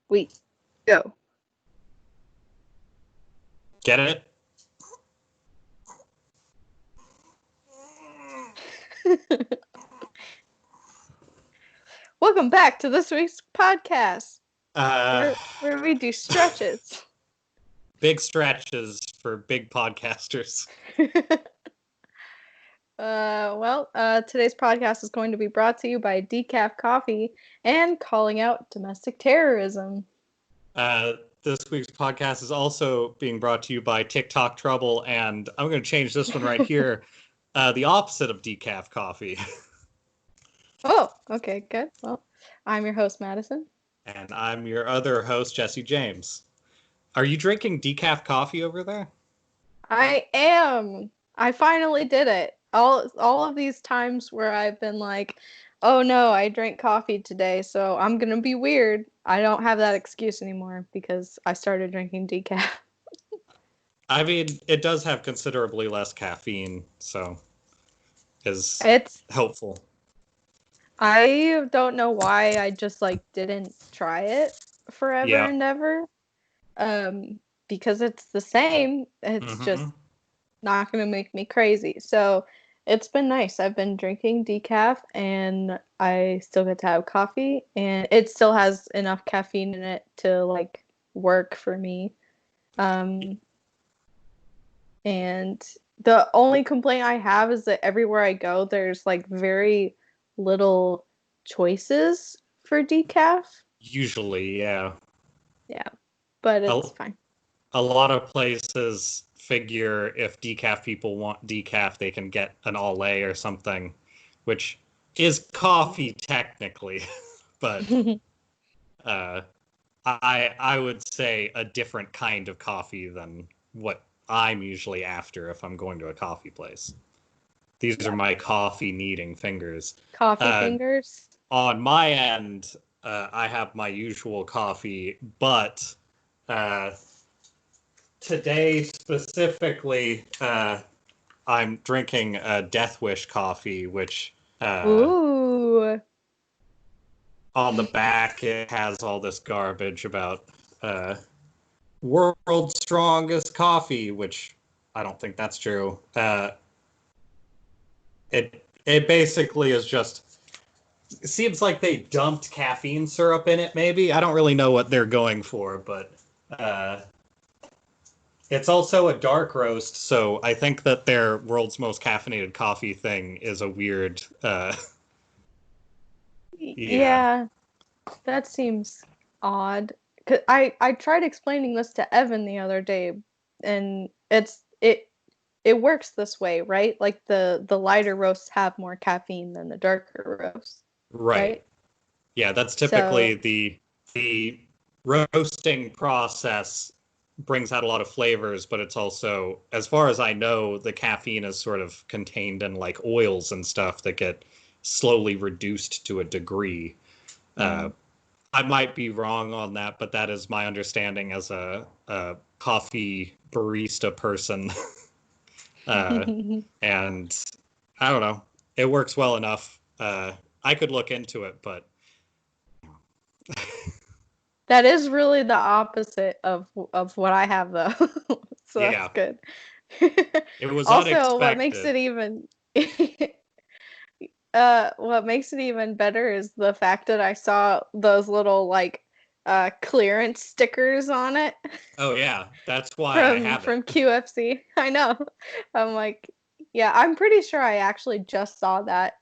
We go. Get it? Welcome back to this week's podcast, Uh, where we do stretches. Big stretches for big podcasters. Today's podcast is going to be brought to you by Decaf Coffee and calling out domestic terrorism. This week's podcast is also being brought to you by TikTok Trouble, and I'm going to change this one right here. The opposite of decaf coffee. Oh, okay, good. Well, I'm your host, Madison. And I'm your other host, Jesse James. Are you drinking decaf coffee over there? I am. I finally did it. All of these times where I've been like, oh no, I drank coffee today, so I'm gonna be weird. I don't have that excuse anymore because I started drinking decaf. I mean, it does have considerably less caffeine, so it's helpful. I don't know why I just didn't try it forever and ever. Because it's the same. It's just not going to make me crazy. So it's been nice. I've been drinking decaf and I still get to have coffee and it still has enough caffeine in it to work for me. And the only complaint I have is that everywhere I go, there's very little choices for decaf. Usually, yeah. Yeah, but it's fine. A lot of places figure if decaf people want decaf, they can get an all A or something, which is coffee technically, but I would say a different kind of coffee than what I'm usually after if I'm going to a coffee place. These are my coffee needing fingers. Coffee fingers? On my end, I have my usual coffee, but today specifically, I'm drinking Death Wish coffee, which ooh. On the back it has all this garbage about world's strongest coffee, which I don't think that's true. It basically is just. It seems like they dumped caffeine syrup in it, maybe. I don't really know what they're going for, but it's also a dark roast, so I think that their world's most caffeinated coffee thing is a weird... Yeah, that seems odd. 'Cause I tried explaining this to Evan the other day, and it works this way, right? Like the lighter roasts have more caffeine than the darker roasts. Right? Yeah, that's typically the roasting process brings out a lot of flavors, but it's also, as far as I know, the caffeine is sort of contained in oils and stuff that get slowly reduced to a degree. I might be wrong on that, but that is my understanding as a coffee barista person. And I don't know. It works well enough. I could look into it, but that is really the opposite of what I have, though. So that's good. It was also unexpected. What makes it even better is the fact that I saw those little clearance stickers on it. Oh yeah, that's why I have it. From QFC. I know. I'm like, yeah, I'm pretty sure I actually just saw that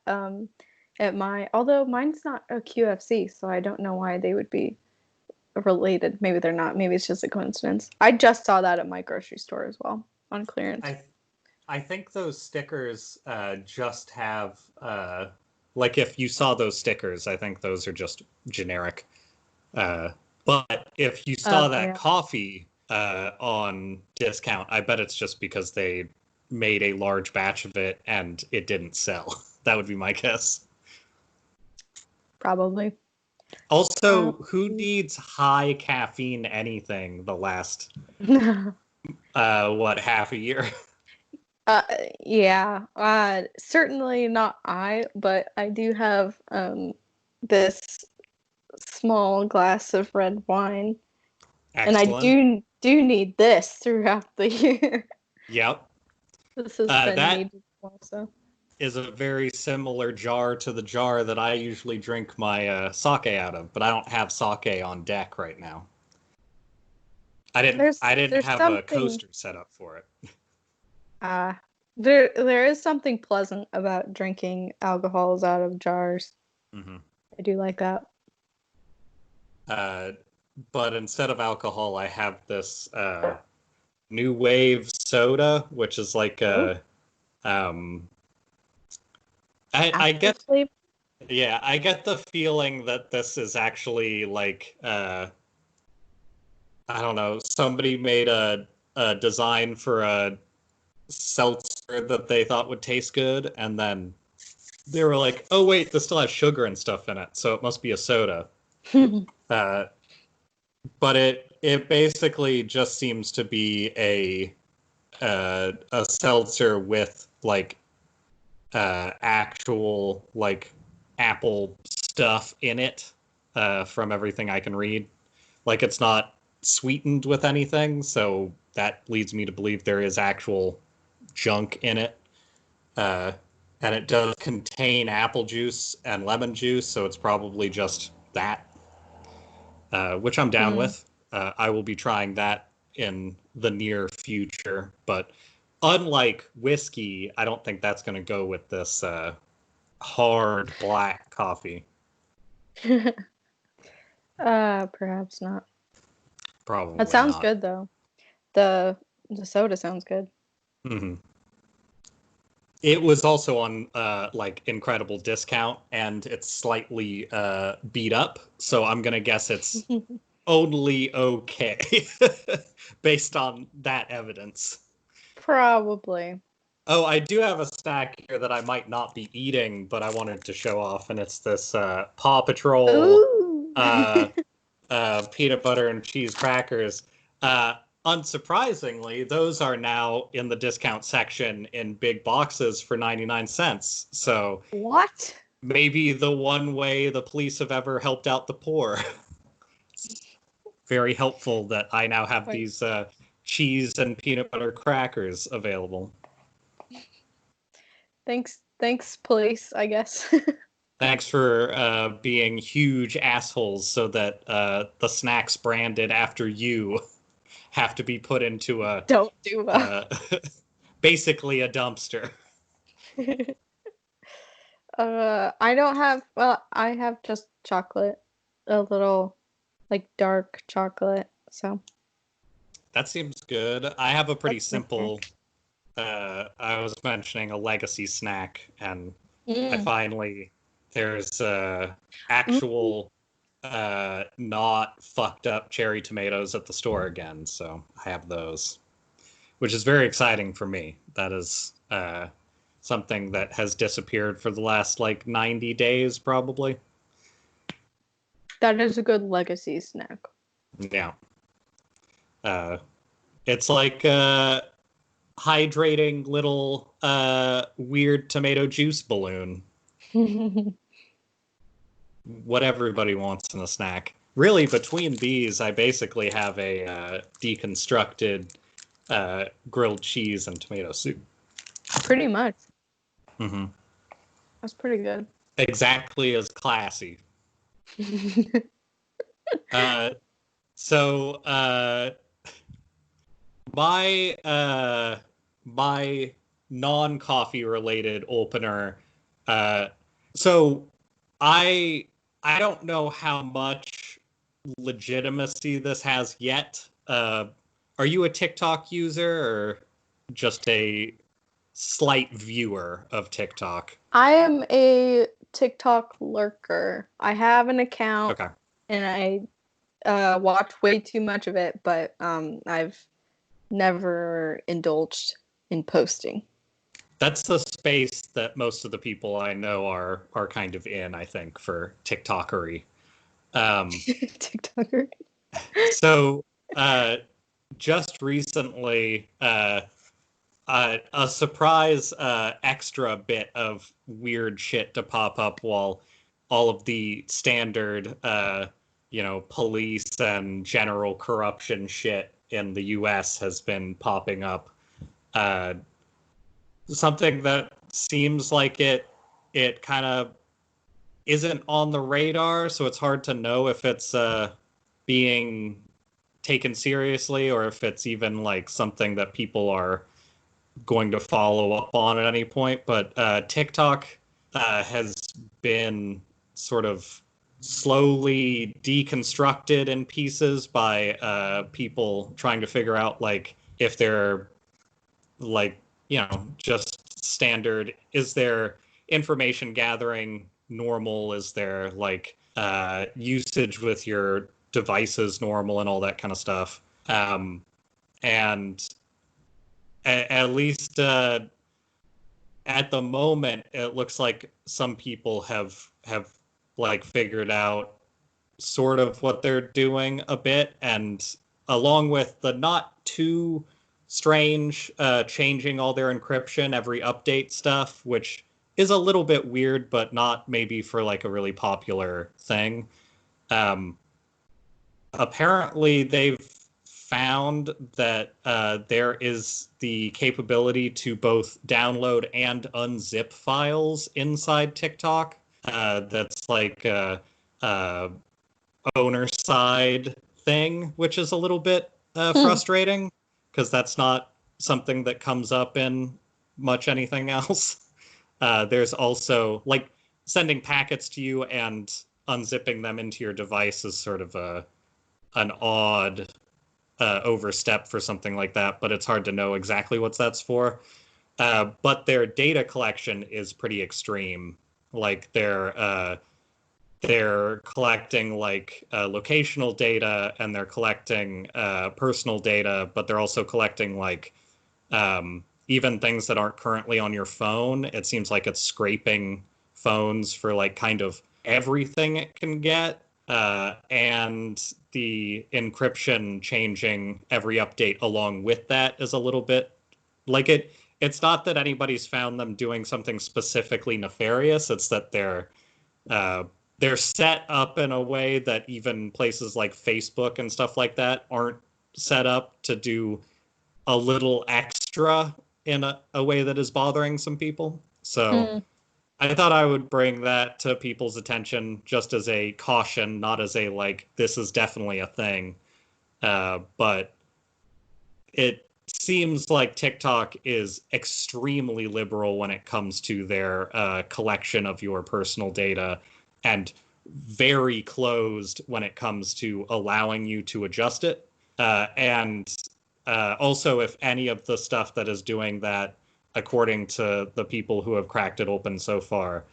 although mine's not a QFC, so I don't know why they would be related. Maybe they're not. Maybe it's just a coincidence. I just saw that at my grocery store as well on clearance. I think those stickers just have if you saw those stickers, I think those are just generic. But if you saw coffee on discount, I bet it's just because they made a large batch of it and it didn't sell. That would be my guess. Probably. Also, who needs high caffeine anything the last, half a year? Yeah. Certainly not I, but I do have this small glass of red wine. Excellent. And I do need this throughout the year. Yep. This has been that needed also. is a very similar jar to the jar that I usually drink my sake out of, but I don't have sake on deck right now. I didn't There's have a something coaster set up for it. there is something pleasant about drinking alcohols out of jars. Mm-hmm. I do like that. But instead of alcohol, I have this New Wave soda, which is like a I get flavor? yeah, I get the feeling that this is actually like I don't know, somebody made a design for a seltzer that they thought would taste good, and then they were like, oh wait, this still has sugar and stuff in it, so it must be a soda. But it basically just seems to be a seltzer with like actual like apple stuff in it, from everything I can read. Like it's not sweetened with anything, so that leads me to believe there is actual junk in it. And it does contain apple juice and lemon juice, so it's probably just that, which I'm down with. I will be trying that in the near future, but unlike whiskey, I don't think that's going to go with this hard black coffee. Perhaps not. Probably That sounds not. good though. The soda sounds good. Mm-hmm. It was also on like incredible discount, and it's slightly beat up, so I'm gonna guess it's only okay based on that evidence. Probably. Oh, I do have a snack here that I might not be eating, but I wanted to show off, and it's this Paw Patrol peanut butter and cheese crackers. Unsurprisingly, those are now in the discount section in big boxes for 99 cents. So what? Maybe the one way the police have ever helped out the poor. Very helpful that I now have these cheese and peanut butter crackers available. Thanks, police, I guess. Thanks for being huge assholes so that the snacks branded after you have to be put into a don't do basically a dumpster. I don't have, well, I have just chocolate, a little like dark chocolate, so that seems good. I have a pretty simple I was mentioning a legacy snack, and I finally there's actual not fucked up cherry tomatoes at the store again, so I have those, which is very exciting for me. That is something that has disappeared for the last like 90 days probably. That is a good legacy snack. Yeah. It's like hydrating little weird tomato juice balloon. What everybody wants in a snack. Really, between these, I basically have a deconstructed grilled cheese and tomato soup. Pretty much. Mm-hmm. That's pretty good. Exactly as classy. So my non-coffee related opener. So I don't know how much legitimacy this has yet. Are you a TikTok user or just a slight viewer of TikTok? I am a TikTok lurker. I have an account, okay, and I watch way too much of it, but I've never indulged in posting. That's the space that most of the people I know are kind of in, I think, for TikTokery. TikToker. So, just recently, a surprise extra bit of weird shit to pop up while all of the standard, police and general corruption shit in the U.S. has been popping up. Something that seems like it kind of isn't on the radar, so it's hard to know if it's being taken seriously or if it's even like something that people are going to follow up on at any point. But TikTok has been sort of slowly deconstructed in pieces by people trying to figure out like if they're like, just standard. Is there information gathering normal? Is there like usage with your devices normal and all that kind of stuff? And at least at the moment, it looks like some people have like figured out sort of what they're doing a bit, and along with the not too strange changing all their encryption every update stuff, which is a little bit weird, but not maybe for like a really popular thing. Apparently, they've found that there is the capability to both download and unzip files inside TikTok. That's like a owner side thing, which is a little bit frustrating because that's not something that comes up in much anything else. There's also like sending packets to you and unzipping them into your device is sort of an odd overstep for something like that, but it's hard to know exactly what that's for. But their data collection is pretty extreme. Like they're collecting like locational data, and they're collecting personal data, but they're also collecting like even things that aren't currently on your phone. It seems like it's scraping phones for like kind of everything it can get. And the encryption changing every update along with that is a little bit like it's not that anybody's found them doing something specifically nefarious. It's that they're set up in a way that even places like Facebook and stuff like that aren't set up to do a little extra in a way that is bothering some people. So I thought I would bring that to people's attention just as a caution, not as a like, this is definitely a thing. But it seems like TikTok is extremely liberal when it comes to their collection of your personal data, and very closed when it comes to allowing you to adjust it. And also, if any of the stuff that is doing that, according to the people who have cracked it open so far,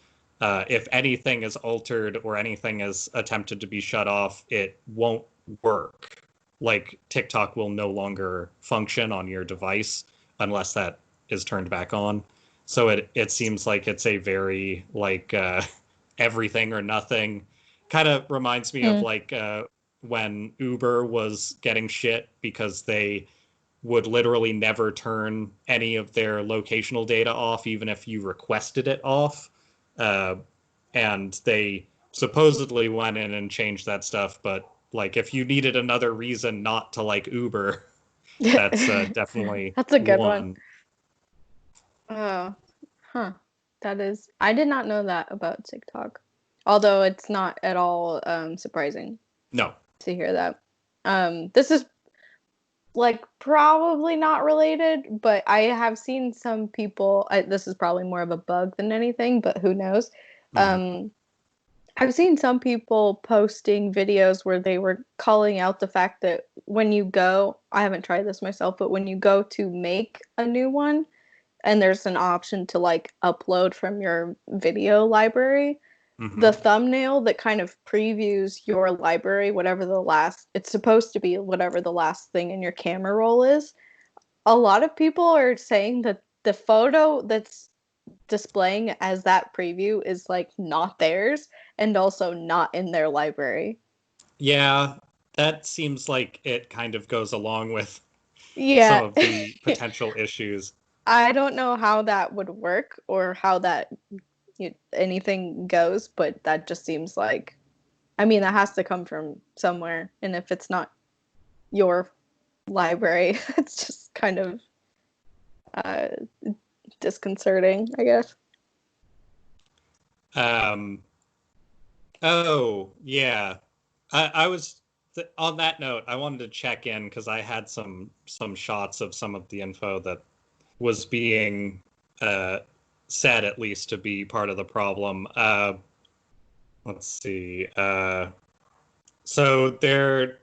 if anything is altered or anything is attempted to be shut off, it won't work. Like TikTok will no longer function on your device unless that is turned back on. So it seems like it's a very like everything or nothing. Kind of reminds me of like when Uber was getting shit because they would literally never turn any of their locational data off, even if you requested it off. And they supposedly went in and changed that stuff. But like, if you needed another reason not to like Uber, that's definitely that's a good one. Oh, that is, I did not know that about TikTok. Although it's not at all surprising. No. To hear that. This is like probably not related, but I have seen some people, this is probably more of a bug than anything, but who knows. I've seen some people posting videos where they were calling out the fact that when you go, I haven't tried this myself, but when you go to make a new one and there's an option to like upload from your video library, the thumbnail that kind of previews your library, it's supposed to be whatever the last thing in your camera roll is. A lot of people are saying that the photo that's displaying as that preview is like not theirs and also not in their library. Yeah, that seems like it kind of goes along with some Yeah. of the potential issues. I don't know how that would work or how that anything goes, but that just seems like, I mean, that has to come from somewhere, and if it's not your library, it's just kind of disconcerting, I guess. Oh, yeah. I was on that note, I wanted to check in because I had some shots of some of the info that was being said, at least, to be part of the problem. Let's see. So they're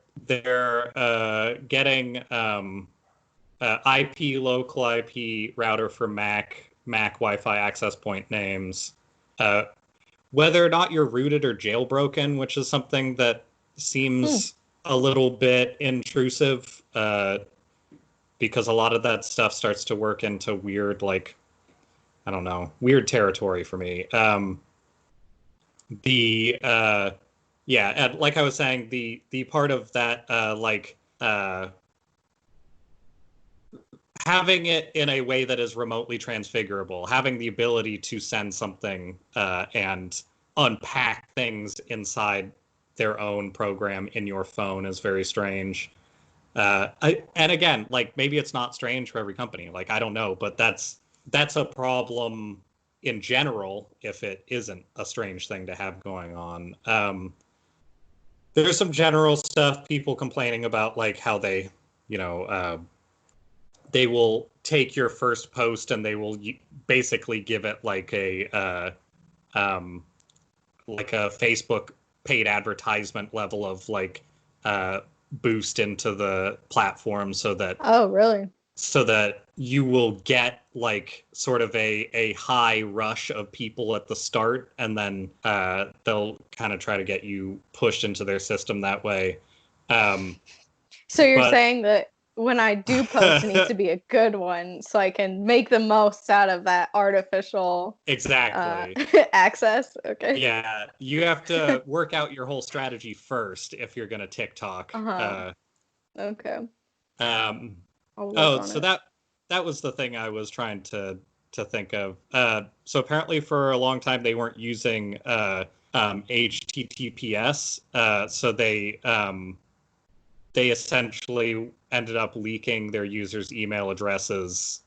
getting local IP router for Mac Wi-Fi access point names. Whether or not you're rooted or jailbroken, which is something that seems a little bit intrusive, because a lot of that stuff starts to work into weird, like, I don't know, weird territory for me. Yeah, and like I was saying, the part of that, having it in a way that is remotely transfigurable, having the ability to send something and unpack things inside their own program in your phone is very strange. And again, like, maybe it's not strange for every company. Like, I don't know, but that's a problem in general if it isn't a strange thing to have going on. There's some general stuff, people complaining about, like, how they, they will take your first post and they will basically give it like a Facebook paid advertisement level of, like, boost into the platform so that you will get, like, sort of a high rush of people at the start, and then they'll kind of try to get you pushed into their system that way. So you're saying that when I do post, it needs to be a good one so I can make the most out of that artificial access. Okay. Yeah, you have to work out your whole strategy first if you're going to TikTok. Okay. So that was the thing I was trying to think of. So apparently for a long time they weren't using HTTPS. So they essentially ended up leaking their users' email addresses,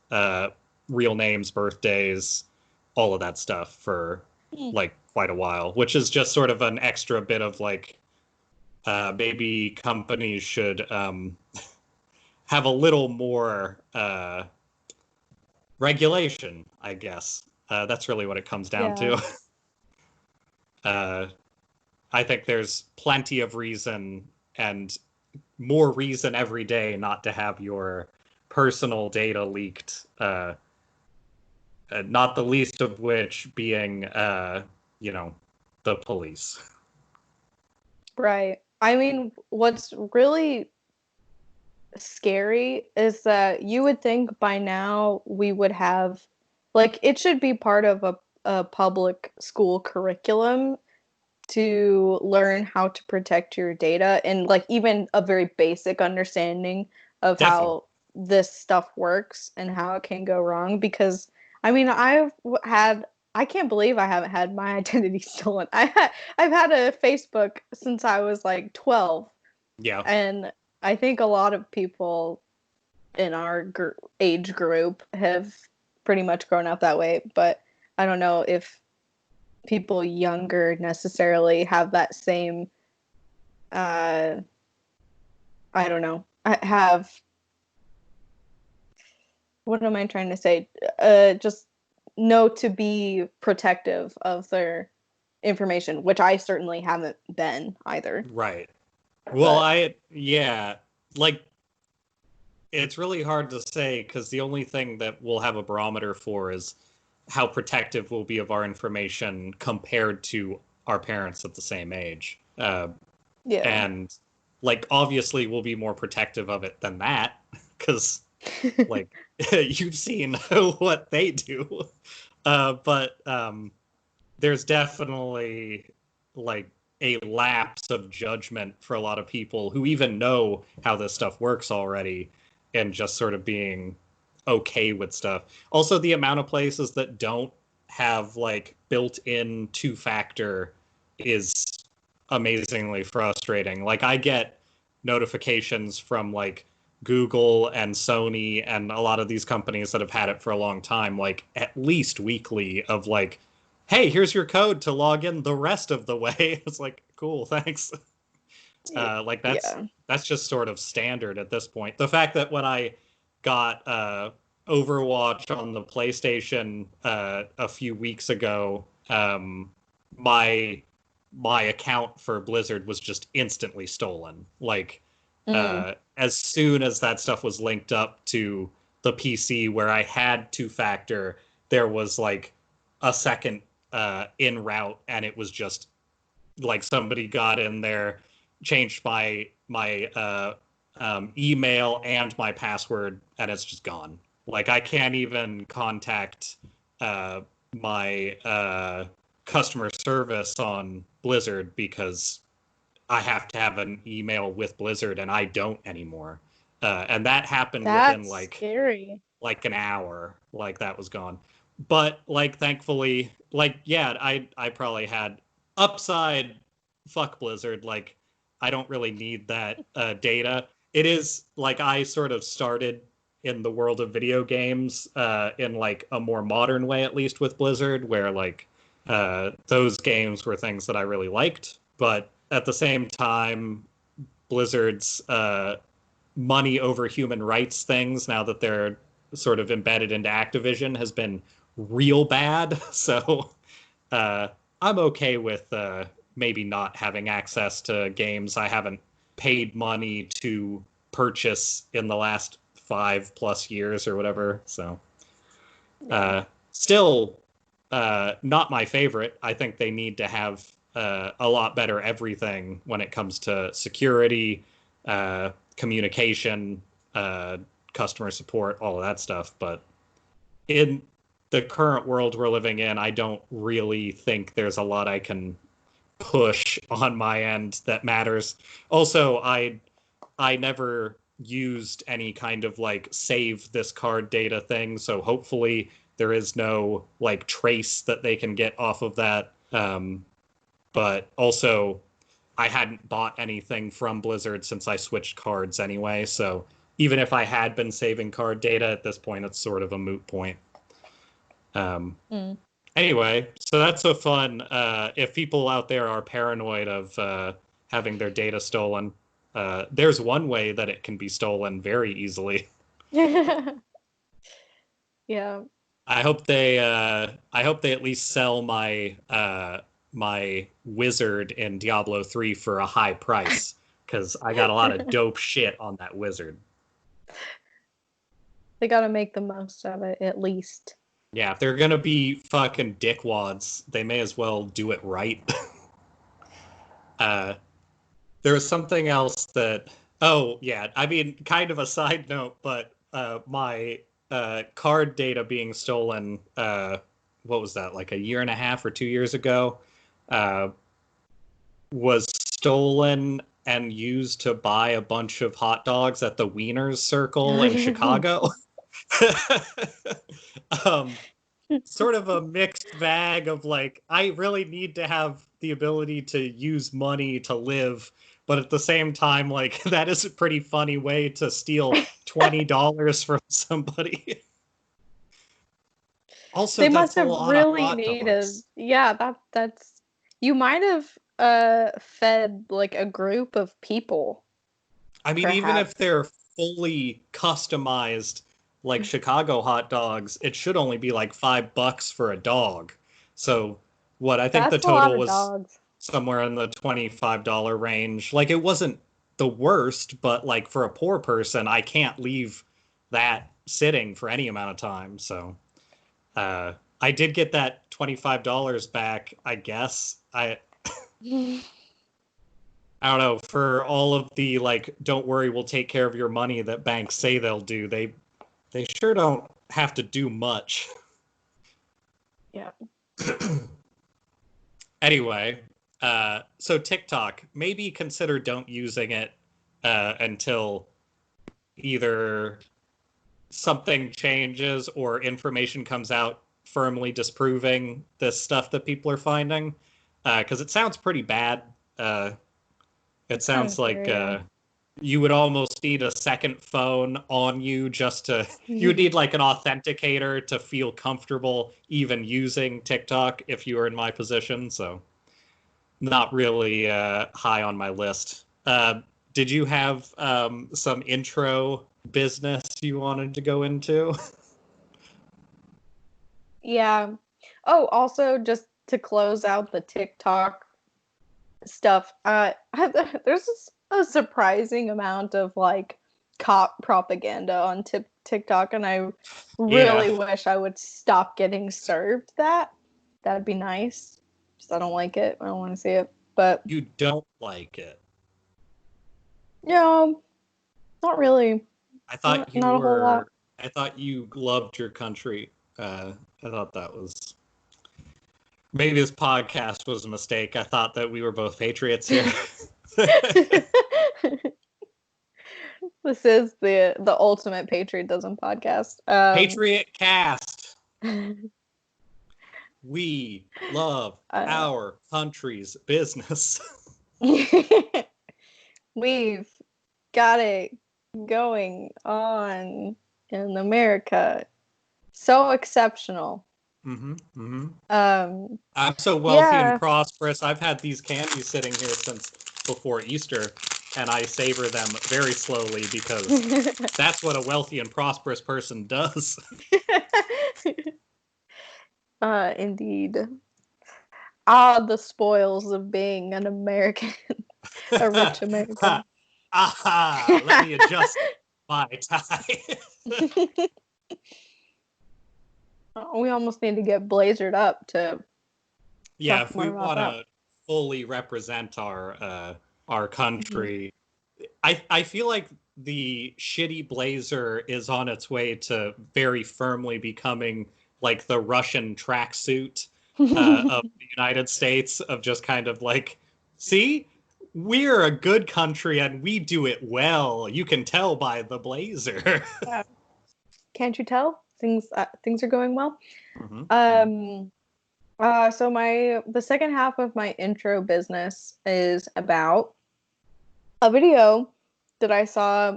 real names, birthdays, all of that stuff for like quite a while, which is just sort of an extra bit of, like, maybe companies should have a little more regulation, I guess. That's really what it comes down to. I think there's plenty of reason, and more reason every day, not to have your personal data leaked. Not the least of which being, the police. Right. I mean, what's really scary is that you would think by now we would have, like, it should be part of a public school curriculum to learn how to protect your data, and, like, even a very basic understanding of how this stuff works and how it can go wrong. Because I mean, I can't believe I haven't had my identity stolen. I've had a Facebook since I was like 12. Yeah. And I think a lot of people in our age group have pretty much grown up that way, but I don't know if people younger necessarily have that same I don't know, what am I trying to say, just know to be protective of their information, which I certainly haven't been either. Right. Well, like, it's really hard to say, because the only thing that we'll have a barometer for is how protective we'll be of our information compared to our parents at the same age. And, like, obviously we'll be more protective of it than that, because, like, you've seen what they do. But there's definitely, like, a lapse of judgment for a lot of people who even know how this stuff works already, and just sort of being okay with stuff. Also, the amount of places that don't have like built-in two-factor is amazingly frustrating. Like I get notifications from like Google and Sony and a lot of these companies that have had it for a long time, like at least weekly of like, hey, here's your code to log in the rest of the way. It's like, cool, thanks. Like that's just sort of standard at this point. The fact that when I got Overwatch on the PlayStation a few weeks ago, my account for Blizzard was just instantly stolen. Like as soon as that stuff was linked up to the PC where I had two-factor, there was like a second in route, and it was just like somebody got in there, changed my email and my password, and it's just gone. Like I can't even contact my customer service on Blizzard because I have to have an email with Blizzard, and I don't anymore. And that happened within scary. Like an hour. Like that was gone. But like thankfully, like yeah, I probably had upside. Fuck Blizzard. Like I don't really need that data. It is like I sort of started in the world of video games in like a more modern way, at least with Blizzard, where like those games were things that I really liked. But at the same time, Blizzard's money over human rights things, now that they're sort of embedded into Activision, has been real bad. So I'm okay with maybe not having access to games I haven't paid money to purchase in the last 5+ years or whatever. So still not my favorite. I think they need to have a lot better everything when it comes to security, communication, customer support, all of that stuff. But in the current world we're living in, I don't really think there's a lot I can push on my end that matters. Also, I never used any kind of like save this card data thing, so hopefully there is no like trace that they can get off of that. But also, I hadn't bought anything from Blizzard since I switched cards anyway, so even if I had been saving card data at this point, it's sort of a moot point. Anyway, so that's a fun, if people out there are paranoid of having their data stolen, there's one way that it can be stolen very easily. Yeah. I hope they at least sell my my wizard in Diablo 3 for a high price, because I got a lot of dope shit on that wizard. They gotta make the most of it, at least. Yeah, if they're gonna be fucking dickwads, they may as well do it right. There was something else that... Oh, yeah, I mean, kind of a side note, but my card data being stolen, what was that, like a year and a half or 2 years ago, was stolen and used to buy a bunch of hot dogs at the Wieners Circle in Chicago. Sort of a mixed bag of like, I really need to have the ability to use money to live, but at the same time, like, that is a pretty funny way to steal $20 from somebody. Also, they must have really needed. Yeah, that's. You might have fed like a group of people. I mean, perhaps. Even if they're fully customized, like Chicago hot dogs, it should only be like $5 for a dog. So what I think the total was somewhere in the $25 range. Like, it wasn't the worst, but like for a poor person, I can't leave that sitting for any amount of time. So I did get that $25 back, I guess. I don't know, for all of the like, don't worry, we'll take care of your money that banks say they'll do. They sure don't have to do much. Yeah. Anyway, so TikTok, maybe consider don't using it until either something changes or information comes out firmly disproving this stuff that people are finding, because it sounds pretty bad. It sounds like you would almost need a second phone on you just to, you would need like an authenticator to feel comfortable even using TikTok if you were in my position. So not really high on my list. Did you have some intro business you wanted to go into? Yeah. Oh, also just to close out the TikTok stuff, there's a surprising amount of like cop propaganda on TikTok, and I really wish I would stop getting served that. That'd be nice. Just I don't like it. I don't want to see it. But you don't like it? No, not really. I thought not a whole lot. I thought you loved your country. I thought that was. Maybe this podcast was a mistake. I thought that we were both patriots here. This is the ultimate patriotism podcast. Patriot Cast. We love our country's business. We've got it going on in America. So exceptional. I'm so wealthy and prosperous. I've had these candies sitting here since before Easter, and I savor them very slowly because that's what a wealthy and prosperous person does. Indeed. The spoils of being an American, a rich American. Let me adjust my tie. We almost need to get blazered up to. Yeah, if we want to fully represent our country, I feel like the shitty blazer is on its way to very firmly becoming like the Russian tracksuit of the United States, of just kind of like, see, we're a good country and we do it well. You can tell by the blazer. Can't you tell? Things are going well. So the second half of my intro business is about a video that I saw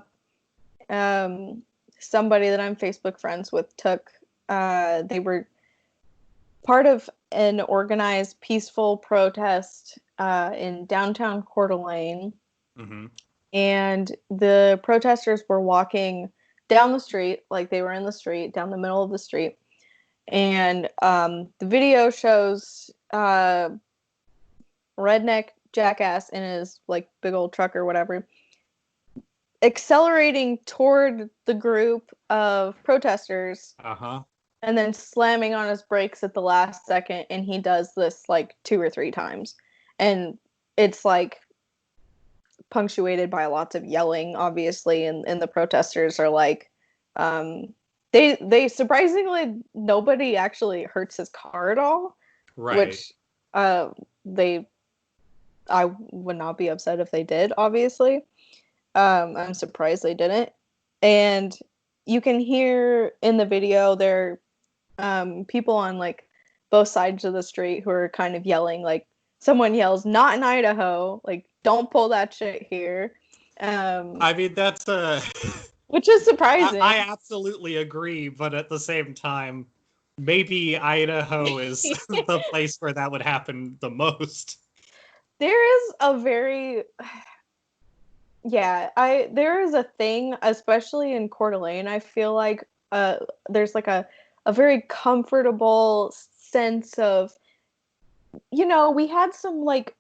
somebody that I'm Facebook friends with took. They were part of an organized peaceful protest in downtown Coeur d'Alene. And the protesters were walking down the street, like they were in the street, down the middle of the street. And the video shows redneck jackass in his like big old truck or whatever accelerating toward the group of protesters, and then slamming on his brakes at the last second. And he does this like 2 or 3 times, and it's like punctuated by lots of yelling, obviously, and the protesters are like, they surprisingly, nobody actually hurts his car at all, which I would not be upset if they did, obviously. I'm surprised they didn't. And you can hear in the video there people on like both sides of the street who are kind of yelling, like someone yells, "Not in Idaho," like don't pull that shit here. I mean, that's which is surprising. I absolutely agree, but at the same time, maybe Idaho is the place where that would happen the most. There is a very there is a thing, especially in Coeur d'Alene, I feel like there's like a very comfortable sense of, you know, we had some like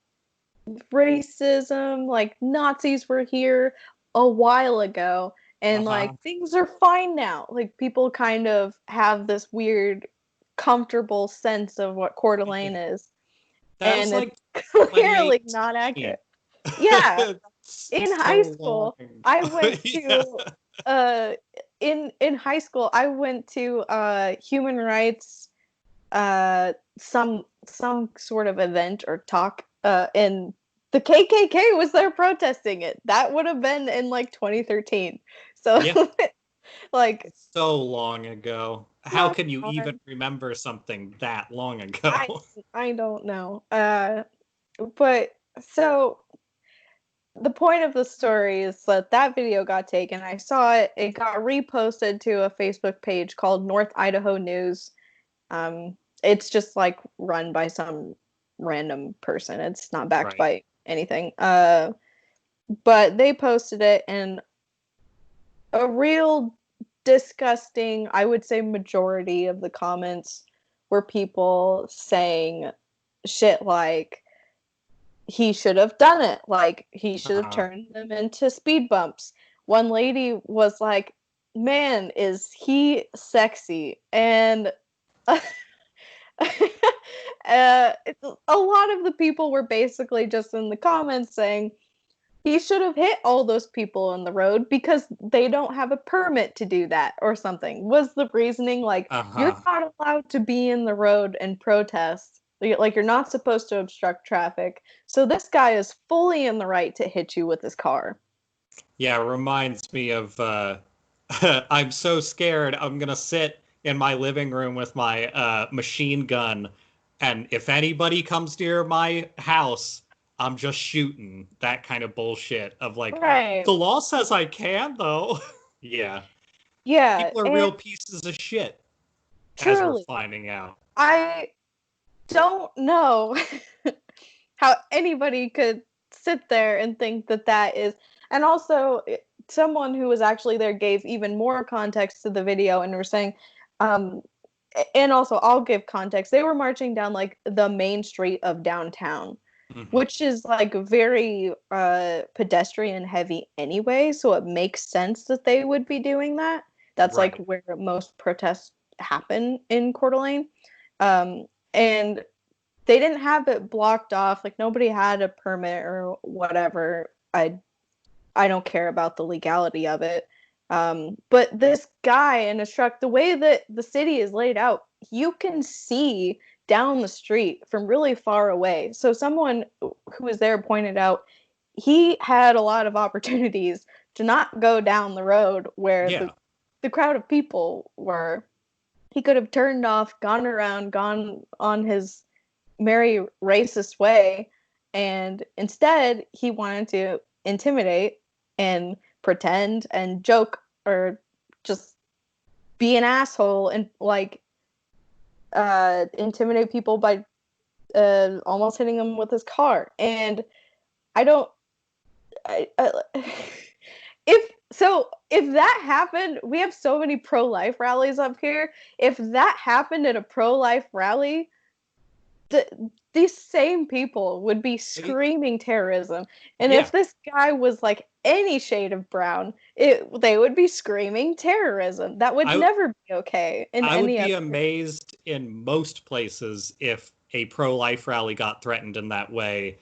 racism, like Nazis were here a while ago, and like things are fine now. Like people kind of have this weird comfortable sense of what Coeur d'Alene is. And like it's clearly not accurate. Yeah. In high school, I went to in high school I went to human rights some sort of event or talk, and the KKK was there protesting it. That would have been in like 2013. So Like, so long ago. How can you even remember something that long ago? I don't know. But so the point of the story is that that video got taken. I saw it. It got reposted to a Facebook page called North Idaho News. It's just like run by some random person. It's not backed by anything. But they posted it, and a real disgusting, I would say majority of the comments were people saying shit like, he should have done it. Like, he should have turned them into speed bumps. One lady was like, man, is he sexy? And it's, a lot of the people were basically just in the comments saying, he should have hit all those people in the road because they don't have a permit to do that or something. Was the reasoning like, you're not allowed to be in the road and protest. Like, you're not supposed to obstruct traffic. So this guy is fully in the right to hit you with his car. Yeah, it reminds me of, I'm so scared. I'm going to sit in my living room with my machine gun. And if anybody comes near my house, I'm just shooting. That kind of bullshit of like, the law says I can, though. Yeah. Yeah. People are real pieces of shit. Truly, as we're finding out. I don't know how anybody could sit there and think that that is. And also, someone who was actually there gave even more context to the video and were saying, and also I'll give context. They were marching down like the main street of downtown. Which is like very pedestrian heavy anyway, so it makes sense that they would be doing that. That's like where most protests happen in Coeur d'Alene. And they didn't have it blocked off, like nobody had a permit or whatever. I don't care about the legality of it. But this guy in a truck, the way that the city is laid out, you can see down the street from really far away. So someone who was there pointed out he had a lot of opportunities to not go down the road where the crowd of people were. He could have turned off, gone around, gone on his merry racist way, and instead he wanted to intimidate and pretend and joke or just be an asshole and like intimidate people by almost hitting them with his car. And if that happened, we have so many pro-life rallies up here. If that happened at a pro-life rally, these same people would be screaming terrorism. And if this guy was like any shade of brown, they would be screaming terrorism. That would never be okay. I would be amazed in most places if a pro-life rally got threatened in that way,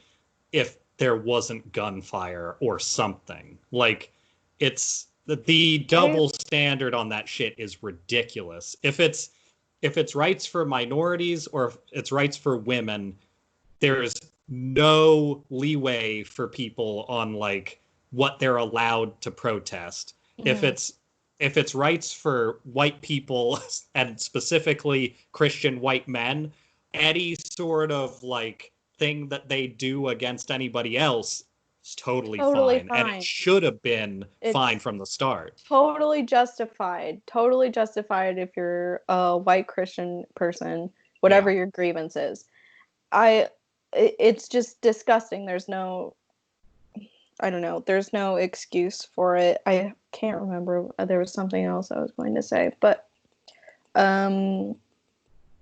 if there wasn't gunfire or something. Like, it's the double standard on that shit is ridiculous. If it's rights for minorities or if it's rights for women, there's no leeway for people on like what they're allowed to protest. If it's rights for white people and specifically Christian white men, any sort of like thing that they do against anybody else is totally fine. And it should have been fine from the start. Totally justified if you're a white Christian person, whatever your grievance is. It's just disgusting. There's no excuse for it. I can't remember. There was something else I was going to say, but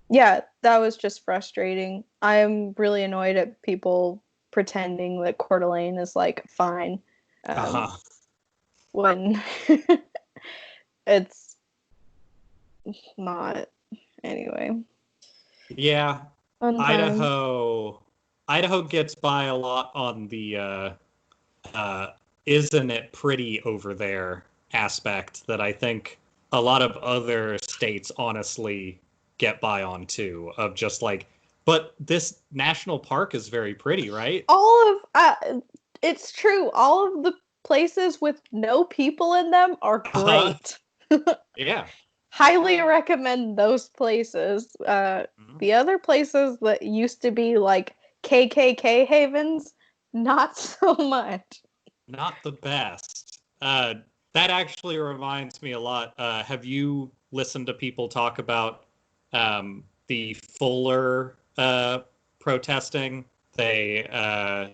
yeah, that was just frustrating. I'm really annoyed at people pretending that Coeur d'Alene is like fine when it's not. Anyway. Yeah, Idaho gets by a lot on the isn't it pretty over there aspect that I think a lot of other states honestly get by on too, of just like, but this national park is very pretty, right? It's true. All of the places with no people in them are great. Yeah. Highly recommend those places. The other places that used to be like KKK havens, not so much. Not the best. That actually reminds me a lot. Have you listened to people talk about the Fuller protesting? Fuller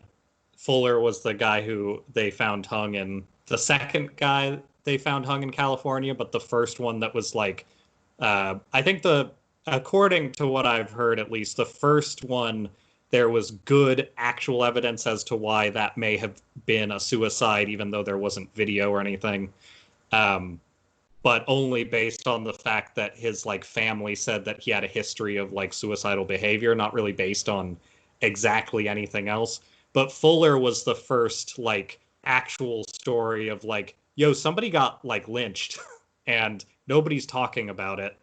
was the guy who they found hung in the second guy they found hung in California, but the first one that was like, I think according to what I've heard, at least the first one, there was good actual evidence as to why that may have been a suicide, even though there wasn't video or anything. But only based on the fact that his like family said that he had a history of like suicidal behavior, not really based on exactly anything else. But Fuller was the first like actual story of like, yo, somebody got like lynched and nobody's talking about it.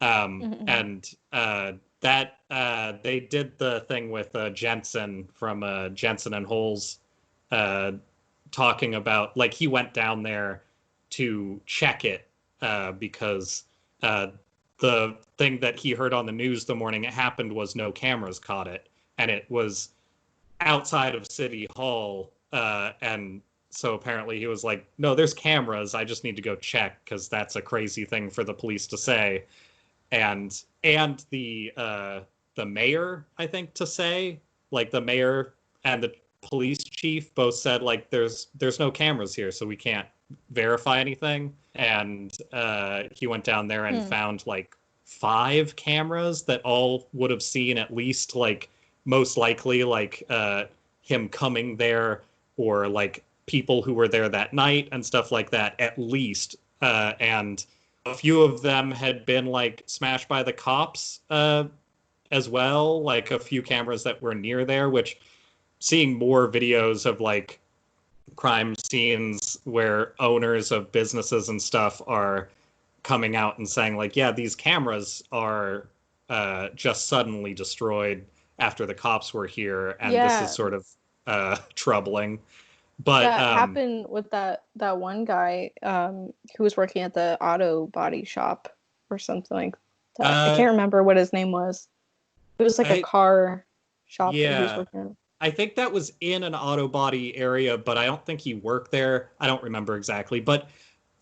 And that they did the thing with Jensen from Jensen and Holes talking about like he went down there to check it because the thing that he heard on the news the morning it happened was no cameras caught it, and it was outside of City Hall, and so apparently he was like, no, there's cameras, I just need to go check because that's a crazy thing for the police to say. And the mayor, I think, to say, like the mayor and the police chief both said like there's no cameras here, so we can't verify anything. And he went down there and found like 5 cameras that all would have seen at least like most likely like him coming there or like people who were there that night and stuff like that at least. And a few of them had been like smashed by the cops as well, like a few cameras that were near there, which seeing more videos of like crime scenes where owners of businesses and stuff are coming out and saying like, yeah, these cameras are just suddenly destroyed after the cops were here, and this is sort of troubling. But that happened with that one guy who was working at the auto body shop or something like that. I can't remember what his name was. It was like a car shop that he was working at. I think that was in an auto body area, but I don't think he worked there. I don't remember exactly. But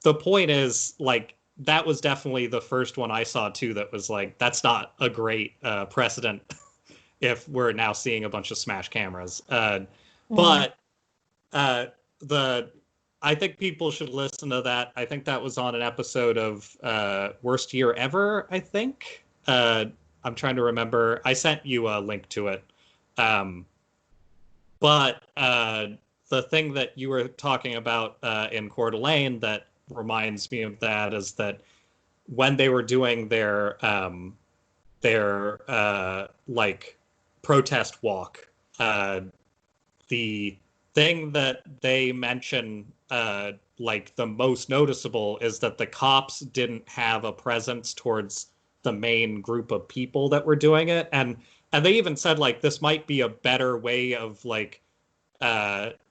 the point is, like, that was definitely the first one I saw, too, that was like, that's not a great precedent if we're now seeing a bunch of smash cameras. But I think people should listen to that. I think that was on an episode of Worst Year Ever, I think. I'm trying to remember. I sent you a link to it. But the thing that you were talking about in Coeur d'Alene that reminds me of that is that when they were doing their like protest walk, the thing that they mention like the most noticeable is that the cops didn't have a presence towards the main group of people that were doing it, and they even said like this might be a better way of like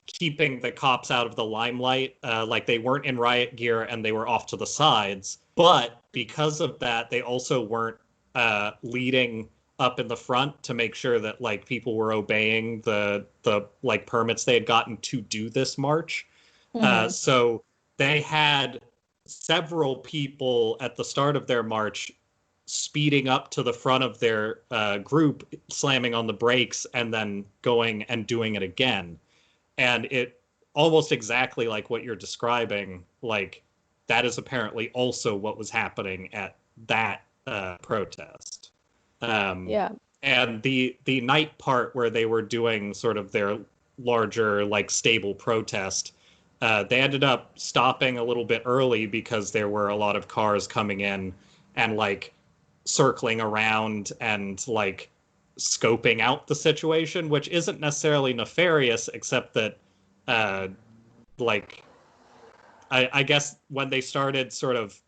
keeping the cops out of the limelight. Like they weren't in riot gear and they were off to the sides, but because of that, they also weren't leading up in the front to make sure that like people were obeying the like permits they had gotten to do this march. So they had several people at the start of their march speeding up to the front of their group, slamming on the brakes, and then going and doing it again. And it almost exactly like what you're describing, like that is apparently also what was happening at that protest. And the night part where they were doing sort of their larger, like stable protest, they ended up stopping a little bit early because there were a lot of cars coming in and like circling around and like scoping out the situation, which isn't necessarily nefarious, except that like I guess when they started sort of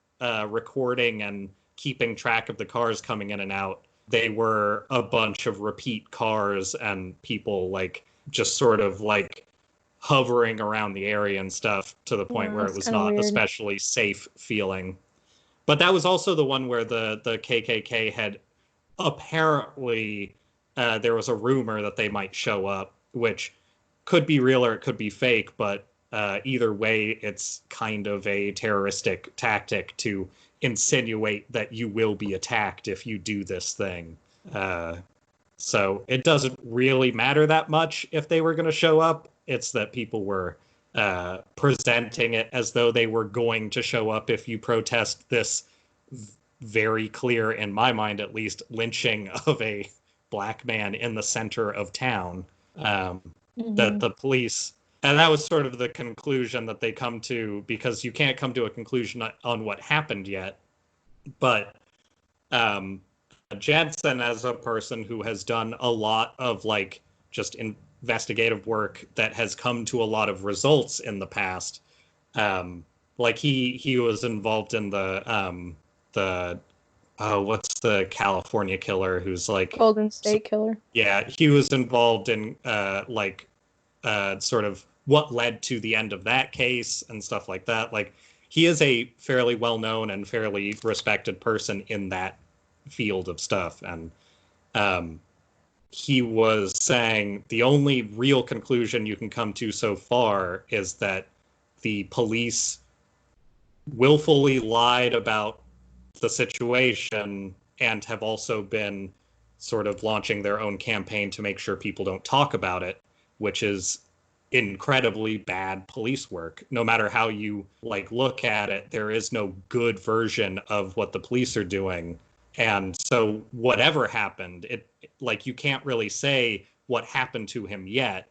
recording and keeping track of the cars coming in and out, they were a bunch of repeat cars and people like just sort of like hovering around the area and stuff to the point where it was not especially safe feeling. But that was also the one where the KKK had apparently, there was a rumor that they might show up, which could be real or it could be fake, but either way, it's kind of a terroristic tactic to insinuate that you will be attacked if you do this thing. So it doesn't really matter that much if they were going to show up. It's that people were presenting it as though they were going to show up if you protest this very clear, in my mind at least, lynching of a black man in the center of town. That the police, and that was sort of the conclusion that they come to, because you can't come to a conclusion on what happened yet. But Jensen, as a person who has done a lot of like just investigative work that has come to a lot of results in the past, like he was involved in the what's the California killer who's like Golden State Killer? Yeah, he was involved in sort of what led to the end of that case and stuff like that. Like, he is a fairly well-known and fairly respected person in that field of stuff. And he was saying the only real conclusion you can come to so far is that the police willfully lied about the situation and have also been sort of launching their own campaign to make sure people don't talk about it, which is incredibly bad police work. No matter how you like look at it, there is no good version of what the police are doing. And so whatever happened, it like you can't really say what happened to him yet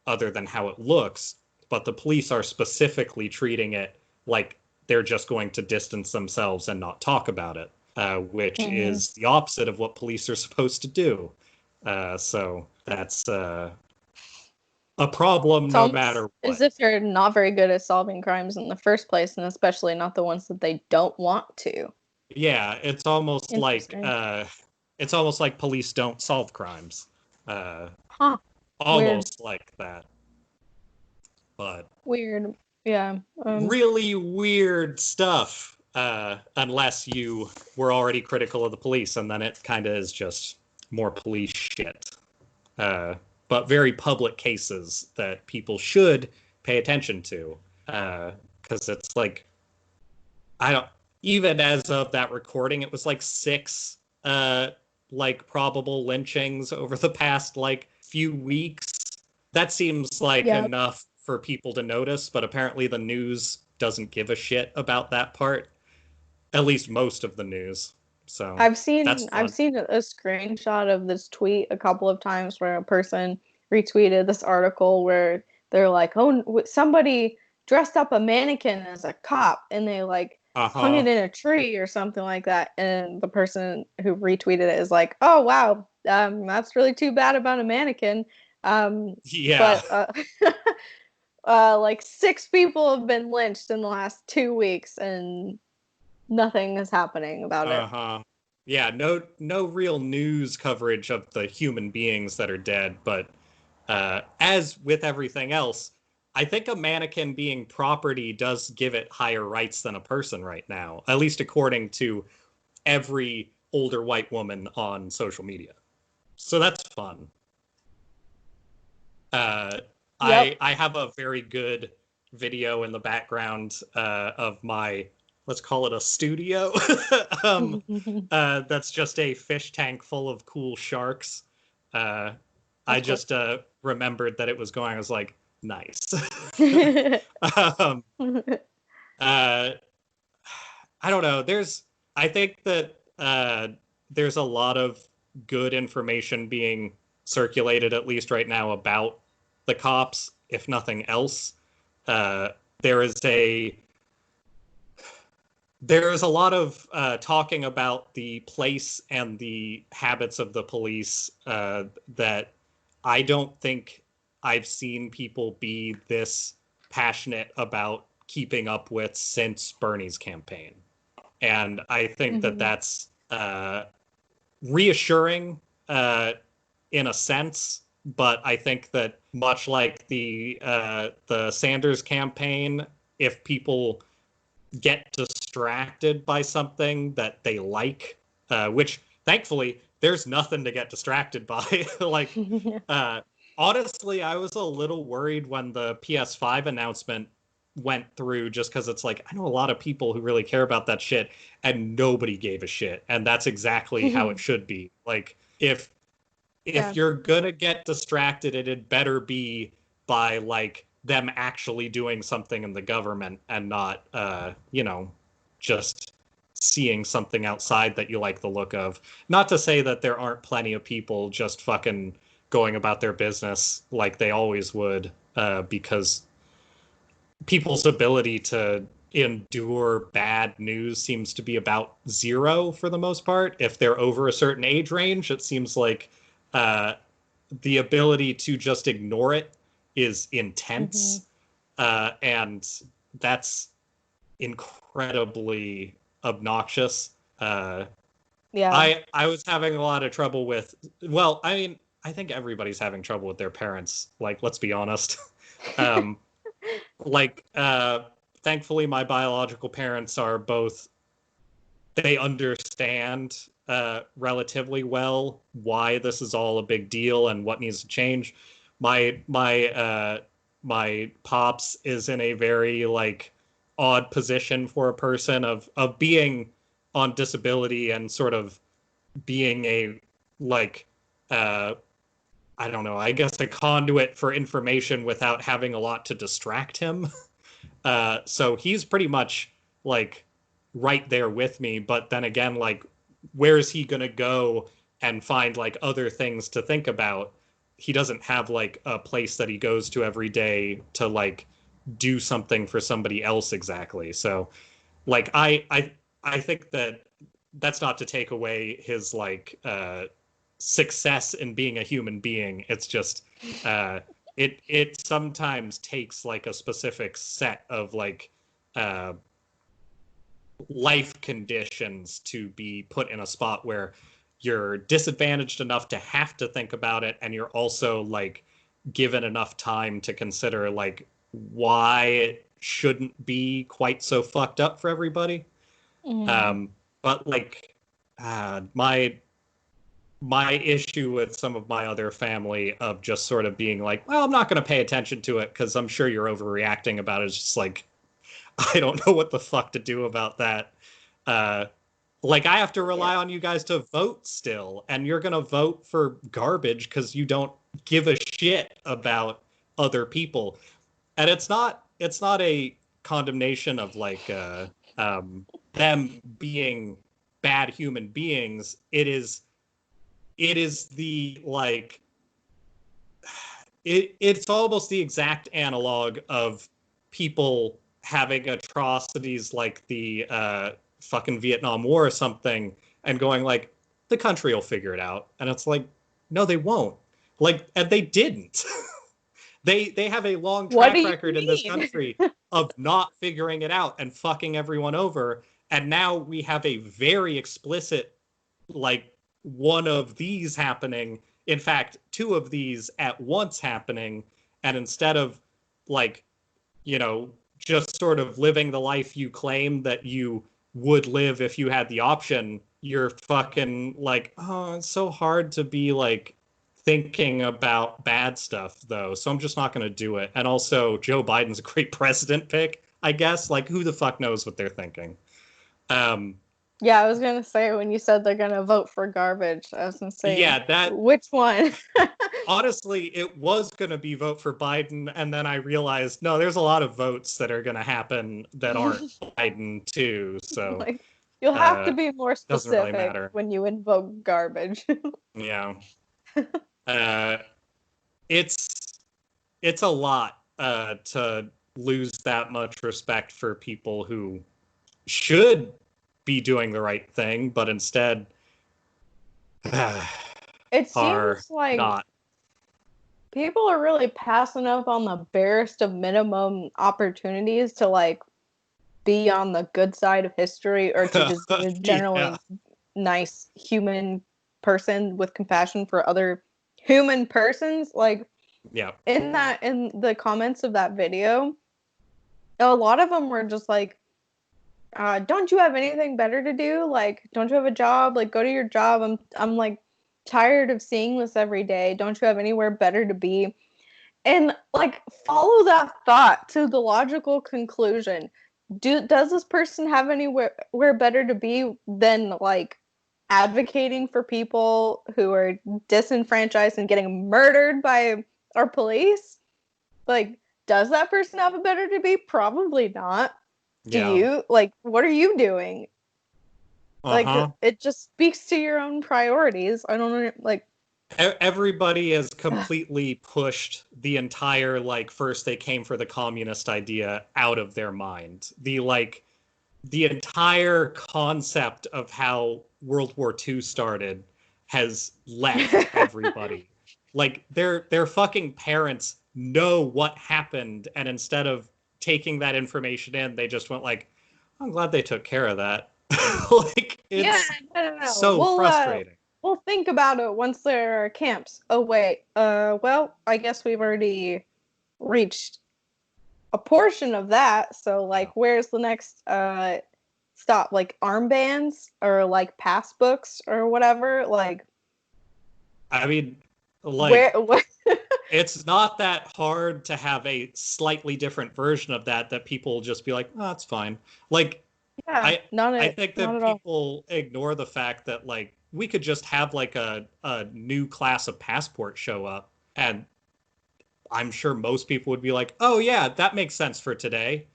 other than how it looks, but the police are specifically treating it like they're just going to distance themselves and not talk about it, which is the opposite of what police are supposed to do. So that's a problem it's no matter what. As if they're not very good at solving crimes in the first place, and especially not the ones that they don't want to. Yeah, it's almost like police don't solve crimes. Almost weird. Like that. But weird. Yeah. Really weird stuff. Unless you were already critical of the police, and then it kind of is just more police shit. But very public cases that people should pay attention to. Because it's like, even as of that recording, it was like 6 like probable lynchings over the past like few weeks. That seems like enough for people to notice, but apparently the news doesn't give a shit about that part. At least most of the news. So I've seen a screenshot of this tweet a couple of times where a person retweeted this article where they're like, "Oh, somebody dressed up a mannequin as a cop and they like hung it in a tree or something like that." And the person who retweeted it is like, "Oh wow, that's really too bad about a mannequin." But like 6 people have been lynched in the last 2 weeks and nothing is happening about it. Yeah, no real news coverage of the human beings that are dead, but as with everything else, I think a mannequin being property does give it higher rights than a person right now, at least according to every older white woman on social media. So that's fun. I have a very good video in the background of my, let's call it a studio. That's just a fish tank full of cool sharks. I just remembered that it was going. I was like, nice. I don't know. I think that there's a lot of good information being circulated, at least right now, about the cops, if nothing else. There is a lot of talking about the place and the habits of the police that I don't think I've seen people be this passionate about keeping up with since Bernie's campaign. And I think that that's reassuring in a sense, but I think that much like the Sanders campaign, if people get distracted by something that they like, which thankfully there's nothing to get distracted by. Like, honestly, I was a little worried when the PS5 announcement went through, just because it's like, I know a lot of people who really care about that shit and nobody gave a shit. And that's exactly how it should be. Like, if you're gonna get distracted, it'd better be by like them actually doing something in the government and not just seeing something outside that you like the look of. Not to say that there aren't plenty of people just fucking going about their business like they always would, because people's ability to endure bad news seems to be about zero for the most part. If they're over a certain age range, it seems like the ability to just ignore it is intense. And that's incredibly obnoxious. I was having a lot of trouble with, well, I mean, I think everybody's having trouble with their parents. Like, let's be honest. Thankfully, my biological parents are both, they understand relatively well why this is all a big deal and what needs to change. My pops is in a very like odd position for a person of being on disability and sort of being a like I don't know, I guess a conduit for information without having a lot to distract him. So he's pretty much like right there with me. But then again, like, where is he going to go and find like other things to think about? He doesn't have like a place that he goes to every day to like do something for somebody else exactly. So like, I think that that's not to take away his like, success in being a human being. It's just it sometimes takes like a specific set of like life conditions to be put in a spot where you're disadvantaged enough to have to think about it, and you're also like given enough time to consider like why it shouldn't be quite so fucked up for everybody. But like my issue with some of my other family of just sort of being like, well, I'm not going to pay attention to it because I'm sure you're overreacting about it, is just like, I don't know what the fuck to do about that. Like, I have to rely on you guys to vote still, and you're going to vote for garbage because you don't give a shit about other people. And it's not a condemnation of like them being bad human beings. It is the like it's almost the exact analog of people having atrocities like the fucking Vietnam War or something and going like, the country will figure it out. And it's like, no, they won't. Like, and they didn't. They have a long track record in this country of not figuring it out and fucking everyone over. And now we have a very explicit, like, one of these happening. In fact, two of these at once happening. And instead of, like, just sort of living the life you claim that you would live if you had the option, you're fucking like, oh, it's so hard to be, like, thinking about bad stuff, though, so I'm just not going to do it. And also, Joe Biden's a great president pick, I guess. Like, who the fuck knows what they're thinking? Yeah, I was going to say, when you said they're going to vote for garbage, I was going to say, yeah, which one? Honestly, it was going to be vote for Biden, and then I realized, no, there's a lot of votes that are going to happen that aren't Biden, too, so... Like, you'll have to be more specific really when you invoke garbage. Yeah. It's a lot to lose that much respect for people who should be doing the right thing, but instead it seems like not. People are really passing up on the barest of minimum opportunities to like be on the good side of history, or to just be a generally nice human person with compassion for other human persons. Like, in the comments of that video, a lot of them were just like, don't you have anything better to do? Like, don't you have a job? Like, go to your job. I'm like tired of seeing this every day. Don't you have anywhere better to be? And like follow that thought to the logical conclusion. Does this person have anywhere better to be than like advocating for people who are disenfranchised and getting murdered by our police? Like, does that person have a better to be? Probably not. Do you? Like, what are you doing? Like, it just speaks to your own priorities. I don't know, like, everybody has completely pushed the entire, like, first they came for the communist idea out of their mind. The entire concept of how World War II started has left everybody. Like, their fucking parents know what happened, and instead of taking that information in, they just went like, I'm glad they took care of that. Like, it's so frustrating. We'll think about it once there are camps. Oh, wait. Well, I guess we've already reached a portion of that. So, like, where's the next stop? Like, armbands or, like, pass books or whatever? Like, I mean, like, it's not that hard to have a slightly different version of that people will just be like, oh, that's fine. Like, yeah, I think that people ignore the fact that, like, we could just have like a new class of passport show up, and I'm sure most people would be like, oh yeah, that makes sense for today.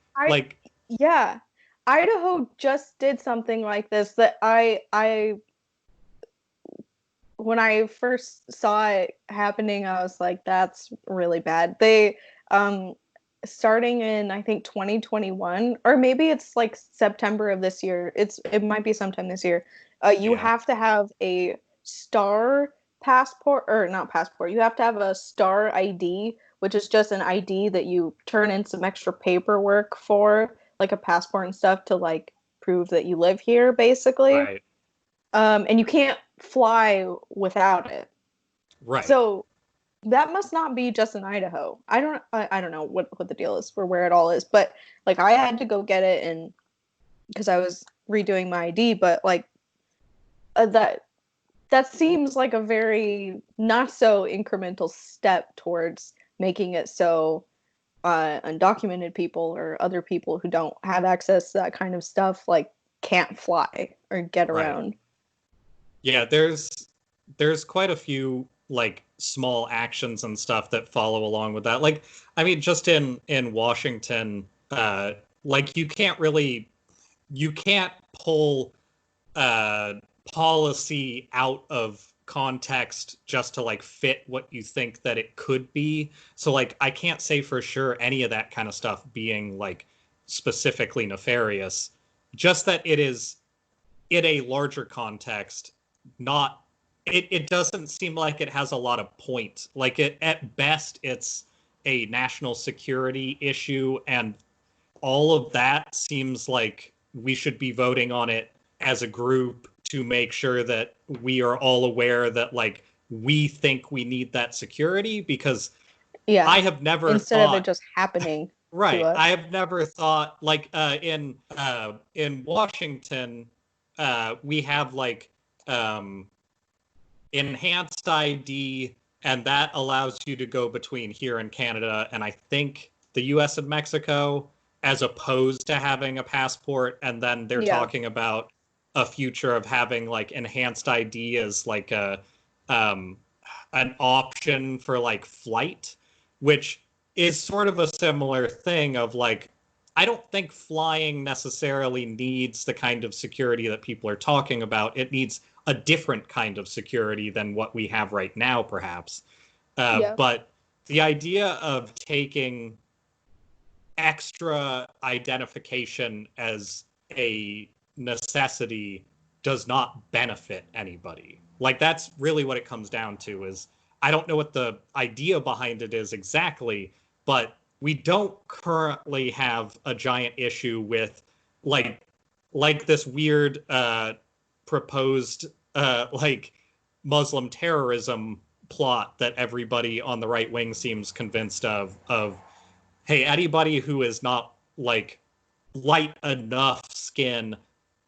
Yeah, Idaho just did something like this that I when I first saw it happening, I was like, that's really bad. They starting in I think 2021, or maybe it's like September of this year. It might be sometime this year. You have to have a star passport, or not passport. You have to have a star ID, which is just an ID that you turn in some extra paperwork for, like a passport and stuff, to like prove that you live here, basically. Right. And you can't fly without it. Right. So that must not be just in Idaho. I don't know what the deal is for where it all is, but like I had to go get it, and because I was redoing my ID, but like that seems like a very not so incremental step towards making it so undocumented people or other people who don't have access to that kind of stuff like can't fly or get around. Right. Yeah, there's quite a few like small actions and stuff that follow along with that. Like, I mean, just in Washington, like you can't pull policy out of context just to like fit what you think that it could be. So like I can't say for sure any of that kind of stuff being like specifically nefarious, just that it is in a larger context, not it doesn't seem like it has a lot of point. Like at best it's a national security issue, and all of that seems like we should be voting on it as a group to make sure that we are all aware that like we think we need that security, because I have never instead of it just happening. Right. I have never thought like in Washington we have like enhanced ID, and that allows you to go between here and Canada and I think the US and Mexico, as opposed to having a passport. And then they're talking about a future of having like enhanced ID as like a an option for like flight, which is sort of a similar thing of like, I don't think flying necessarily needs the kind of security that people are talking about. It needs a different kind of security than what we have right now, perhaps. But the idea of taking extra identification as a necessity does not benefit anybody. Like, that's really what it comes down to. Is I don't know what the idea behind it is exactly, but we don't currently have a giant issue with like this weird proposed like Muslim terrorism plot that everybody on the right wing seems convinced of hey, anybody who is not like light enough skin,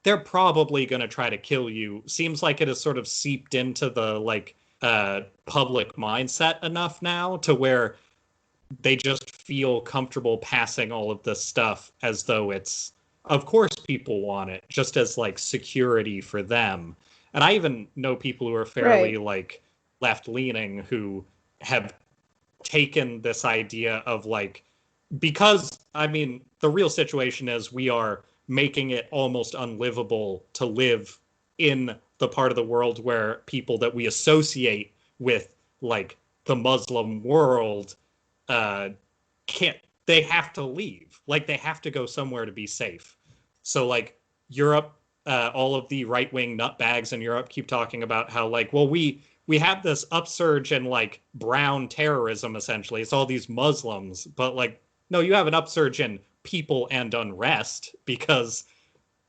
they're probably going to try to kill you. Seems like it has sort of seeped into the public mindset enough now to where they just feel comfortable passing all of this stuff as though it's, of course people want it, just as like security for them. And I even know people who are fairly like left-leaning who have taken this idea of like, because I mean the real situation is we are making it almost unlivable to live in the part of the world where people that we associate with like the Muslim world can't, they have to leave. Like they have to go somewhere to be safe. So like Europe, all of the right-wing nutbags in Europe keep talking about how like, well, we have this upsurge in like brown terrorism, essentially. It's all these Muslims, but like, no, you have an upsurge in people and unrest because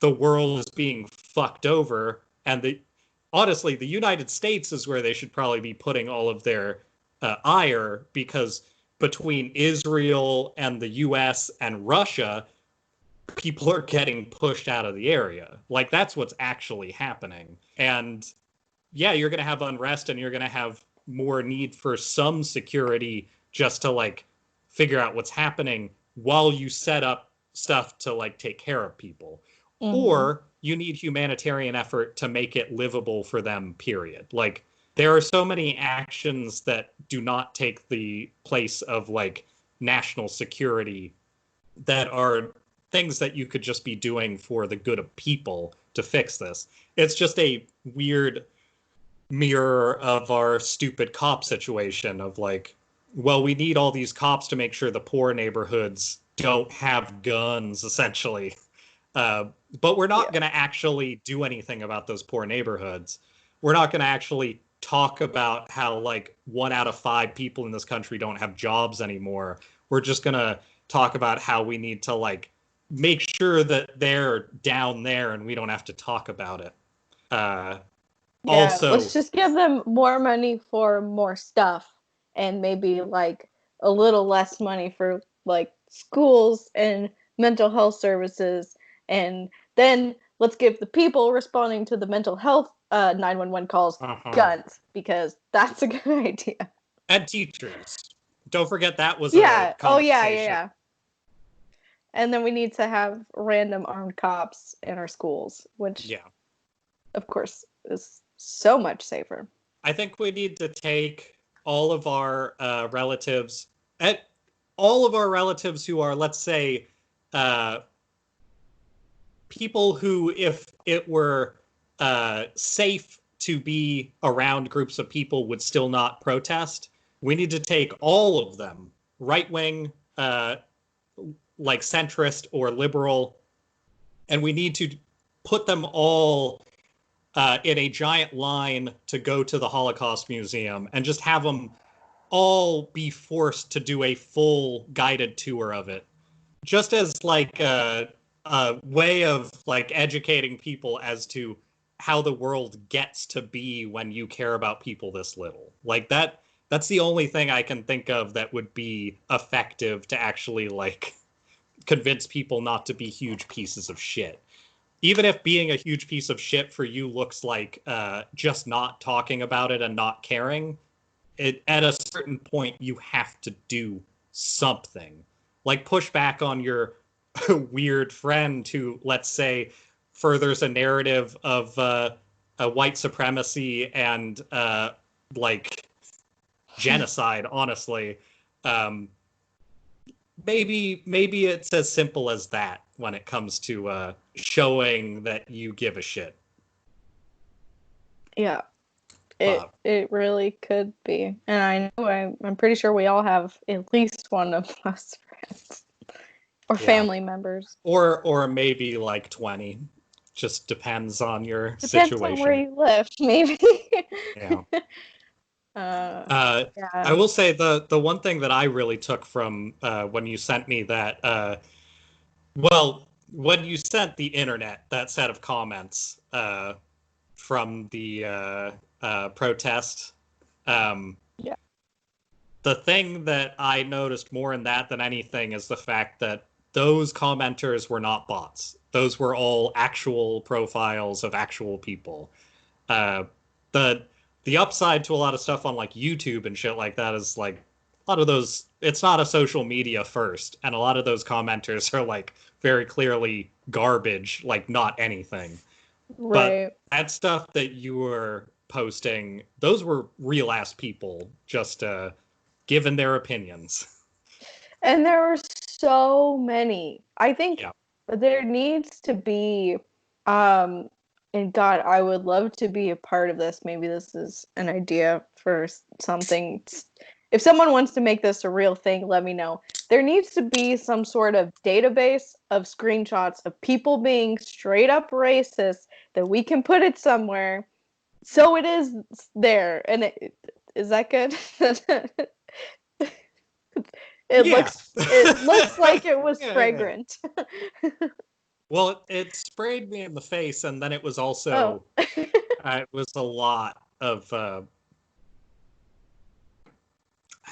the world is being fucked over. And honestly, the United States is where they should probably be putting all of their ire, because between Israel and the US and Russia, people are getting pushed out of the area. Like that's what's actually happening. And yeah, you're going to have unrest and you're going to have more need for some security just to like figure out what's happening while you set up stuff to like take care of people. Or you need humanitarian effort to make it livable for them, period. Like there are so many actions that do not take the place of like national security that are things that you could just be doing for the good of people to fix this. It's just a weird mirror of our stupid cop situation of like, well, we need all these cops to make sure the poor neighborhoods don't have guns, essentially. But we're not going to actually do anything about those poor neighborhoods. We're not going to actually talk about how like 1 out of 5 people in this country don't have jobs anymore. We're just going to talk about how we need to like make sure that they're down there and we don't have to talk about it. Also, let's just give them more money for more stuff and maybe like a little less money for like schools and mental health services, and then let's give the people responding to the mental health 911 calls guns, because that's a good idea. And teachers. Don't forget that was a conversation. Yeah. And then we need to have random armed cops in our schools, which, of course, is so much safer. I think we need to take all of our relatives, all of our relatives who are, let's say, people who, if it were safe to be around groups of people, would still not protest. We need to take all of them, right-wing, like centrist or liberal, and we need to put them all in a giant line to go to the Holocaust Museum and just have them all be forced to do a full guided tour of it. Just as like a way of like educating people as to how the world gets to be when you care about people this little. Like that's the only thing I can think of that would be effective to actually like convince people not to be huge pieces of shit. Even if being a huge piece of shit for you looks like just not talking about it and not caring, at a certain point you have to do something. Like push back on your weird friend who, let's say, furthers a narrative of a white supremacy and like genocide, honestly. Maybe it's as simple as that when it comes to showing that you give a shit. Yeah, it really could be. And I know I'm pretty sure we all have at least one of us friends or family members. Or maybe like 20. Just depends on your situation. Depends on where you live, maybe. Yeah. I will say the one thing that I really took from when you sent me that, when you sent the internet that set of comments from the protest, the thing that I noticed more in that than anything is the fact that those commenters were not bots. Those were all actual profiles of actual people. The upside to a lot of stuff on like YouTube and shit like that is like a lot of those, it's not a social media first, and a lot of those commenters are like very clearly garbage, like not anything. Right. But that stuff that you were posting, those were real ass people just giving their opinions. And there were so many. I think there needs to be, and God, I would love to be a part of this. Maybe this is an idea for something. If someone wants to make this a real thing, let me know. There needs to be some sort of database of screenshots of people being straight up racist that we can put it somewhere. So it is there. And is that good? It looks like it was fragrant. Yeah. Well, it sprayed me in the face, and then it was also it was a lot of I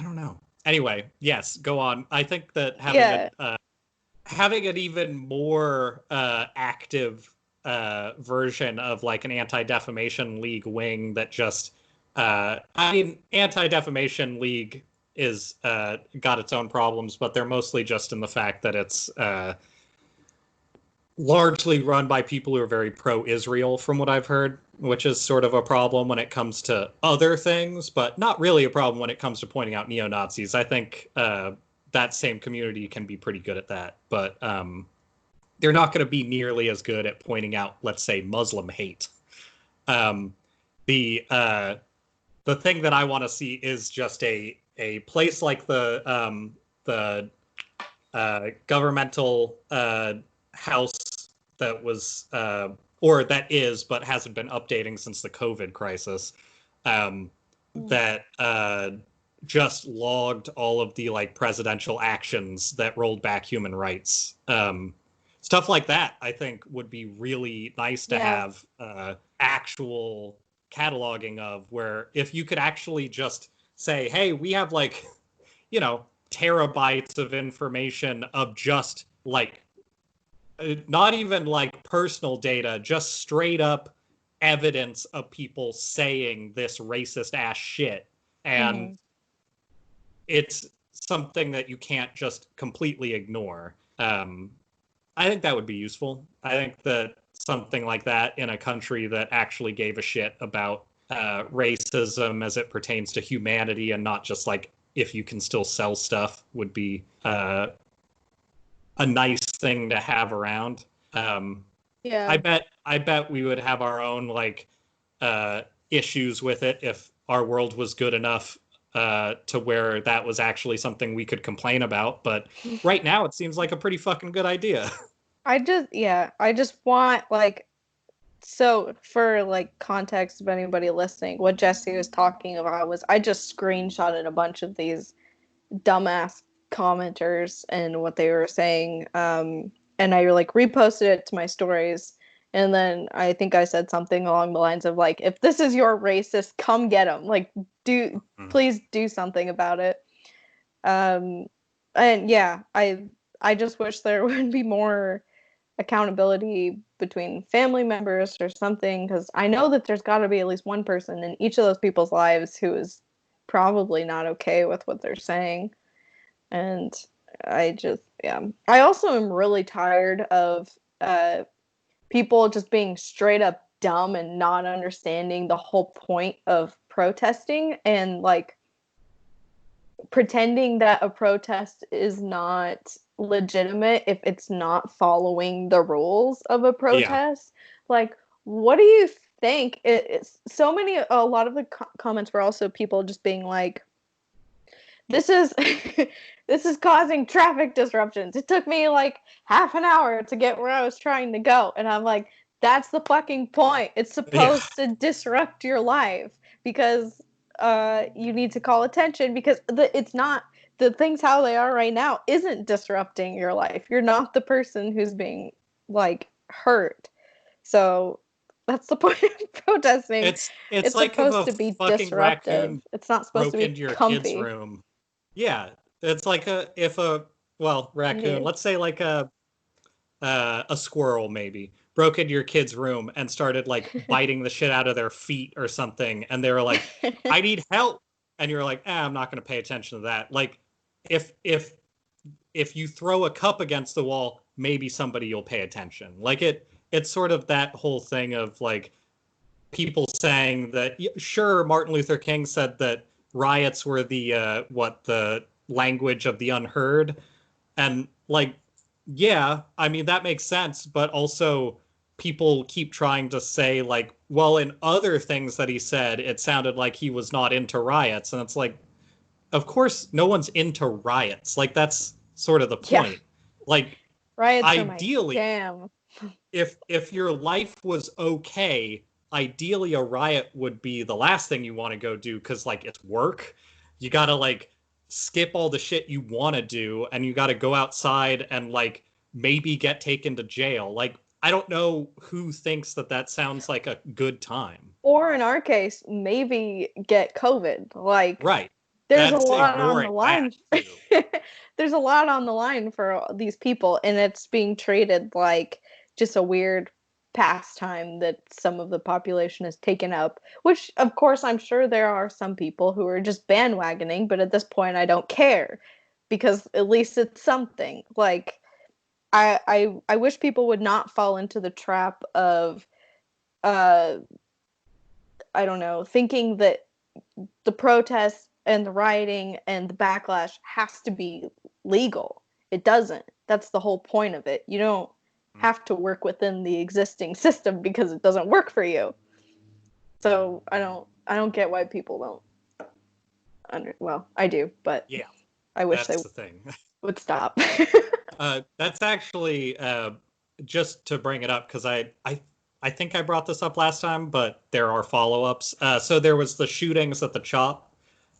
don't know. Anyway, yes, go on. I think that having an even more active version of like an Anti-Defamation League wing that just Anti-Defamation League is got its own problems, but they're mostly just in the fact that it's largely run by people who are very pro-Israel, from what I've heard, which is sort of a problem when it comes to other things, but not really a problem when it comes to pointing out neo-Nazis. I think that same community can be pretty good at that, but they're not going to be nearly as good at pointing out, let's say, Muslim hate. The thing that I want to see is just a place like the governmental house that was or that is but hasn't been updating since the COVID crisis, that just logged all of the like presidential actions that rolled back human rights. Stuff like that I think would be really nice to have actual cataloging of, where if you could actually just say, hey, we have like, you know, terabytes of information of just like not even like personal data, just straight up evidence of people saying this racist ass shit. And it's something that you can't just completely ignore. I think that would be useful. I think that something like that in a country that actually gave a shit about racism as it pertains to humanity and not just like if you can still sell stuff would be a nice thing to have around. I bet we would have our own like issues with it if our world was good enough to where that was actually something we could complain about. But right now it seems like a pretty fucking good idea. I just want like, so for like context of anybody listening, what Jesse was talking about was I just screenshotted a bunch of these dumbass commenters and what they were saying, and I like reposted it to my stories, and then I think I said something along the lines of like, if this is your racist, come get him, like please do something about it. And yeah, I just wish there would be more accountability between family members or something, because I know that there's got to be at least one person in each of those people's lives who is probably not okay with what they're saying. And I also am really tired of people just being straight up dumb and not understanding the whole point of protesting, and like pretending that a protest is not legitimate if it's not following the rules of a protest. Like, what do you think? It's so many, a lot of the comments were also people just being like, this is this is causing traffic disruptions. It took me like half an hour to get where I was trying to go. And I'm like, that's the fucking point. It's supposed to disrupt your life because you need to call attention, because it's not, the things how they are right now isn't disrupting your life. You're not the person who's being like hurt. So that's the point of protesting. It's like supposed to be disruptive. It's not supposed to be into your comfy. kid's room. Yeah, it's like if a well, raccoon, let's say like a squirrel maybe broke into your kid's room and started like biting the shit out of their feet or something, and they were like, I need help, and you're like, I'm not going to pay attention to that. Like if you throw a cup against the wall, maybe somebody you'll pay attention. Like it's sort of that whole thing of like people saying that, sure, Martin Luther King said that riots were the language of the unheard, and like, yeah, I mean, that makes sense, but also people keep trying to say like, well, in other things that he said, it sounded like he was not into riots, and it's like, of course no one's into riots. Like, that's sort of the point. Like, riots ideally, are my jam. if your life was okay, ideally a riot would be the last thing you want to go do, because like it's work. You gotta like skip all the shit you want to do, and you gotta go outside and like maybe get taken to jail. Like, I don't know who thinks that sounds like a good time. Or in our case, maybe get COVID. Like, right. There's That's a lot on the line. There's a lot on the line for these people, and it's being treated like just a weird pastime that some of the population has taken up, which of course I'm sure there are some people who are just bandwagoning, but at this point I don't care, because at least it's something. Like, I wish people would not fall into the trap of uh I don't know, thinking that the protests and the rioting and the backlash has to be legal. It doesn't. That's the whole point of it. You don't have to work within the existing system because it doesn't work for you. So I don't get why people don't well, I do, but yeah, I wish that's they the thing. would stop. That's actually just to bring it up, because I think I brought this up last time, but there are follow-ups. So there was the shootings at the Chop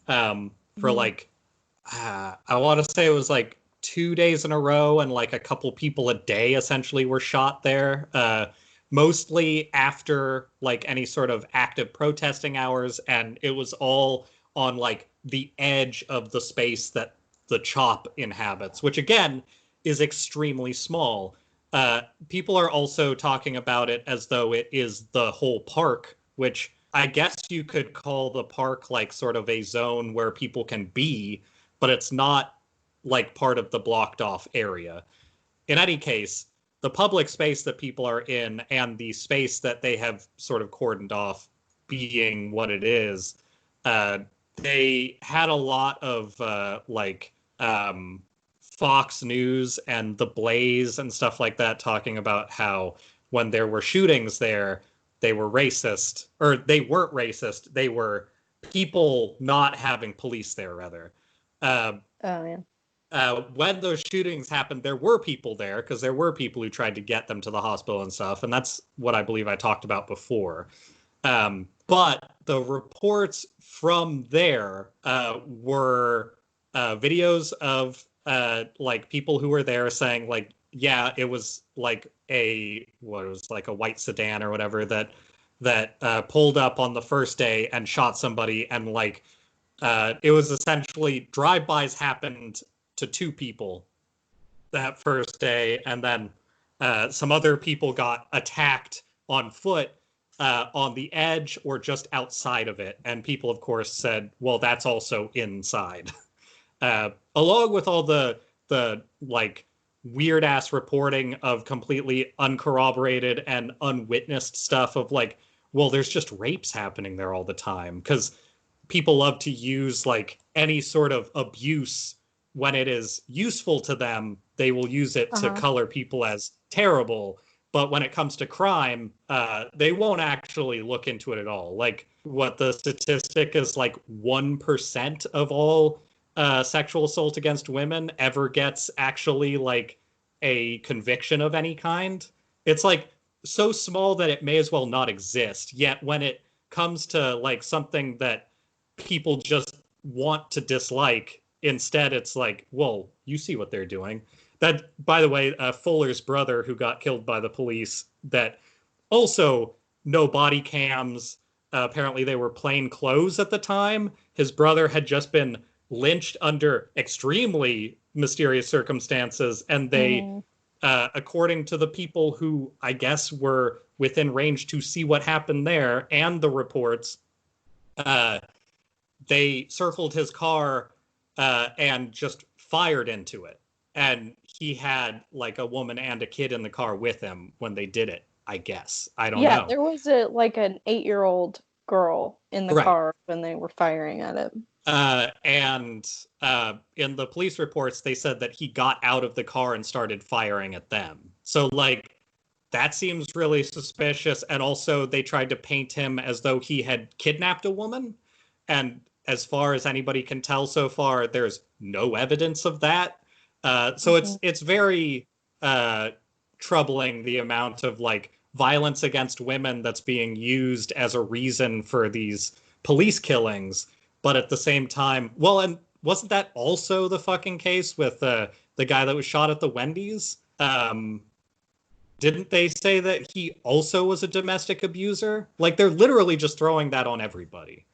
for like, I want to say it was like 2 days in a row, and like a couple people a day essentially were shot there. Mostly after like any sort of active protesting hours, and it was all on like the edge of the space that the Chop inhabits, which again is extremely small. People are also talking about it as though it is the whole park, which I guess you could call the park like sort of a zone where people can be, but it's not like part of the blocked off area. In any case, the public space that people are in and the space that they have sort of cordoned off being what it is, they had a lot of Fox News and The Blaze and stuff like that talking about how when there were shootings there, they were racist, or they weren't racist. They were people not having police there, rather. Oh, yeah. When those shootings happened, there were people there, because there were people who tried to get them to the hospital and stuff. And that's what I believe I talked about before. But the reports from there were videos of like people who were there saying like, yeah, it was like it was like a white sedan or whatever that pulled up on the first day and shot somebody, and like it was essentially drive-bys happened to 2 people that first day, and then some other people got attacked on foot on the edge or just outside of it, and people of course said, well, that's also inside. Along with all the like weird ass reporting of completely uncorroborated and unwitnessed stuff of like, well, there's just rapes happening there all the time, because people love to use like any sort of abuse when it is useful to them. They will use it to color people as terrible, but when it comes to crime, they won't actually look into it at all. Like, what the statistic is, like 1% of all sexual assault against women ever gets actually like a conviction of any kind. It's like so small that it may as well not exist. Yet when it comes to like something that people just want to dislike, instead it's like, well, you see what they're doing. That, by the way, Fuller's brother who got killed by the police, that also no body cams. Apparently they were plain clothes at the time. His brother had just been lynched under extremely mysterious circumstances, and they, according to the people who I guess were within range to see what happened there and the reports, they circled his car and just fired into it. And he had like a woman and a kid in the car with him when they did it, I guess. I don't know. Yeah, there was like an 8-year-old girl in the car when they were firing at it. And in the police reports, they said that he got out of the car and started firing at them. So, like, that seems really suspicious. And also, they tried to paint him as though he had kidnapped a woman. And as far as anybody can tell so far, there's no evidence of that. So it's very troubling, the amount of, like, violence against women that's being used as a reason for these police killings. But at the same time, well, and wasn't that also the fucking case with the guy that was shot at the Wendy's? Didn't they say that he also was a domestic abuser? Like, they're literally just throwing that on everybody.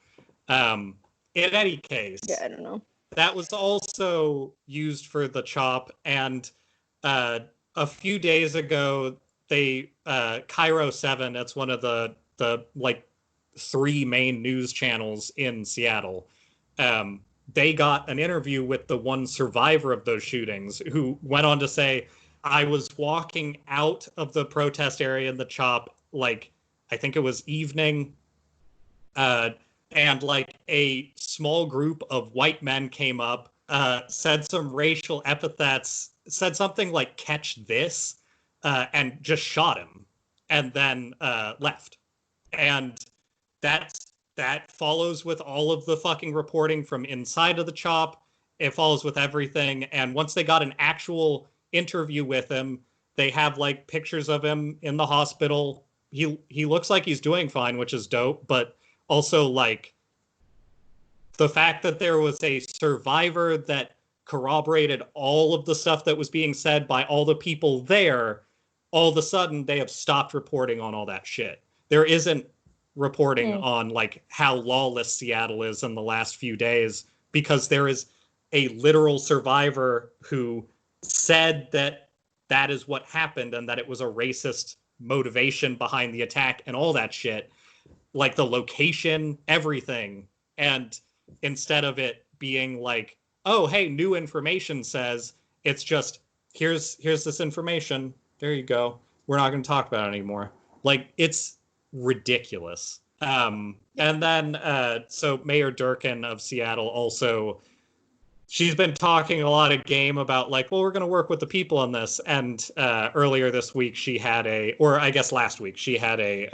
In any case, yeah, I don't know. That was also used for the CHOP, and a few days ago, they Cairo 7. That's one of the like 3 main news channels in Seattle. They got an interview with the one survivor of those shootings, who went on to say, I was walking out of the protest area in the CHOP, like, I think it was evening, and like a small group of white men came up, said some racial epithets, said something like, catch this, and just shot him, and then left. And that follows with all of the fucking reporting from inside of the CHOP. It follows with everything. And once they got an actual interview with him, they have like pictures of him in the hospital. He looks like he's doing fine, which is dope. But also, like, the fact that there was a survivor that corroborated all of the stuff that was being said by all the people there, all of a sudden they have stopped reporting on all that shit. There isn't reporting on like how lawless Seattle is in the last few days, because there is a literal survivor who said that that is what happened and that it was a racist motivation behind the attack and all that shit, like the location, everything. And instead of it being like, oh, hey, new information says, it's just, here's this information, there you go, we're not going to talk about it anymore. Like, it's ridiculous. And then so Mayor Durkin of Seattle also, she's been talking a lot of game about like, well, we're going to work with the people on this. And earlier this week she had I guess last week she had a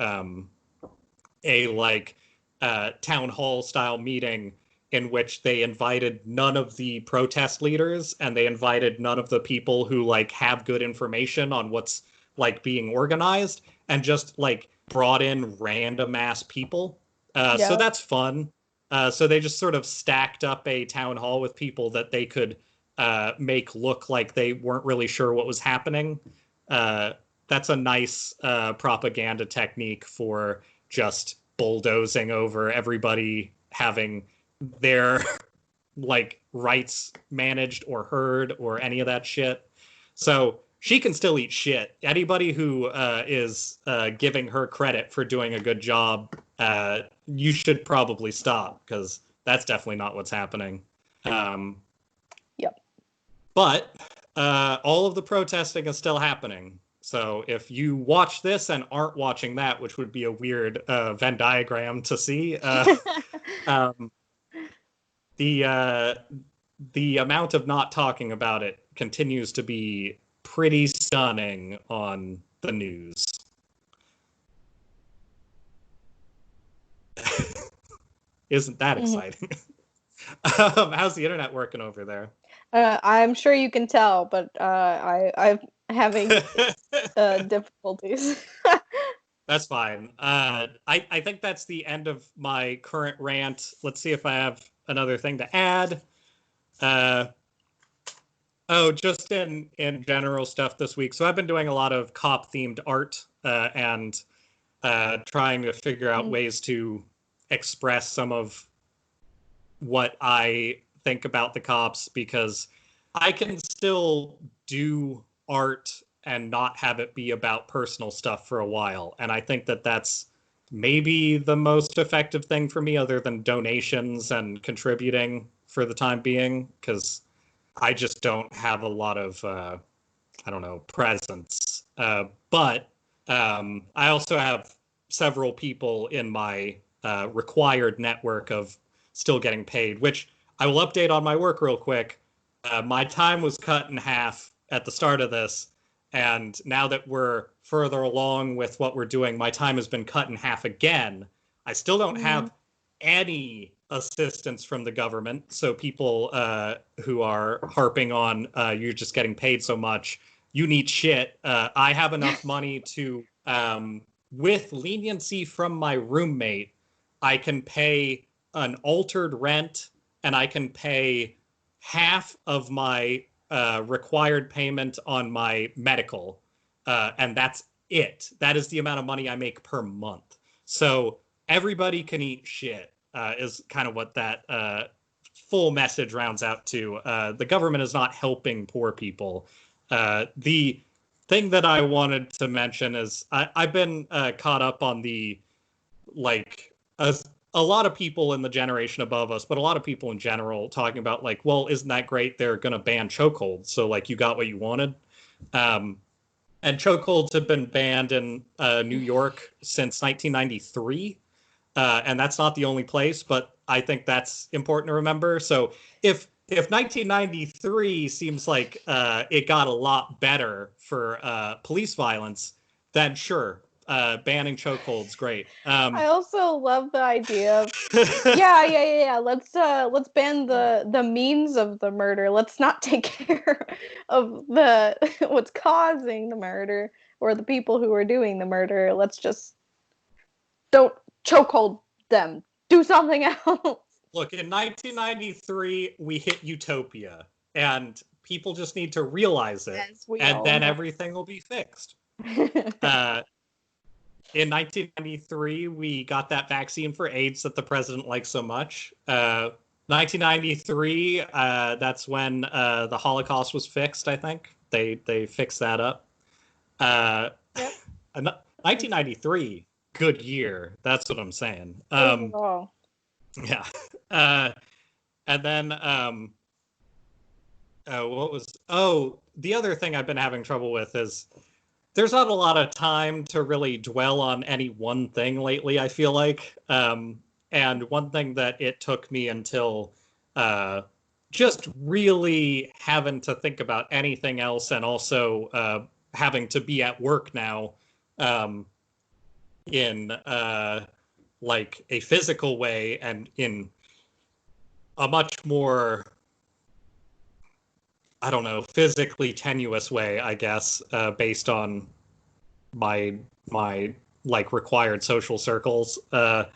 town hall style meeting in which they invited none of the protest leaders, and they invited none of the people who like have good information on what's like being organized, and just like brought in random ass people. So that's fun. So they just sort of stacked up a town hall with people that they could make look like they weren't really sure what was happening. That's a nice propaganda technique for just bulldozing over everybody having their like rights managed or heard or any of that shit. So she can still eat shit. Anybody who is giving her credit for doing a good job, you should probably stop, because that's definitely not what's happening. Yep. But all of the protesting is still happening. So if you watch this and aren't watching that, which would be a weird Venn diagram to see, the amount of not talking about it continues to be pretty stunning on the news. Isn't that exciting? How's the internet working over there? I'm sure you can tell, but I'm having difficulties. That's fine. I think that's the end of my current rant. Let's see if I have another thing to add. Just in general stuff this week. So I've been doing a lot of cop-themed art and trying to figure out ways to express some of what I think about the cops because I can still do art and not have it be about personal stuff for a while. And I think that that's maybe the most effective thing for me other than donations and contributing for the time being, because I just don't have a lot of, I don't know, presence. But I also have several people in my required network of still getting paid, which I will update on my work real quick. My time was cut in half at the start of this, and now that we're further along with what we're doing, my time has been cut in half again. I still don't have any assistance from the government, so people who are harping on you're just getting paid so much, you need shit. I have enough money to, with leniency from my roommate, I can pay an altered rent, and I can pay half of my required payment on my medical, and that's it. That is the amount of money I make per month. So everybody can eat shit, is kind of what that full message rounds out to. The government is not helping poor people. The thing that I wanted to mention is I've been caught up on the, like, a lot of people in the generation above us, but a lot of people in general talking about, like, well, isn't that great? They're going to ban chokeholds. So, like, you got what you wanted. And chokeholds have been banned in New York since 1993. And that's not the only place, but I think that's important to remember. So if 1993 seems like it got a lot better for police violence, then sure, banning chokeholds, great. I also love the idea of yeah. Let's ban the means of the murder. Let's not take care of the what's causing the murder or the people who are doing the murder. Let's just don't chokehold them. Do something else. Look, in 1993, we hit utopia, and people just need to realize it, and then everything will be fixed. In 1993, we got that vaccine for AIDS that the president likes so much. 1993, that's when the Holocaust was fixed, I think. They fixed that up. Yep. 1993, good year. That's what I'm saying. Yeah. And then the other thing I've been having trouble with is there's not a lot of time to really dwell on any one thing lately, I feel like. And one thing that it took me until just really having to think about anything else, and also having to be at work now in like a physical way and in a much more, I don't know, physically tenuous way, I guess, based on my like required social circles. The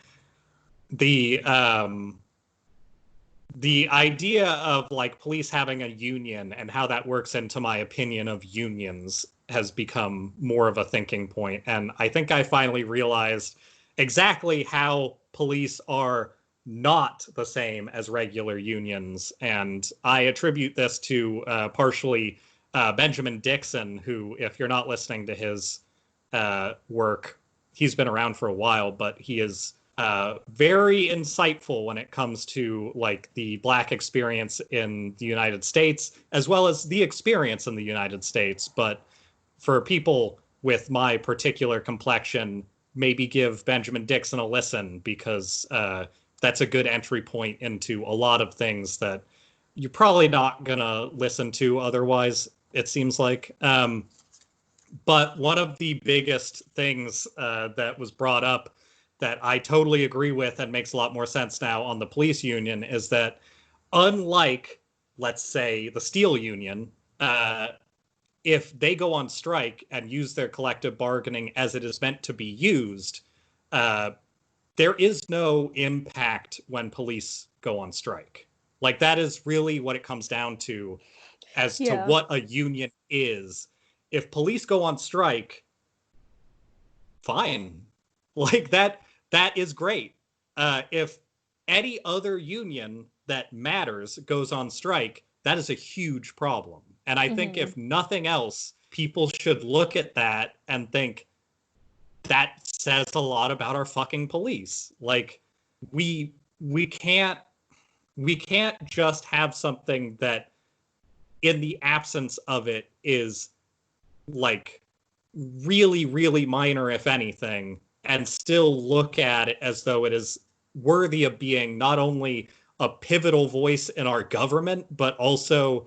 idea of like police having a union and how that works into my opinion of unions has become more of a thinking point. And I think I finally realized exactly how police are not the same as regular unions. And I attribute this to partially Benjamin Dixon, who, if you're not listening to his work, he's been around for a while, but he is very insightful when it comes to like the Black experience in the United States, as well as the experience in the United States. But for people with my particular complexion, maybe give Benjamin Dixon a listen, because that's a good entry point into a lot of things that you're probably not going to listen to otherwise, it seems like. But one of the biggest things that was brought up that I totally agree with and makes a lot more sense now on the police union is that, unlike, let's say, the steel union, if they go on strike and use their collective bargaining as it is meant to be used, there is no impact when police go on strike. Like, that is really what it comes down to as to what a union is. If police go on strike, fine. Like, that is great. If any other union that matters goes on strike, that is a huge problem. And I think if nothing else, people should look at that and think that says a lot about our fucking police. Like, we can't just have something that in the absence of it is like really, really minor, if anything, and still look at it as though it is worthy of being not only a pivotal voice in our government, but also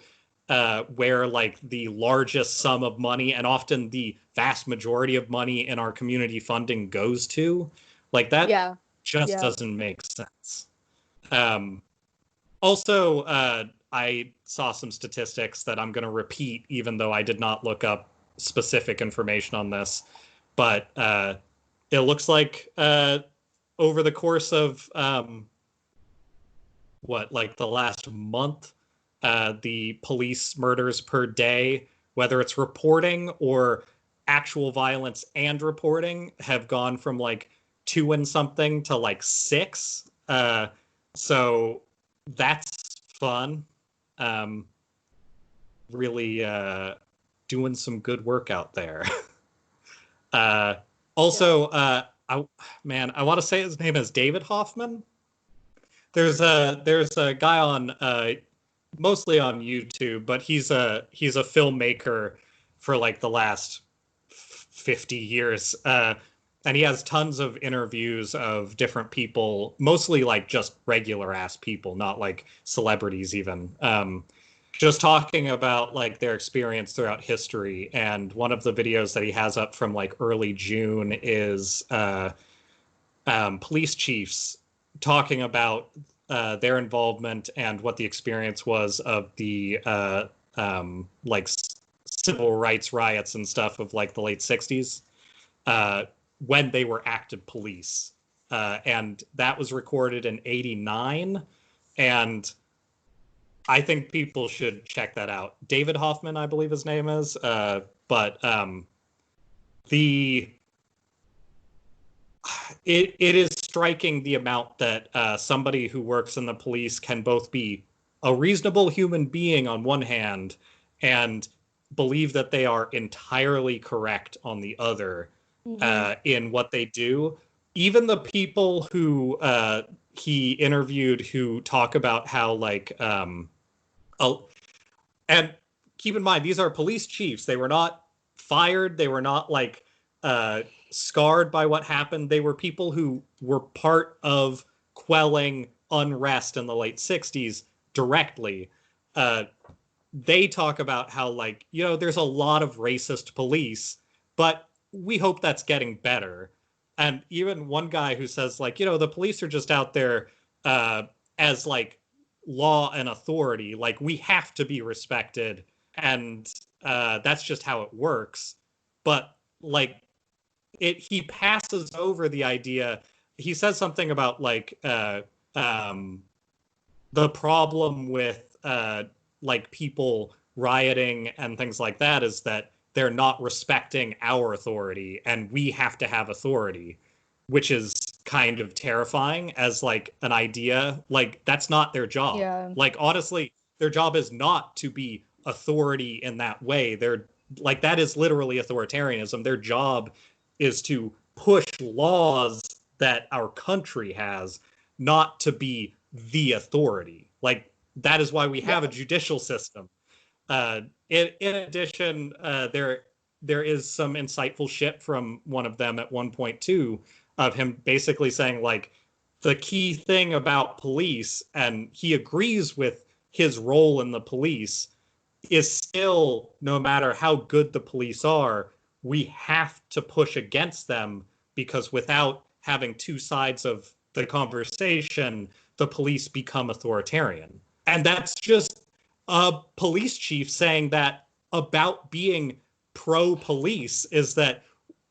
where like the largest sum of money and often the vast majority of money in our community funding goes to. Like that just doesn't make sense. Also, I saw some statistics that I'm going to repeat, even though I did not look up specific information on this. But it looks like over the course of like the last month, the police murders per day, whether it's reporting or actual violence and reporting, have gone from like 2 and something to like 6. So that's fun. Really doing some good work out there. Also, I want to say his name is David Hoffman. There's a guy on mostly on YouTube, but he's a filmmaker for like the last 50 years. And he has tons of interviews of different people, mostly like just regular ass people, not like celebrities even. Just talking about like their experience throughout history. And one of the videos that he has up from like early June is police chiefs talking about their involvement and what the experience was of the like civil rights riots and stuff of like the late 60s when they were active police. And that was recorded in 89. And I think people should check that out. David Hoffman, I believe his name is. But it is striking the amount that somebody who works in the police can both be a reasonable human being on one hand and believe that they are entirely correct on the other in what they do. Even the people who he interviewed who talk about how like and keep in mind, these are police chiefs. They were not fired. They were not like scarred by what happened. They were people who were part of quelling unrest in the late 60s directly. They talk about how like, you know, there's a lot of racist police, but we hope that's getting better. And even one guy who says like, you know, the police are just out there as like law and authority. Like we have to be respected. And that's just how it works. But like he passes over the idea. He says something about like the problem with like people rioting and things like that is that they're not respecting our authority and we have to have authority, which is kind of terrifying as like an idea. Like that's not their job. Yeah. Like honestly, their job is not to be authority in that way. They're like, that is literally authoritarianism. Their job is to push laws that our country has, not to be the authority. Like that is why we have a judicial system. In addition, there is some insightful shit from one of them at one point too, of him basically saying like the key thing about police, and he agrees with his role in the police, is still, no matter how good the police are, we have to push against them, because without having two sides of the conversation, the police become authoritarian. And that's just a police chief saying that about being pro-police, is that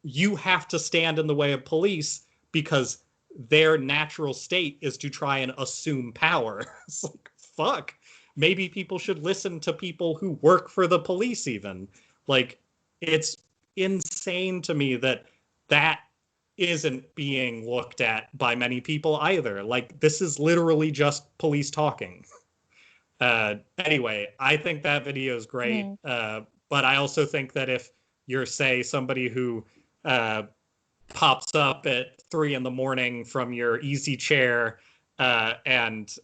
you have to stand in the way of police because their natural state is to try and assume power. It's like, fuck. Maybe people should listen to people who work for the police even. Like, it's insane to me that isn't being looked at by many people either. Like, this is literally just police talking. Anyway, I think that video is great. But I also think that if you're, say, somebody who pops up at 3 a.m. from your easy chair and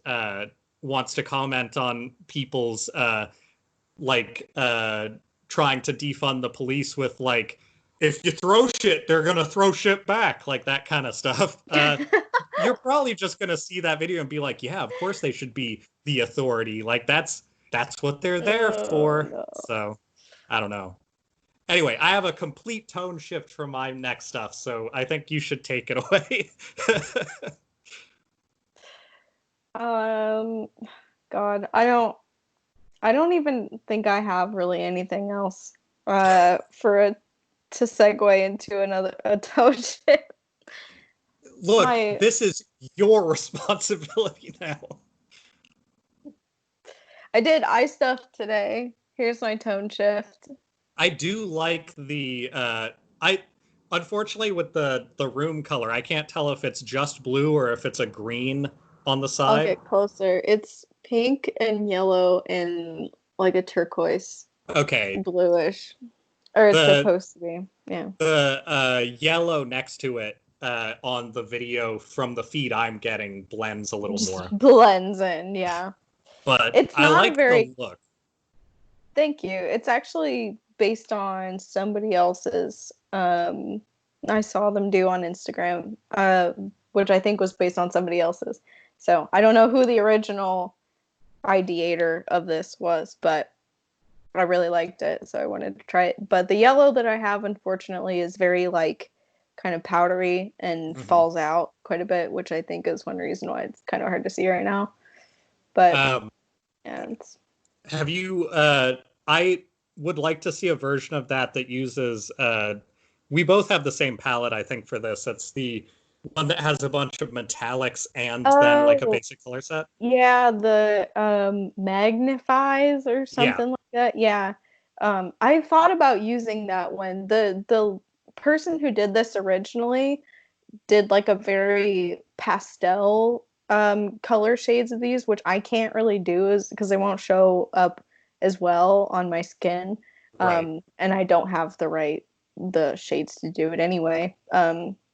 wants to comment on people's trying to defund the police with like, if you throw shit, they're gonna throw shit back, like that kind of stuff. You're probably just gonna see that video and be like, yeah, of course they should be the authority. Like that's what they're there for. No. So I don't know. Anyway, I have a complete tone shift from my next stuff, so I think you should take it away. God, I don't even think I have really anything else to segue into a tone shift. Look, this is your responsibility now. I did eye stuff today. Here's my tone shift. I do like the unfortunately with the room color, I can't tell if it's just blue or if it's a green on the side. I'll get closer. It's pink and yellow and like a turquoise. Okay. Bluish. Or it's supposed to be. Yeah. The yellow next to it on the video from the feed I'm getting blends a little more. Blends in, yeah. But it's not I like the look. Thank you. It's actually based on somebody else's. I saw them do on Instagram, which I think was based on somebody else's. So I don't know who the original ideator of this was, but I really liked it, so I wanted to try it. But the yellow that I have, unfortunately, is very like kind of powdery and falls out quite a bit, which I think is one reason why it's kind of hard to see right now. But yeah, have you? I would like to see a version of that uses. We both have the same palette, I think, for this. It's the one that has a bunch of metallics and then like a basic color set. Yeah, the magnifies or something like that. Yeah. I thought about using that one. The person who did this originally did like a very pastel color shades of these, which I can't really do is because they won't show up as well on my skin. And I don't have the shades to do it anyway.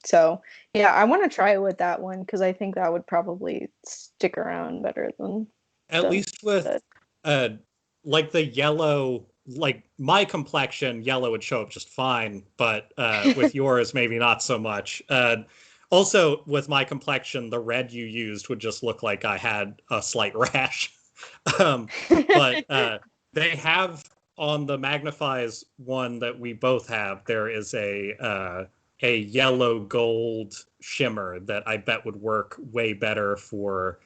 So yeah, I want to try it with that one because I think that would probably stick around better than at least with like the yellow. Like my complexion, yellow would show up just fine, but with yours, maybe not so much. Also, with my complexion, the red you used would just look like I had a slight rash. But they have on the magnifies one that we both have, there is a yellow gold shimmer that I bet would work way better for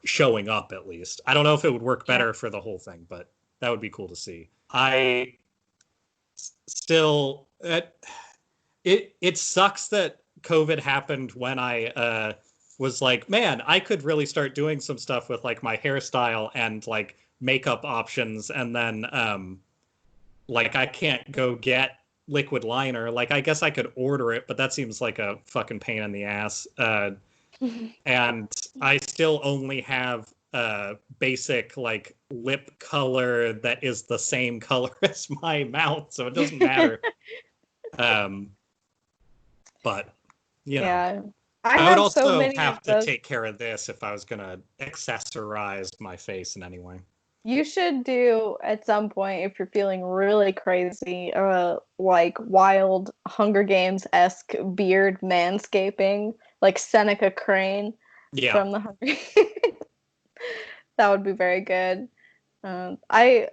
showing up, at least. I don't know if it would work better for the whole thing, but that would be cool to see. I still it sucks that COVID happened when I was like, man, I could really start doing some stuff with like my hairstyle and like makeup options, and then like I can't go get liquid liner. Like I guess I could order it, but that seems like a fucking pain in the ass. And I still only have basic like lip color that is the same color as my mouth, so it doesn't matter. But you know, I would also have to take care of this if I was gonna accessorize my face in any way. You should do at some point if you're feeling really crazy, like wild Hunger Games-esque beard manscaping, like Seneca Crane from the Hunger Games. That would be very good. I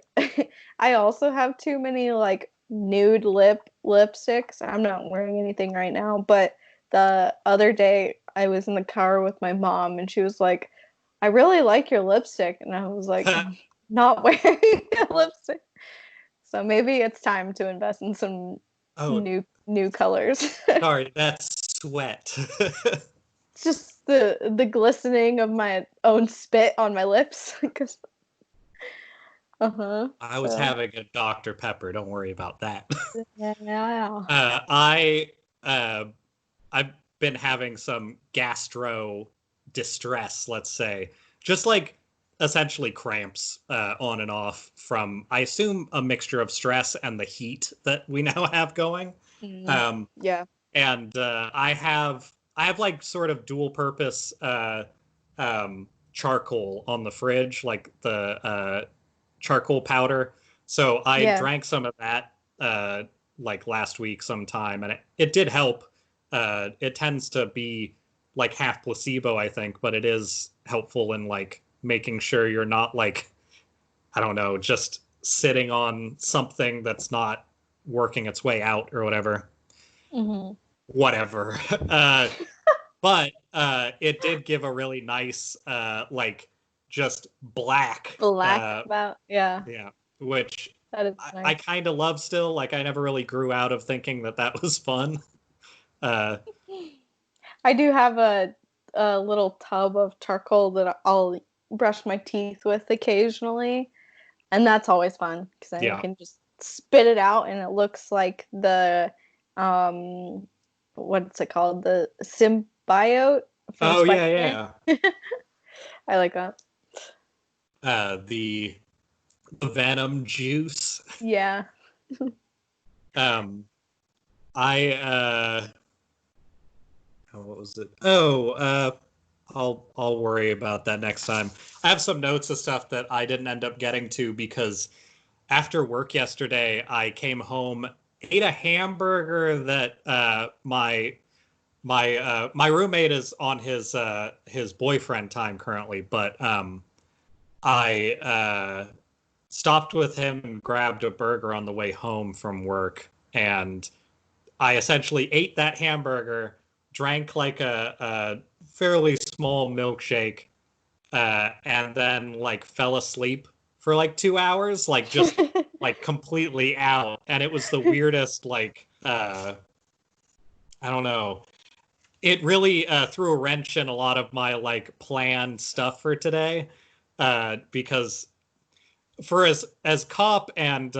also have too many like nude lipsticks. I'm not wearing anything right now, but the other day I was in the car with my mom and she was like, I really like your lipstick. And I was like, I'm not wearing a lipstick. So maybe it's time to invest in some new colors. Sorry, that's sweat. It's just the glistening of my own spit on my lips. I was having a Dr. Pepper. Don't worry about that. Yeah. I've been having some gastro distress, let's say, just like essentially cramps on and off from, I assume, a mixture of stress and the heat that we now have going. Yeah. And I have like sort of dual purpose charcoal on the fridge, like the charcoal powder. So I drank some of that like last week sometime, and it did help. It tends to be like half placebo, I think, but it is helpful in like making sure you're not like, I don't know, just sitting on something that's not working its way out or whatever. Mm-hmm. Whatever. But it did give a really nice, like, just black. Yeah. Yeah, which That is I nice. kind of love still. Like, I never really grew out of thinking that was fun. I do have a little tub of charcoal that I'll brush my teeth with occasionally, and that's always fun because then you can just spit it out and it looks like the what's it called, the symbiote from Spider-Man. Yeah. I like that. The venom juice. Yeah. I what was it? I'll worry about that next time. I have some notes of stuff that I didn't end up getting to because after work yesterday, I came home, ate a hamburger that my roommate is on his boyfriend time currently, but I stopped with him and grabbed a burger on the way home from work, and I essentially ate that hamburger, drank like a fairly small milkshake, and then like fell asleep for like 2 hours, like just like completely out. And it was the weirdest, like, I don't know. It really threw a wrench in a lot of my like planned stuff for today, because for as cop and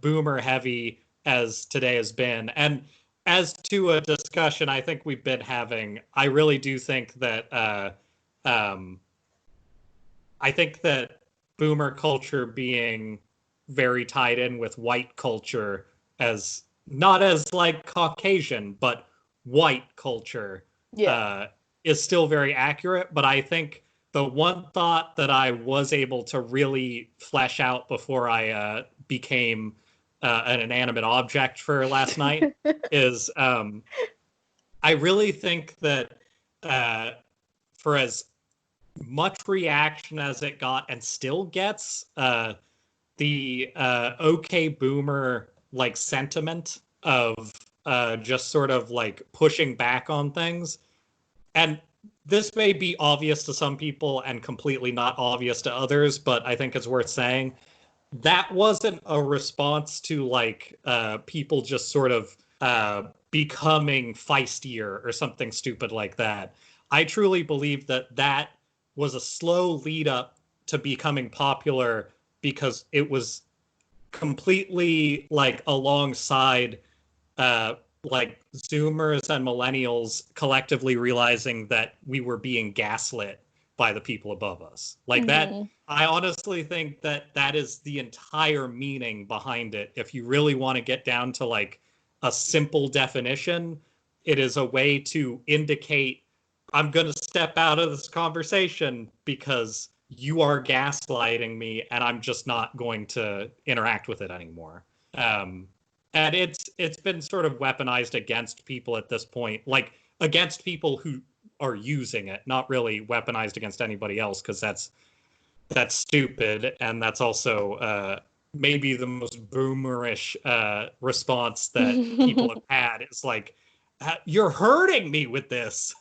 boomer heavy as today has been, and as to a discussion I think we've been having, I really do think that I think that boomer culture being very tied in with white culture, as not as like Caucasian, but white culture, is still very accurate. But I think the one thought that I was able to really flesh out before I became an inanimate object for last night is I really think that for as much reaction as it got and still gets, the okay boomer like sentiment of just sort of like pushing back on things, and this may be obvious to some people and completely not obvious to others, but I think it's worth saying that wasn't a response to like people just sort of becoming feistier or something stupid like that. I truly believe that was a slow lead up to becoming popular because it was completely like alongside like Zoomers and millennials collectively realizing that we were being gaslit by the people above us. Like that, I honestly think that is the entire meaning behind it. If you really want to get down to like a simple definition, it is a way to indicate I'm going to step out of this conversation because you are gaslighting me and I'm just not going to interact with it anymore. And it's been sort of weaponized against people at this point, like against people who are using it, not really weaponized against anybody else, because that's stupid, and that's also maybe the most boomerish response that people have had. It's like, you're hurting me with this.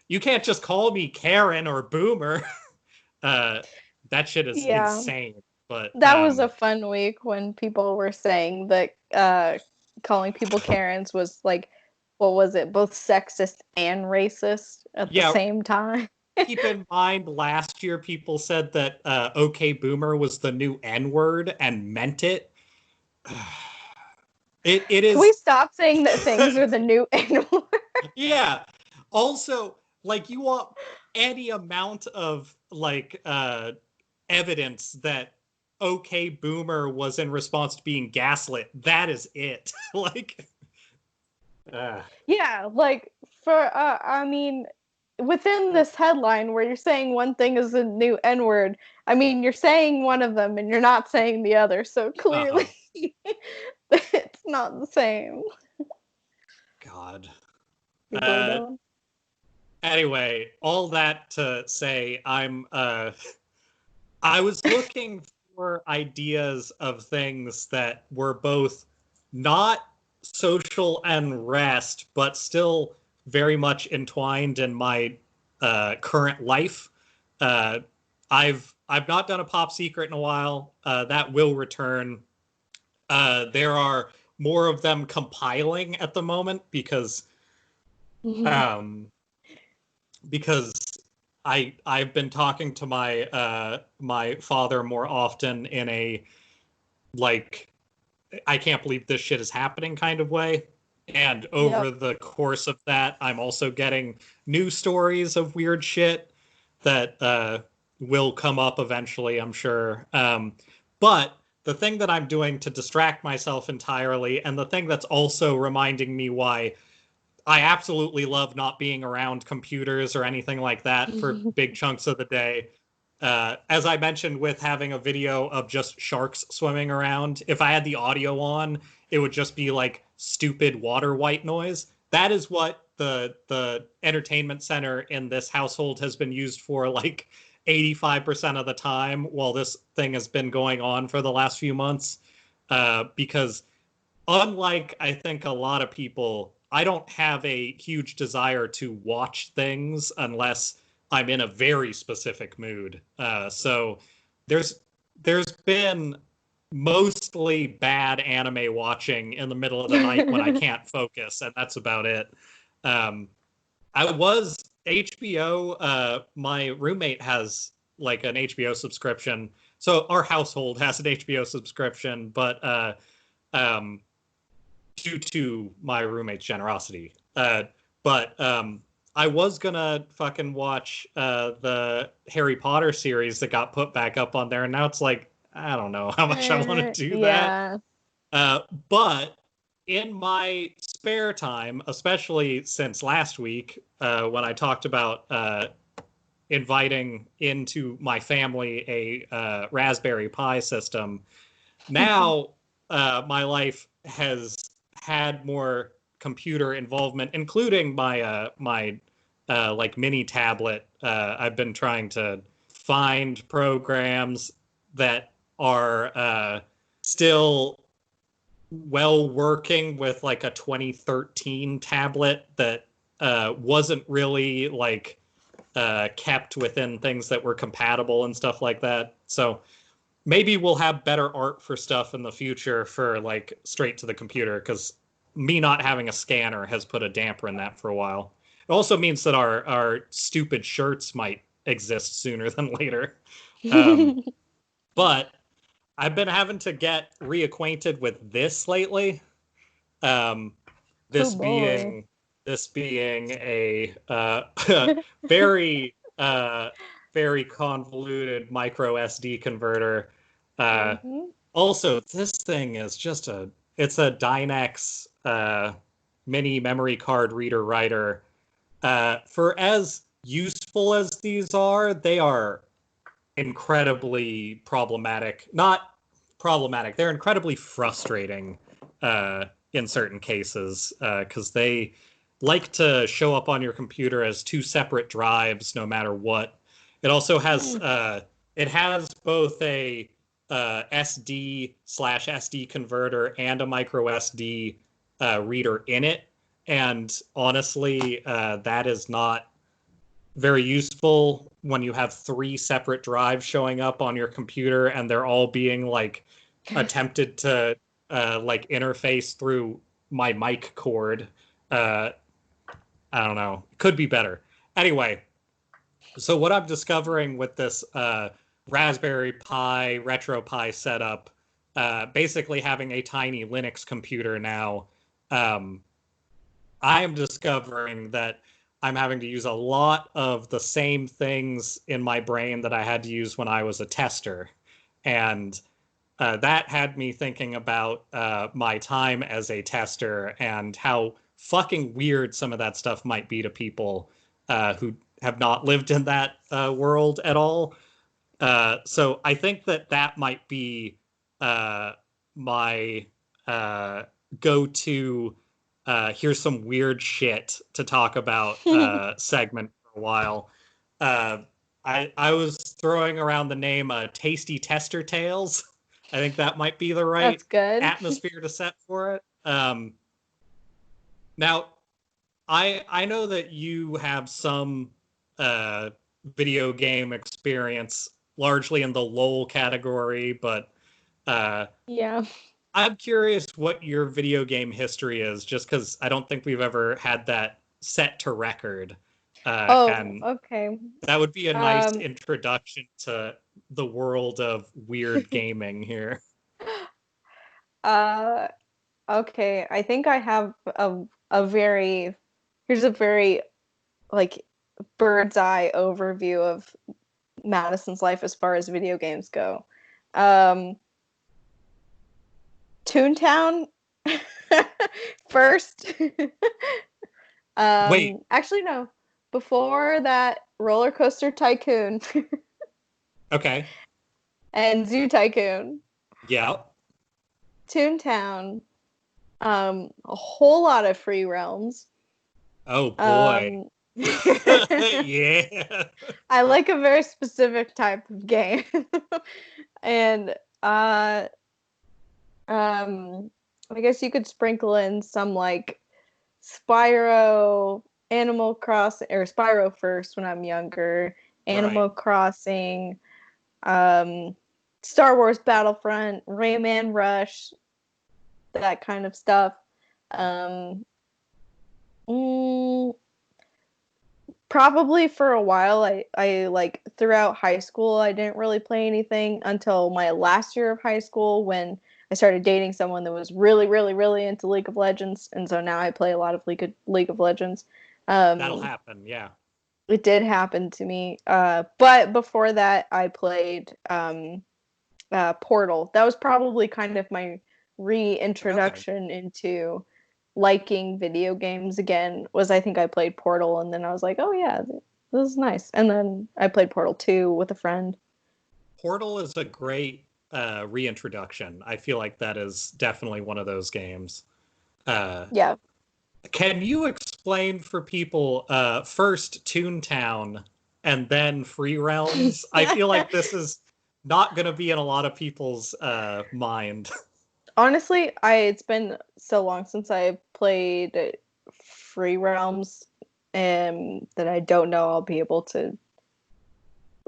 You can't just call me Karen or boomer. That shit is insane. But that was a fun week when people were saying that calling people Karens was like, what was it, both sexist and racist at the same time. Keep in mind, last year people said that OK Boomer was the new N-word and meant it. It is. Can we stop saying that things are the new N-word? Yeah. Also, like, you want any amount of like evidence that OK Boomer was in response to being gaslit. That is it. Like, yeah, like for I mean, within this headline where you're saying one thing is a new N-word, I mean, you're saying one of them and you're not saying the other, so clearly it's not the same. God. People are dumb. Anyway, all that to say, I was looking for ideas of things that were both not social unrest, but still very much entwined in my current life. I've not done a pop secret in a while. That will return. There are more of them compiling at the moment because um, because I've been talking to my my father more often in a like I can't believe this shit is happening kind of way. And over the course of that, I'm also getting new stories of weird shit that will come up eventually, I'm sure. But the thing that I'm doing to distract myself entirely, and the thing that's also reminding me why I absolutely love not being around computers or anything like that for big chunks of the day. As I mentioned, with having a video of just sharks swimming around, if I had the audio on, it would just be like stupid water white noise. That is what the entertainment center in this household has been used for, like 85% of the time while this thing has been going on for the last few months. Because unlike I think a lot of people, I don't have a huge desire to watch things unless I'm in a very specific mood. So there's been mostly bad anime watching in the middle of the night when I can't focus, and that's about it. I was HBO. My roommate has like an HBO subscription, so our household has an HBO subscription, but um, due to my roommate's generosity. But I was gonna fucking watch the Harry Potter series that got put back up on there, and now it's like I don't know how much I want to do that. But in my spare time, especially since last week when I talked about inviting into my family a Raspberry Pi system, now my life has had more computer involvement, including my my like mini tablet. I've been trying to find programs that are still well working with like a 2013 tablet that wasn't really like kept within things that were compatible and stuff like that. So maybe we'll have better art for stuff in the future for like straight to the computer, because me not having a scanner has put a damper in that for a while. It also means that our stupid shirts might exist sooner than later. But I've been having to get reacquainted with this lately. Um, this being a very very convoluted micro SD converter. Also, this thing is just it's a Dynex mini memory card reader writer. For as useful as these are, they are incredibly problematic. Not problematic, they're incredibly frustrating in certain cases because they like to show up on your computer as two separate drives no matter what. It also has it has both a SD/SD converter and a micro SD reader in it, and honestly, that is not very useful when you have three separate drives showing up on your computer and they're all being like attempted to like interface through my mic cord. I don't know. Could be better. Anyway, so what I'm discovering with this Raspberry Pi, RetroPie setup, basically having a tiny Linux computer now, I am discovering that I'm having to use a lot of the same things in my brain that I had to use when I was a tester. And that had me thinking about my time as a tester and how fucking weird some of that stuff might be to people who have not lived in that world at all. So I think that might be my go-to. Here's some weird shit to talk about segment for a while. Uh, I was throwing around the name Tasty Tester Tales. I think that might be the right That's good. atmosphere to set for it. Now, I know that you have some video game experience, largely in the LOL category, but Yeah. I'm curious what your video game history is, just because I don't think we've ever had that set to record. Oh, And okay. that would be a nice Um, introduction to the world of weird gaming here. uh, okay. I think I have a very here's a very like bird's eye overview of Madison's life as far as video games go. Um, Toontown first. Wait, Actually, no. Before that, Roller Coaster Tycoon okay. and Zoo Tycoon, Yeah. Toontown, a whole lot of Free Realms. Oh boy. Um, Yeah. I like a very specific type of game, and uh, I guess you could sprinkle in some like Spyro, Animal Crossing, or Spyro first when I'm younger, Right. Animal Crossing, um, Star Wars Battlefront, Rayman Rush, that kind of stuff. Um, mm, Probably for a while, I like throughout high school, I didn't really play anything until my last year of high school when I started dating someone that was really, really, really into League of Legends, and so now I play a lot of League of Legends. That'll Um, happen. Yeah. it did happen to me, but before that, I played Portal. That was probably kind of my Okay. reintroduction into liking video games again. Was I think I played Portal, and then I was like, oh yeah, this is nice. And then I played Portal 2 with a friend. Portal is a great reintroduction. I feel like that is definitely one of those games. Uh, Yeah. can you explain for people first Toontown and then Free Realms? I feel like this is not going to be in a lot of people's mind. Honestly, I it's been so long since I played Free Realms, that I don't know I'll be able to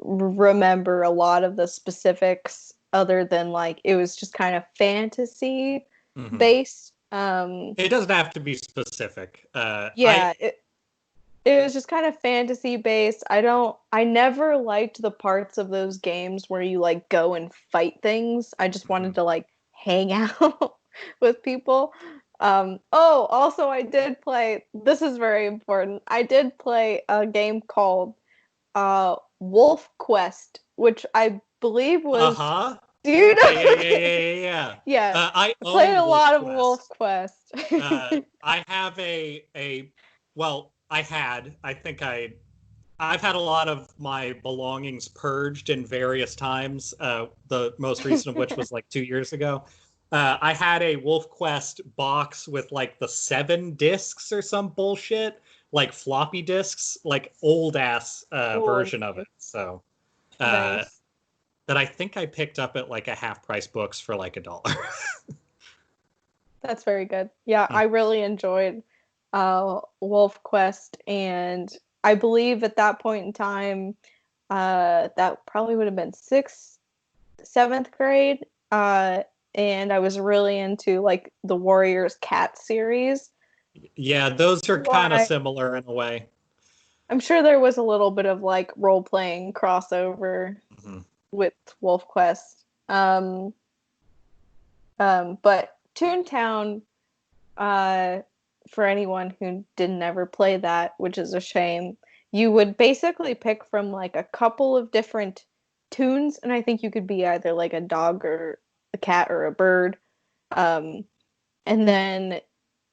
remember a lot of the specifics other than like it was just kind of fantasy Hmm. based. It doesn't have to be specific. Yeah, it was just kind of fantasy based. I never liked the parts of those games where you like go and fight things. I just wanted Mhm. to like hang out with people. Oh, also I did play, this is very important. I did play a game called Wolf Quest, which I believe was, Uh-huh. do you Yeah, know? yeah, yeah, yeah, Okay. yeah, yeah. Yeah. I I played own a Wolf lot of Wolf Quest. Quest. I have well, I've had a lot of my belongings purged in various times. The most recent of which was like 2 years ago. I had a Wolf Quest box with like the 7 discs or some bullshit, like floppy disks, like old ass Oh, version of nice. it. So uh, Nice. that I think I picked up at like a half price books for like $1. That's very good. Yeah, I really enjoyed Wolf Quest, and I believe at that point in time, that probably would have been sixth, seventh grade. And I was really into like the Warriors Cat series. Yeah, those are kind of Why? similar in a way. I'm sure there was a little bit of like role playing crossover Mhm. with Wolf Quest. But Toontown, uh, for anyone who didn't ever play that, which is a shame, you would basically pick from like a couple of different tunes, and I think you could be either like a dog or a cat or a bird. Um, and then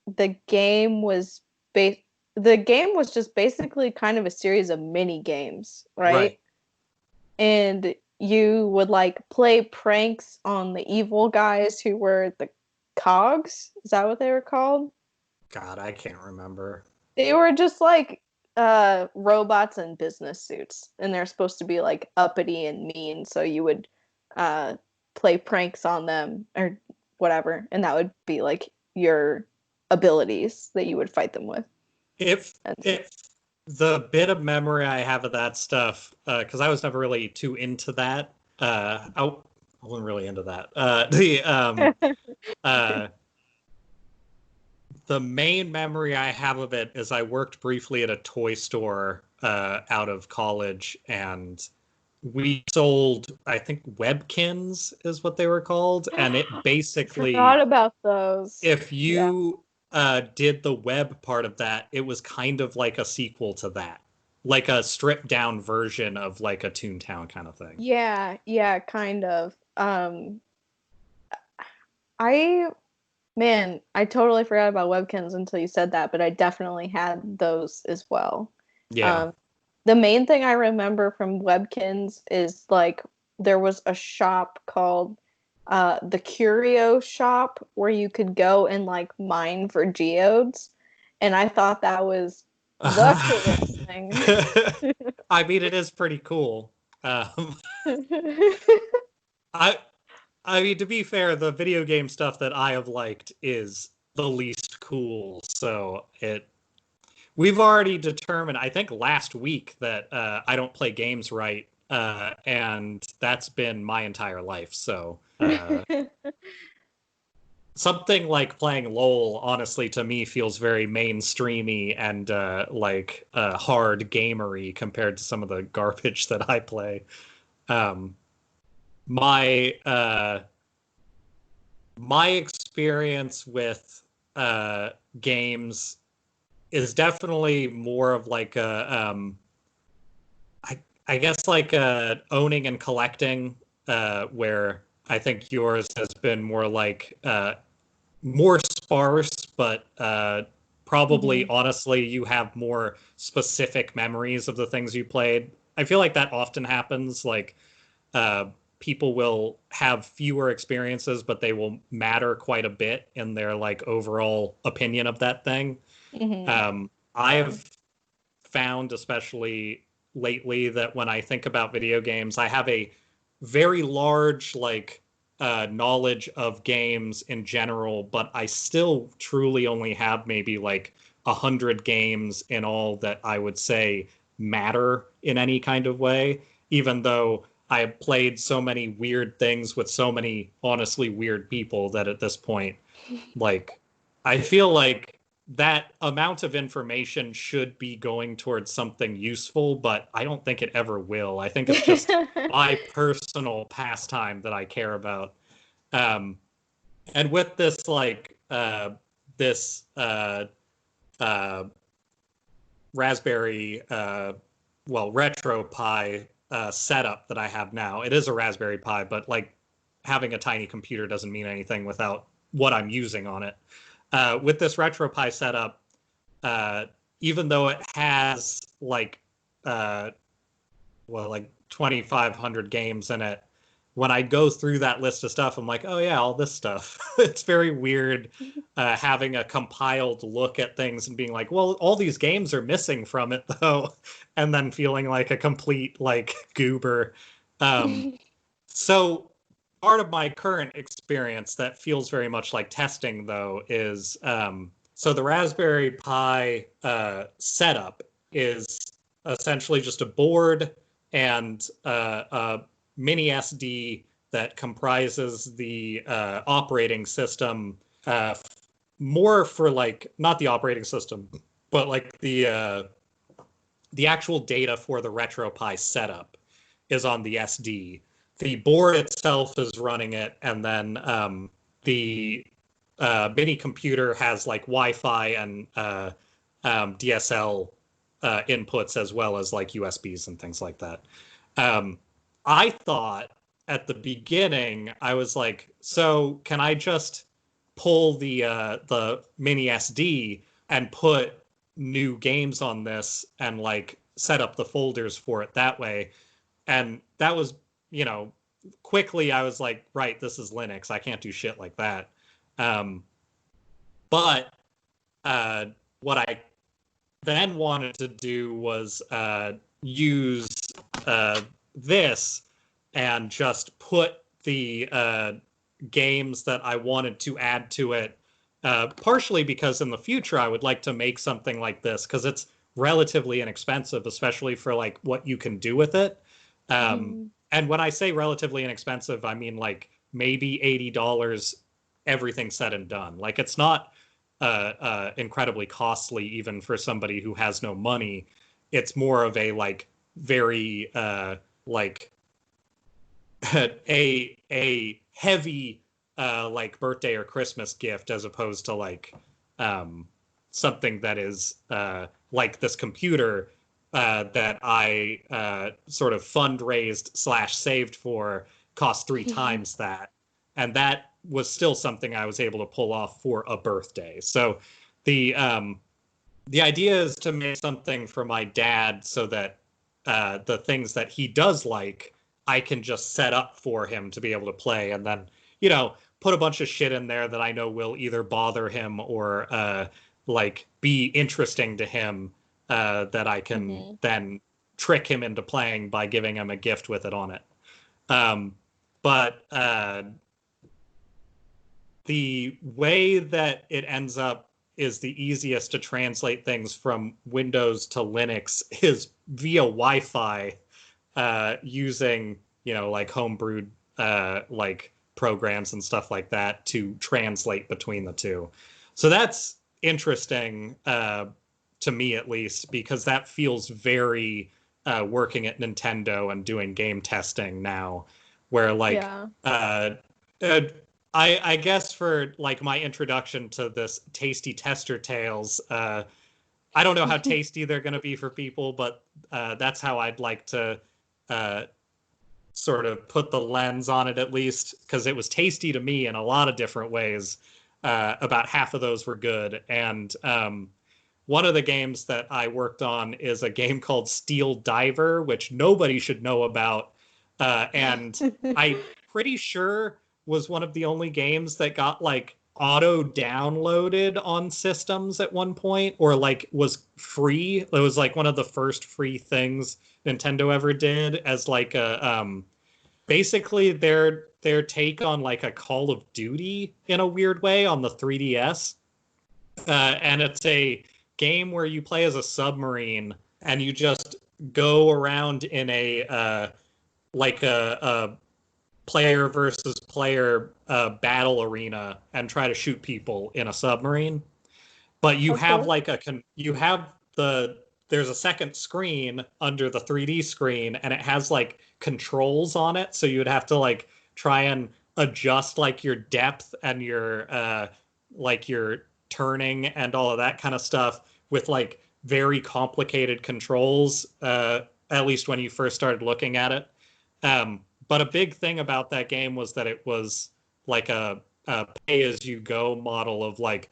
the game was ba- the game was just basically kind of a series of mini games, right? And you would like play pranks on the evil guys who were the cogs. Is that what they were called? God, I can't remember. They were just like robots in business suits, and they're supposed to be like uppity and mean, so you would uh play pranks on them or whatever, and that would be like your abilities that you would fight them with. If the bit of memory I have of that stuff, because I was never really too into that. I wasn't really into that. The main memory I have of it is I worked briefly at a toy store out of college, and we sold, I think, Webkins is what they were called, and it basically forgot about those. If you did the web part of that, it was kind of like a sequel to that, like a stripped down version of like a Toontown kind of thing. Yeah, kind of. I Man, I totally forgot about Webkins until you said that, but I definitely had those as well. Yeah. Um, the main thing I remember from Webkins is like there was a shop called the Curio Shop where you could go and like mine for geodes, and I thought that was the coolest thing. I mean, it is pretty cool. I I mean, to be fair, the video game stuff that I have liked is the least cool. So we've already determined, I think last week, that I don't play games right, and that's been my entire life. So something like playing LOL, honestly, to me feels very mainstreamy and like hard gamery compared to some of the garbage that I play. Um, my my experience with games is definitely more of like I guess like owning and collecting, where I think yours has been more like more sparse, but probably honestly you have more specific memories of the things you played. I feel like that often happens. Like people will have fewer experiences, but they will matter quite a bit in their like overall opinion of that thing. I have found, especially lately, that when I think about video games, I have a very large like knowledge of games in general, but I still truly only have maybe like 100 games in all that I would say matter in any kind of way, even though I have played so many weird things with so many honestly weird people that at this point, like, I feel like that amount of information should be going towards something useful, but I don't think it ever will. I think it's just my personal pastime that I care about. Um, and with this, like, this Raspberry, Retro Pi setup that I have now, it is a Raspberry Pi, but like having a tiny computer doesn't mean anything without what I'm using on it. With this RetroPie setup, even though it has like like 2,500 games in it, when I go through that list of stuff, I'm like, oh yeah, all this stuff. It's very weird having a compiled look at things and being like, well, all these games are missing from it though, and then feeling like a complete like goober. So part of my current experience that feels very much like testing, though, is so the Raspberry Pi setup is essentially just a board and a mini SD that comprises the operating system, more for like not the operating system, but like the actual data for the RetroPie setup is on the SD. The board itself is running it, and then the mini computer has like Wi-Fi and DSL inputs as well as like USBs and things like that. I thought at the beginning, I was like, so can I just pull the mini SD and put new games on this and like set up the folders for it that way? And that was, quickly I was like, right, this is Linux. I can't do shit like that. But what I then wanted to do was use this and just put the games that I wanted to add to it, partially because in the future I would like to make something like this because it's relatively inexpensive, especially for like what you can do with it. And when I say relatively inexpensive, I mean like maybe $80, everything said and done. Like it's not incredibly costly even for somebody who has no money. It's more of a like very like a heavy like birthday or Christmas gift as opposed to like something that is like this computer that I sort of fundraised / saved for cost 3 times that. And that was still something I was able to pull off for a birthday. So the idea is to make something for my dad so that the things that he does like, I can just set up for him to be able to play, and then, put a bunch of shit in there that I know will either bother him or like be interesting to him that I can then trick him into playing by giving him a gift with it on it. But the way that it ends up is the easiest to translate things from Windows to Linux is via Wi-Fi, using, like homebrewed like programs and stuff like that to translate between the two. So that's interesting to me, at least, because that feels very working at Nintendo and doing game testing now, where like I guess for like my introduction to this tasty tester tales, I don't know how tasty they're going to be for people, but that's how I'd like to sort of put the lens on it, at least, because it was tasty to me in a lot of different ways. About half of those were good. And one of the games that I worked on is a game called Steel Diver, which nobody should know about. And I'm pretty sure was one of the only games that got like auto downloaded on systems at one point, or like was free. It was like one of the first free things Nintendo ever did as like a basically their take on like a Call of Duty in a weird way on the 3DS. And it's a game where you play as a submarine and you just go around in a like a player versus player battle arena and try to shoot people in a submarine. But you have like there's a second screen under the 3D screen, and it has like controls on it, so you would have to like try and adjust like your depth and your like your turning and all of that kind of stuff with like very complicated controls, at least when you first started looking at it. But a big thing about that game was that it was like a pay-as-you-go model of like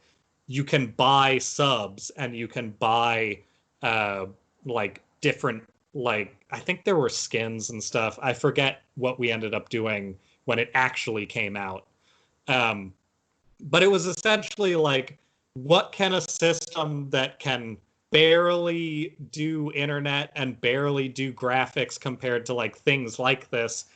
you can buy subs and you can buy like different, like I think there were skins and stuff. I forget what we ended up doing when it actually came out. But it was essentially like, what can a system that can barely do internet and barely do graphics compared to like things like this,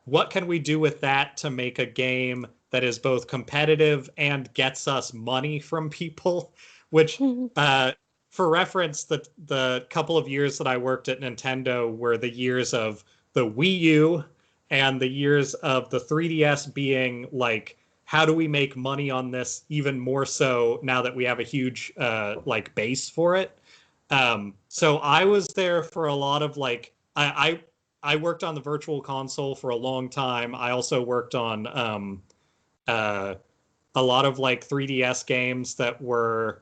what can we do with that to make a game that is both competitive and gets us money from people? Which, for reference, the couple of years that I worked at Nintendo were the years of the Wii U and the years of the 3DS being like, how do we make money on this even more so now that we have a huge like base for it? So I was there for a lot of like, I worked on the Virtual Console for a long time. I also worked on a a lot of like 3DS games that were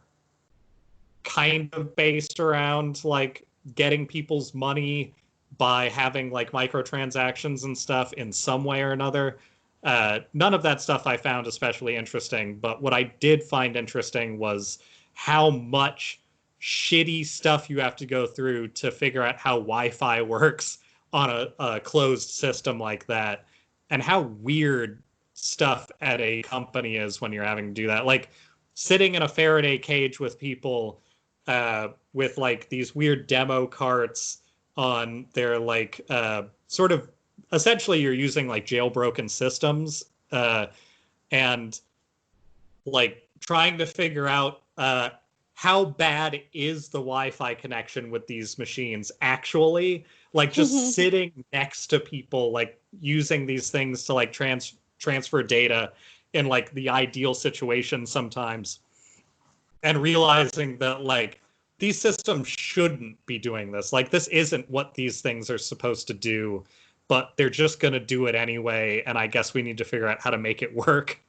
kind of based around like getting people's money by having like microtransactions and stuff in some way or another. None of that stuff I found especially interesting, but what I did find interesting was how much shitty stuff you have to go through to figure out how Wi-Fi works on a closed system like that, and how weird stuff at a company is when you're having to do that. Like sitting in a Faraday cage with people with like these weird demo carts on their like sort of essentially you're using like jailbroken systems and like trying to figure out how bad is the Wi-Fi connection with these machines actually, like just sitting next to people like using these things to like transfer data in like the ideal situation sometimes, and realizing that like these systems shouldn't be doing this. Like this isn't what these things are supposed to do, but they're just going to do it anyway. And I guess we need to figure out how to make it work.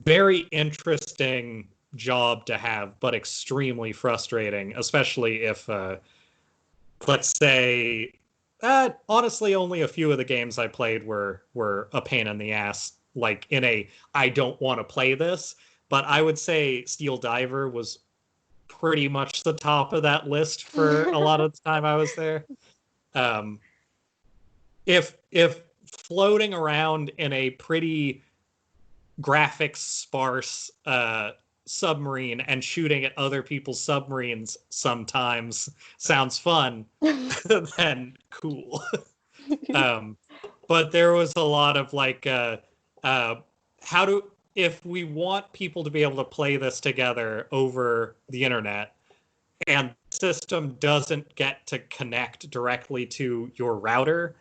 Very interesting job to have, but extremely frustrating, especially if, let's say, honestly, only a few of the games I played were a pain in the ass, like in a, I don't want to play this. But I would say Steel Diver was pretty much the top of that list for a lot of the time I was there. If floating around in a pretty graphics sparse submarine and shooting at other people's submarines sometimes sounds fun, then cool. But there was a lot of like, if we want people to be able to play this together over the internet and the system doesn't get to connect directly to your router,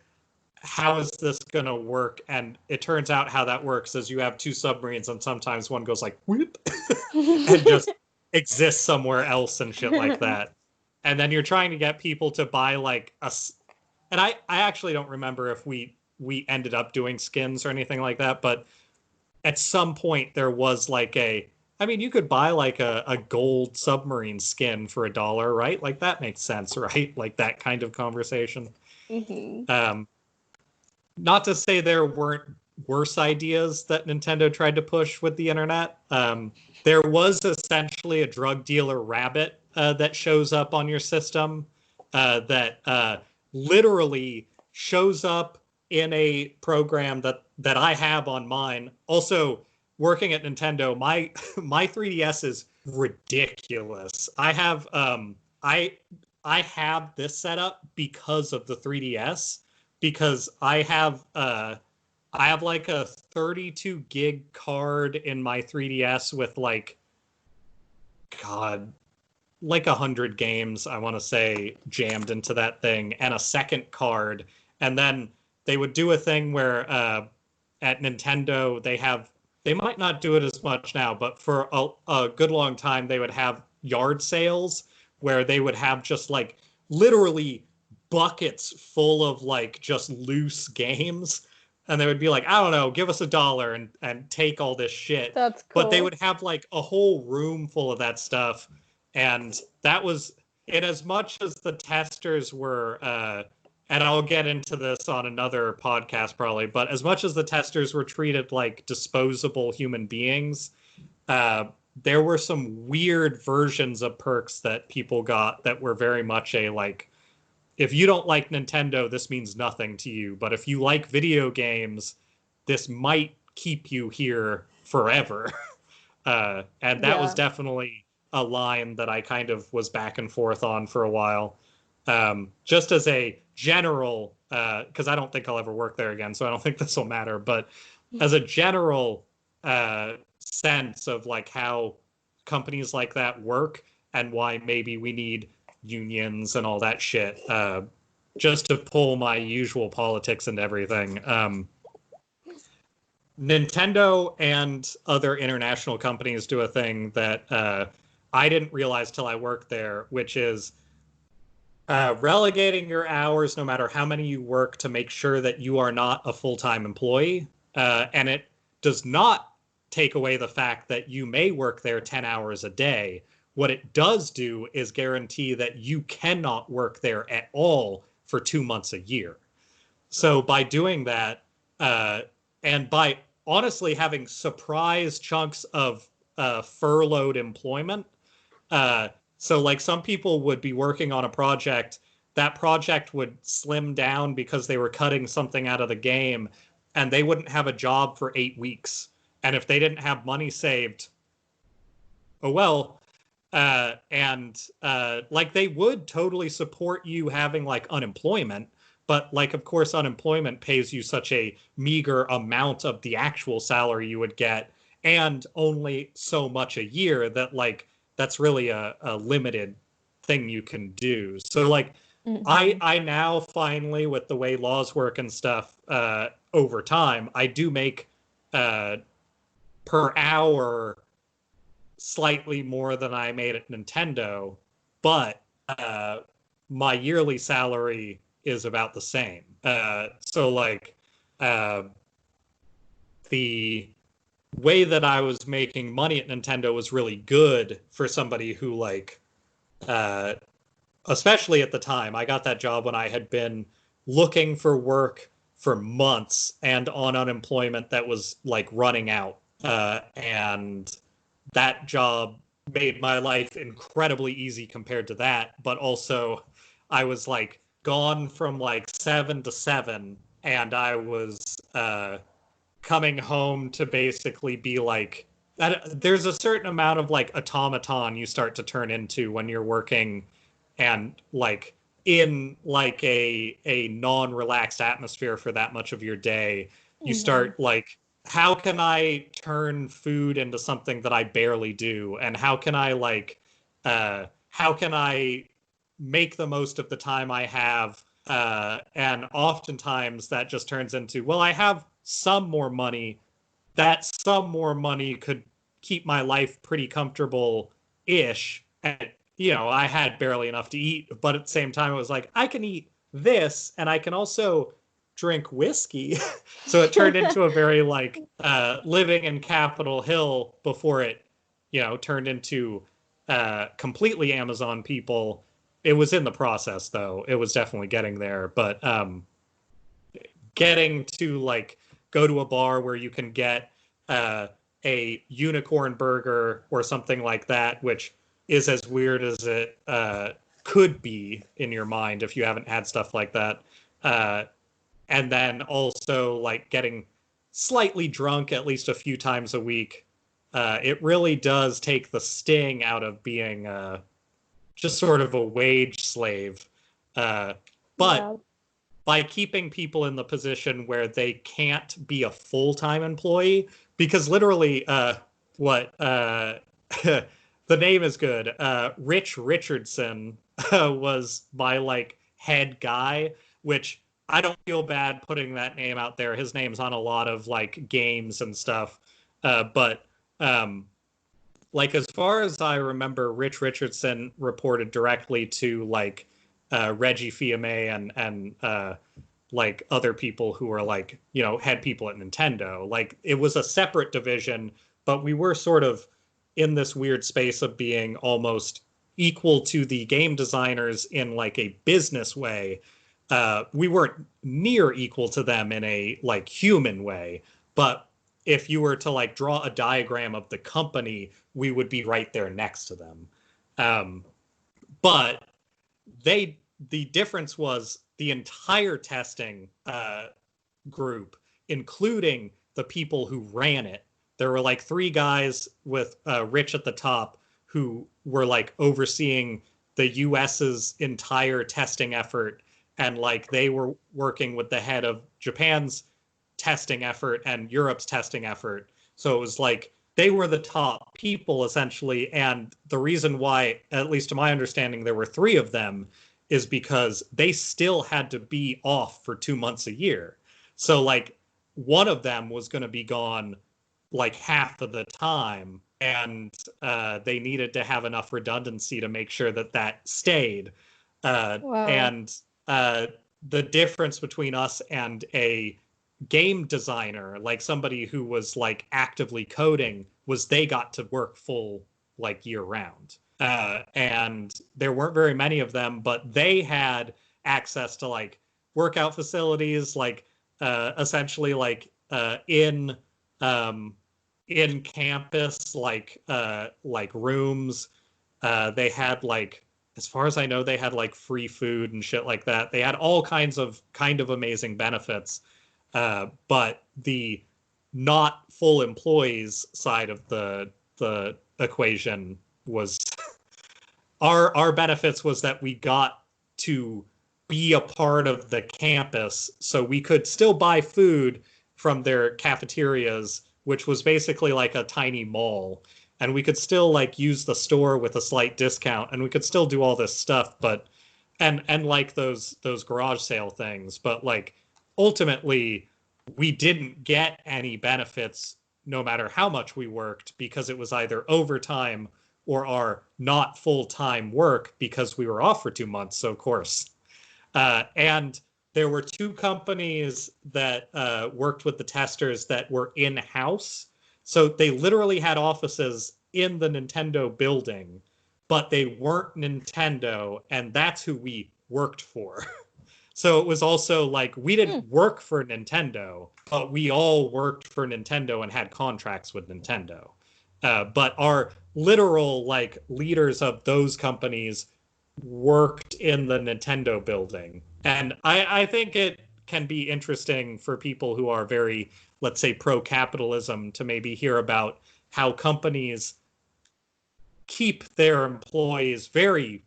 how is this going to work? And it turns out how that works is you have two submarines and sometimes one goes like whoop and just exists somewhere else and shit like that. And then you're trying to get people to buy like and I actually don't remember if we ended up doing skins or anything like that, but at some point there was like you could buy like a gold submarine skin for $1, right? Like that makes sense, right? Like that kind of conversation. Not to say there weren't worse ideas that Nintendo tried to push with the internet. There was essentially a drug dealer rabbit that shows up on your system that literally shows up in a program that I have on mine. Also, working at Nintendo, my 3DS is ridiculous. I have this setup because of the 3DS, because I have like a 32 gig card in my 3DS with like 100 games, I want to say, jammed into that thing, and a second card. And then they would do a thing where at Nintendo they might not do it as much now, but for a good long time they would have yard sales where they would have just like literally buckets full of like just loose games, and they would be like, I don't know, give us $1 and take all this shit. That's cool. But they would have like a whole room full of that stuff, and that was in as much as the testers were and I'll get into this on another podcast probably, but as much as the testers were treated like disposable human beings, there were some weird versions of perks that people got that were very much a like, if you don't like Nintendo, this means nothing to you. But if you like video games, this might keep you here forever. And that was definitely a line that I kind of was back and forth on for a while. Just as a general, because I don't think I'll ever work there again, so I don't think this will matter. But as a general sense of like how companies like that work and why maybe we need unions and all that shit, just to pull my usual politics and everything. Nintendo and other international companies do a thing that I didn't realize till I worked there, which is relegating your hours no matter how many you work to make sure that you are not a full-time employee. And it does not take away the fact that you may work there 10 hours a day. What it does do is guarantee that you cannot work there at all for 2 months a year. So by doing that, and by honestly having surprise chunks of furloughed employment, so like some people would be working on a project, that project would slim down because they were cutting something out of the game, and they wouldn't have a job for 8 weeks. And if they didn't have money saved, oh well. Like they would totally support you having like unemployment, but like of course unemployment pays you such a meager amount of the actual salary you would get, and only so much a year that like that's really a limited thing you can do. So like I now finally, with the way laws work and stuff, over time, I do make per hour slightly more than I made at Nintendo, but my yearly salary is about the same. So like the way that I was making money at Nintendo was really good for somebody who like, especially at the time, I got that job when I had been looking for work for months and on unemployment that was like running out. And that job made my life incredibly easy compared to that. But also I was like gone from like 7 to 7, and I was coming home to basically be like, there's a certain amount of like automaton you start to turn into when you're working and like in like a non-relaxed atmosphere for that much of your day. You start like, how can I turn food into something that I barely do? And how can I like, how can I make the most of the time I have? And oftentimes that just turns into, well, I have some more money. That some more money could keep my life pretty comfortable-ish. And, you know, I had barely enough to eat, but at the same time, it was like, I can eat this, and I can also drink whiskey. So it turned into a very like living in Capitol Hill before it, you know, turned into completely Amazon people. It was in the process, though. It was definitely getting there. But getting to like go to a bar where you can get a unicorn burger or something like that, which is as weird as it could be in your mind if you haven't had stuff like that. And then also like getting slightly drunk at least a few times a week. It really does take the sting out of being just sort of a wage slave. But by keeping people in the position where they can't be a full-time employee, because literally the name is good. Rich Richardson was my like head guy, which I don't feel bad putting that name out there. His name's on a lot of like games and stuff. But like as far as I remember, Rich Richardson reported directly to like Reggie Fils-Aimé and like other people who are like, you know, head people at Nintendo. Like it was a separate division, but we were sort of in this weird space of being almost equal to the game designers in like a business way. We weren't near equal to them in a like human way, but if you were to like draw a diagram of the company, we would be right there next to them. But the difference was the entire testing group, including the people who ran it. There were like 3 guys with Rich at the top who were like overseeing the US's entire testing effort. And like they were working with the head of Japan's testing effort and Europe's testing effort. So it was like they were the top people essentially. And the reason why, at least to my understanding, there were 3 of them is because they still had to be off for 2 months a year. So like one of them was going to be gone like half of the time, and they needed to have enough redundancy to make sure that that stayed. And the difference between us and a game designer, like somebody who was like actively coding, was they got to work full like year round. And there weren't very many of them, but they had access to like workout facilities, like essentially like in campus, like rooms. They had like, as far as I know, they had like free food and shit like that. They had all kinds of kind of amazing benefits. But the not full employees side of the equation was our benefits was that we got to be a part of the campus, so we could still buy food from their cafeterias, which was basically like a tiny mall, and we could still like use the store with a slight discount, and we could still do all this stuff, but and like those garage sale things, but like ultimately we didn't get any benefits no matter how much we worked, because it was either overtime or our not full-time work because we were off for 2 months. So of course, and there were two companies that worked with the testers that were in-house. So they literally had offices in the Nintendo building, but they weren't Nintendo, and that's who we worked for. So it was also like we didn't work for Nintendo, but we all worked for Nintendo and had contracts with Nintendo. But our literal like leaders of those companies worked in the Nintendo building. And I think it can be interesting for people who are very, let's say, pro-capitalism to maybe hear about how companies keep their employees very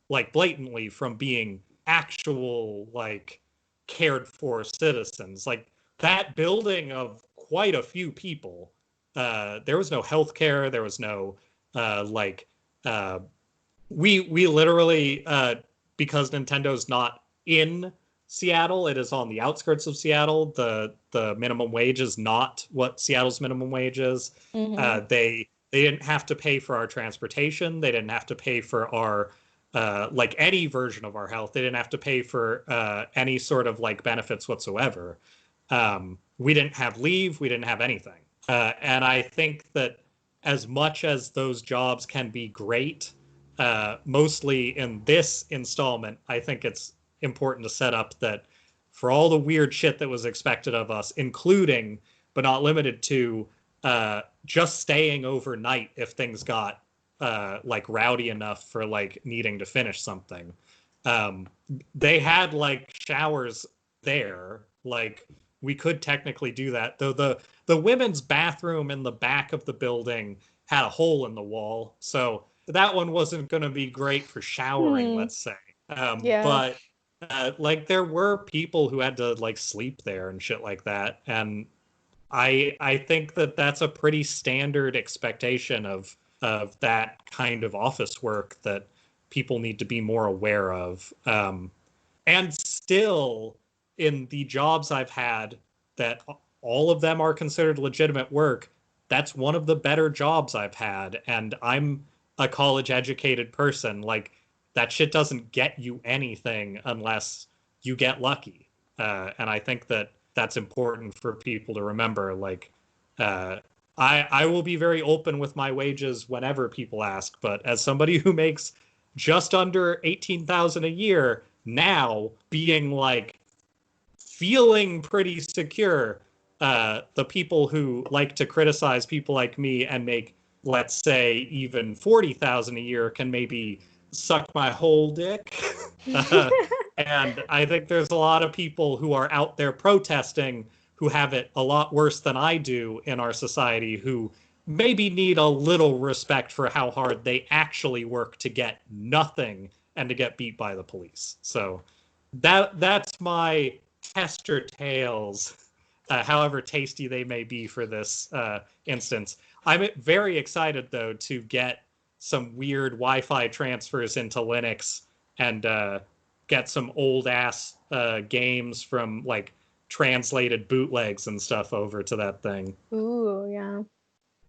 like blatantly from being actual like cared for citizens. Like that building of quite a few people, there was no healthcare, there was no like we literally because Nintendo's not in Seattle, it is on the outskirts of Seattle. The minimum wage is not what Seattle's minimum wage is. They didn't have to pay for our transportation. They didn't have to pay for our like any version of our health. They didn't have to pay for any sort of like benefits whatsoever. We didn't have leave. We didn't have anything. And I think that as much as those jobs can be great, mostly in this installment, I think it's important to set up that for all the weird shit that was expected of us, including but not limited to just staying overnight if things got like rowdy enough for like needing to finish something. They had like showers there, like we could technically do that, though the women's bathroom in the back of the building had a hole in the wall, so that one wasn't going to be great for showering, let's say. But like there were people who had to like sleep there and shit like that, and I think that that's a pretty standard expectation of that kind of office work that people need to be more aware of. And still, in the jobs I've had, that all of them are considered legitimate work, that's one of the better jobs I've had. And I'm a college educated person. Like that shit doesn't get you anything unless you get lucky. And I think that that's important for people to remember. Like, I will be very open with my wages whenever people ask, but as somebody who makes just under 18,000 a year now, being like feeling pretty secure, the people who like to criticize people like me and make, let's say, even 40,000 a year can maybe suck my whole dick. And I think there's a lot of people who are out there protesting who have it a lot worse than I do in our society, who maybe need a little respect for how hard they actually work to get nothing and to get beat by the police. So that's my tester tales, however tasty they may be for this instance. I'm very excited, though, to get some weird Wi-Fi transfers into Linux and get some old ass games from like translated bootlegs and stuff over to that thing. Ooh, yeah.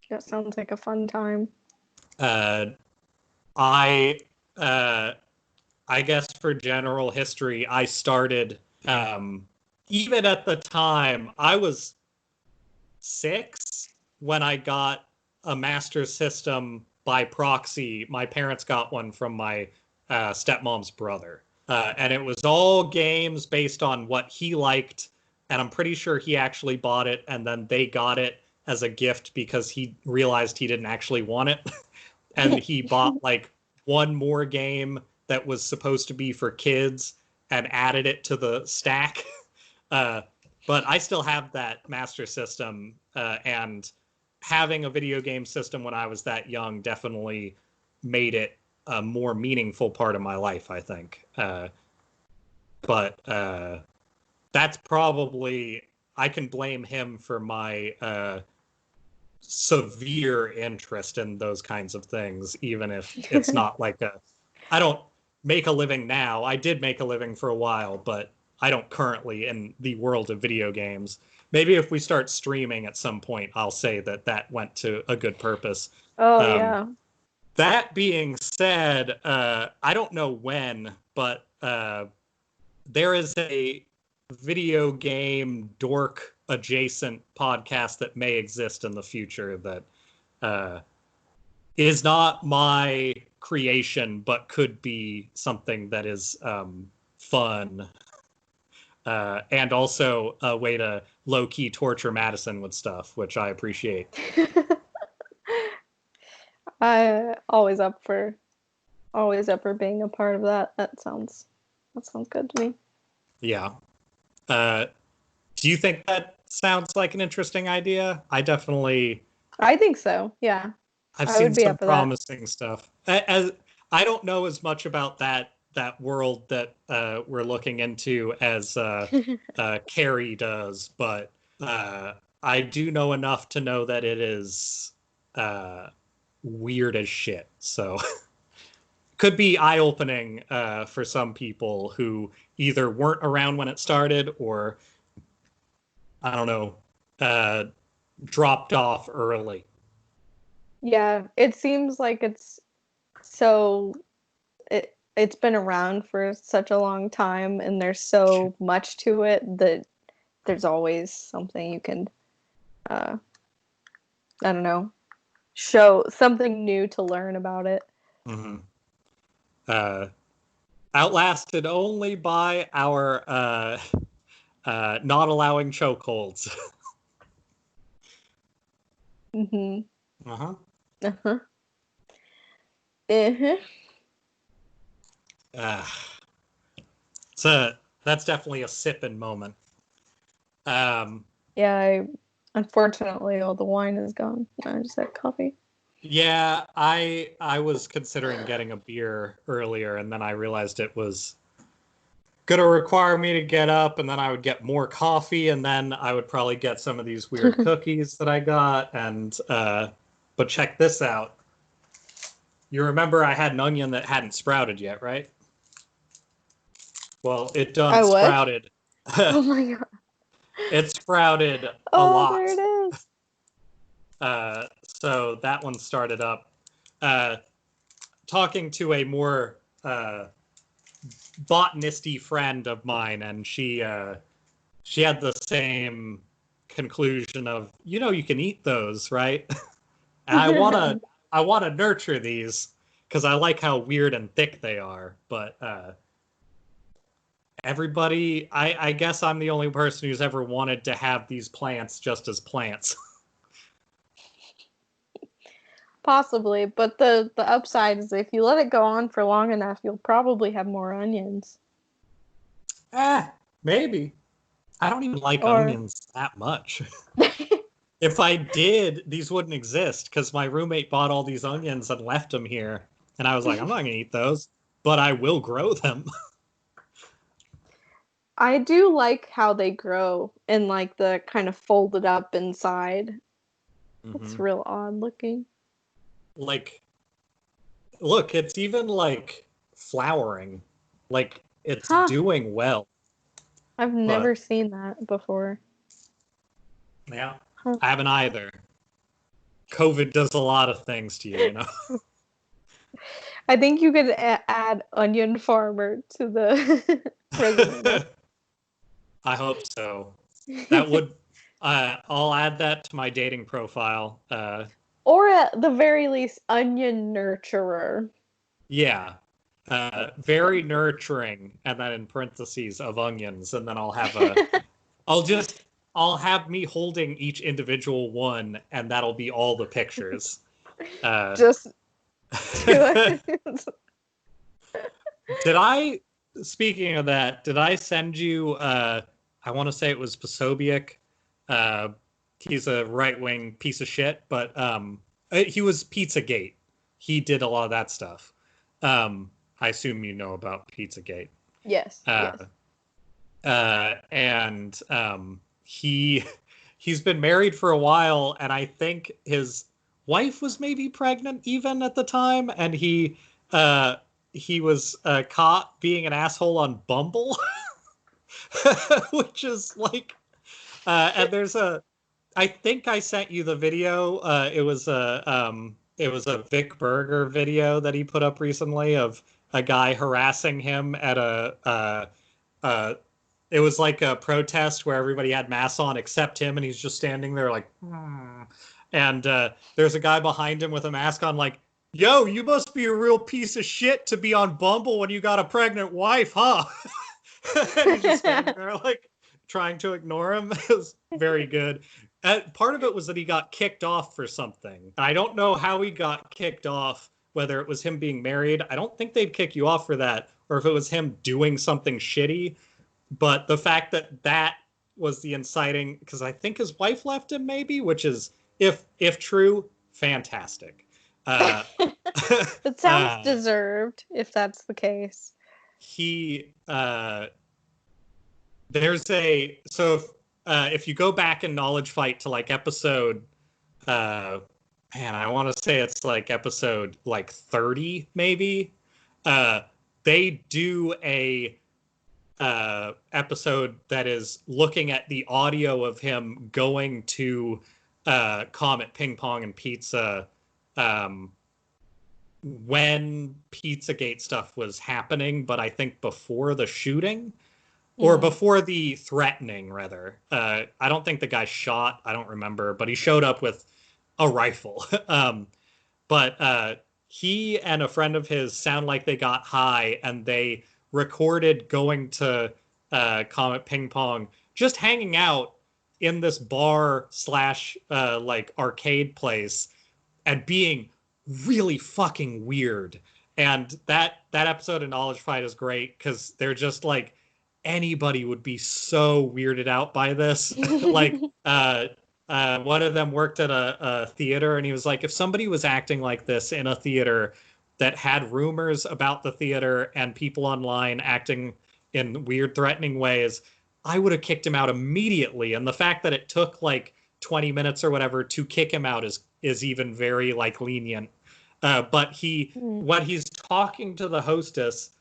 That sounds like a fun time. I guess for general history, I started even at the time, I was 6 when I got a Master System by proxy. My parents got one from my stepmom's brother. And it was all games based on what he liked. And I'm pretty sure he actually bought it, and then they got it as a gift because he realized he didn't actually want it. And he bought like one more game that was supposed to be for kids and added it to the stack. But I still have that Master System, and having a video game system when I was that young definitely made it a more meaningful part of my life, I think. But that's probably, I can blame him for my severe interest in those kinds of things, even if it's not like I don't make a living now. I did make a living for a while, but I don't currently in the world of video games. Maybe if we start streaming at some point, I'll say that went to a good purpose. Oh, yeah. That being said, I don't know when, but there is a video game dork adjacent podcast that may exist in the future that is not my creation, but could be something that is fun. And also a way to low-key torture Madison with stuff, which I appreciate. I always up for being a part of that. That sounds good to me. Yeah. Do you think that sounds like an interesting idea? I think so. Yeah. I've seen some promising stuff. I don't know as much about that world that we're looking into as Carrie does, but I do know enough to know that it is weird as shit. So could be eye-opening for some people who either weren't around when it started or, I don't know, dropped off early. Yeah, it seems like it's been around for such a long time, and there's so much to it that there's always something you can, I don't know, show something new to learn about it. Mm-hmm. Outlasted only by our not allowing chokeholds. Mm-hmm. Uh-huh. Uh-huh. Uh-huh. So that's definitely a sipping moment. Yeah, unfortunately all the wine is gone. I just had coffee. Yeah, I was considering getting a beer earlier, and then I realized it was going to require me to get up, and then I would get more coffee, and then I would probably get some of these weird cookies that I got. And but check this out. You remember I had an onion that hadn't sprouted yet, right? Well, it done sprouted. Oh my god. It sprouted a lot. Oh, there it is. So that one started up. Talking to a more botanisty friend of mine, and she had the same conclusion of, you can eat those, right? And I wanna nurture these because I like how weird and thick they are, but everybody, I guess I'm the only person who's ever wanted to have these plants just as plants. Possibly, but the upside is if you let it go on for long enough, you'll probably have more onions. Maybe. I don't even like onions that much. If I did, these wouldn't exist because my roommate bought all these onions and left them here. And I was like, I'm not going to eat those, but I will grow them. I do like how they grow in like the kind of folded up inside. Mm-hmm. It's real odd looking. Like, look, it's even like flowering. Like, it's doing well. I've never seen that before. Yeah, I haven't either. COVID does a lot of things to you, I think you could add onion farmer to the resume. I hope so. That would. I'll add that to my dating profile. Or at the very least, onion nurturer. Yeah. Very nurturing, and then in parentheses of onions, and then I'll have me holding each individual one, and that'll be all the pictures. Just Speaking of that, did I send you, I want to say it was Posobiec. He's a right-wing piece of shit, but he was Pizzagate. He did a lot of that stuff. I assume you know about Pizzagate. Yes. And he's been married for a while, and I think his wife was maybe pregnant even at the time, and he was caught being an asshole on Bumble, which is like, and there's I think I sent you the video. It was a Vic Berger video that he put up recently of a guy harassing him at it was like a protest where everybody had masks on except him, and he's just standing there like, and there's a guy behind him with a mask on like, yo, you must be a real piece of shit to be on Bumble when you got a pregnant wife, huh? And he's just standing there like trying to ignore him. It was very good. Part of it was that he got kicked off for something. I don't know how he got kicked off, whether it was him being married. I don't think they'd kick you off for that, or if it was him doing something shitty. But the fact that that was the inciting, because I think his wife left him maybe, which is, if true, fantastic. It sounds deserved, if that's the case. If you go back in Knowledge Fight to like episode, I want to say it's like episode like 30 maybe. They do a episode that is looking at the audio of him going to Comet Ping Pong and Pizza when Pizzagate stuff was happening, but I think before the shooting. Or before the threatening, rather. I don't think the guy shot. I don't remember. But he showed up with a rifle. But he and a friend of his sound like they got high, and they recorded going to Comet Ping Pong, just hanging out in this bar / like arcade place, and being really fucking weird. And that episode of Knowledge Fight is great because they're just like, anybody would be so weirded out by this. Like, one of them worked at a theater, and he was like, if somebody was acting like this in a theater that had rumors about the theater and people online acting in weird, threatening ways, I would have kicked him out immediately. And the fact that it took like 20 minutes or whatever to kick him out is even very like lenient. But when he's talking to the hostess,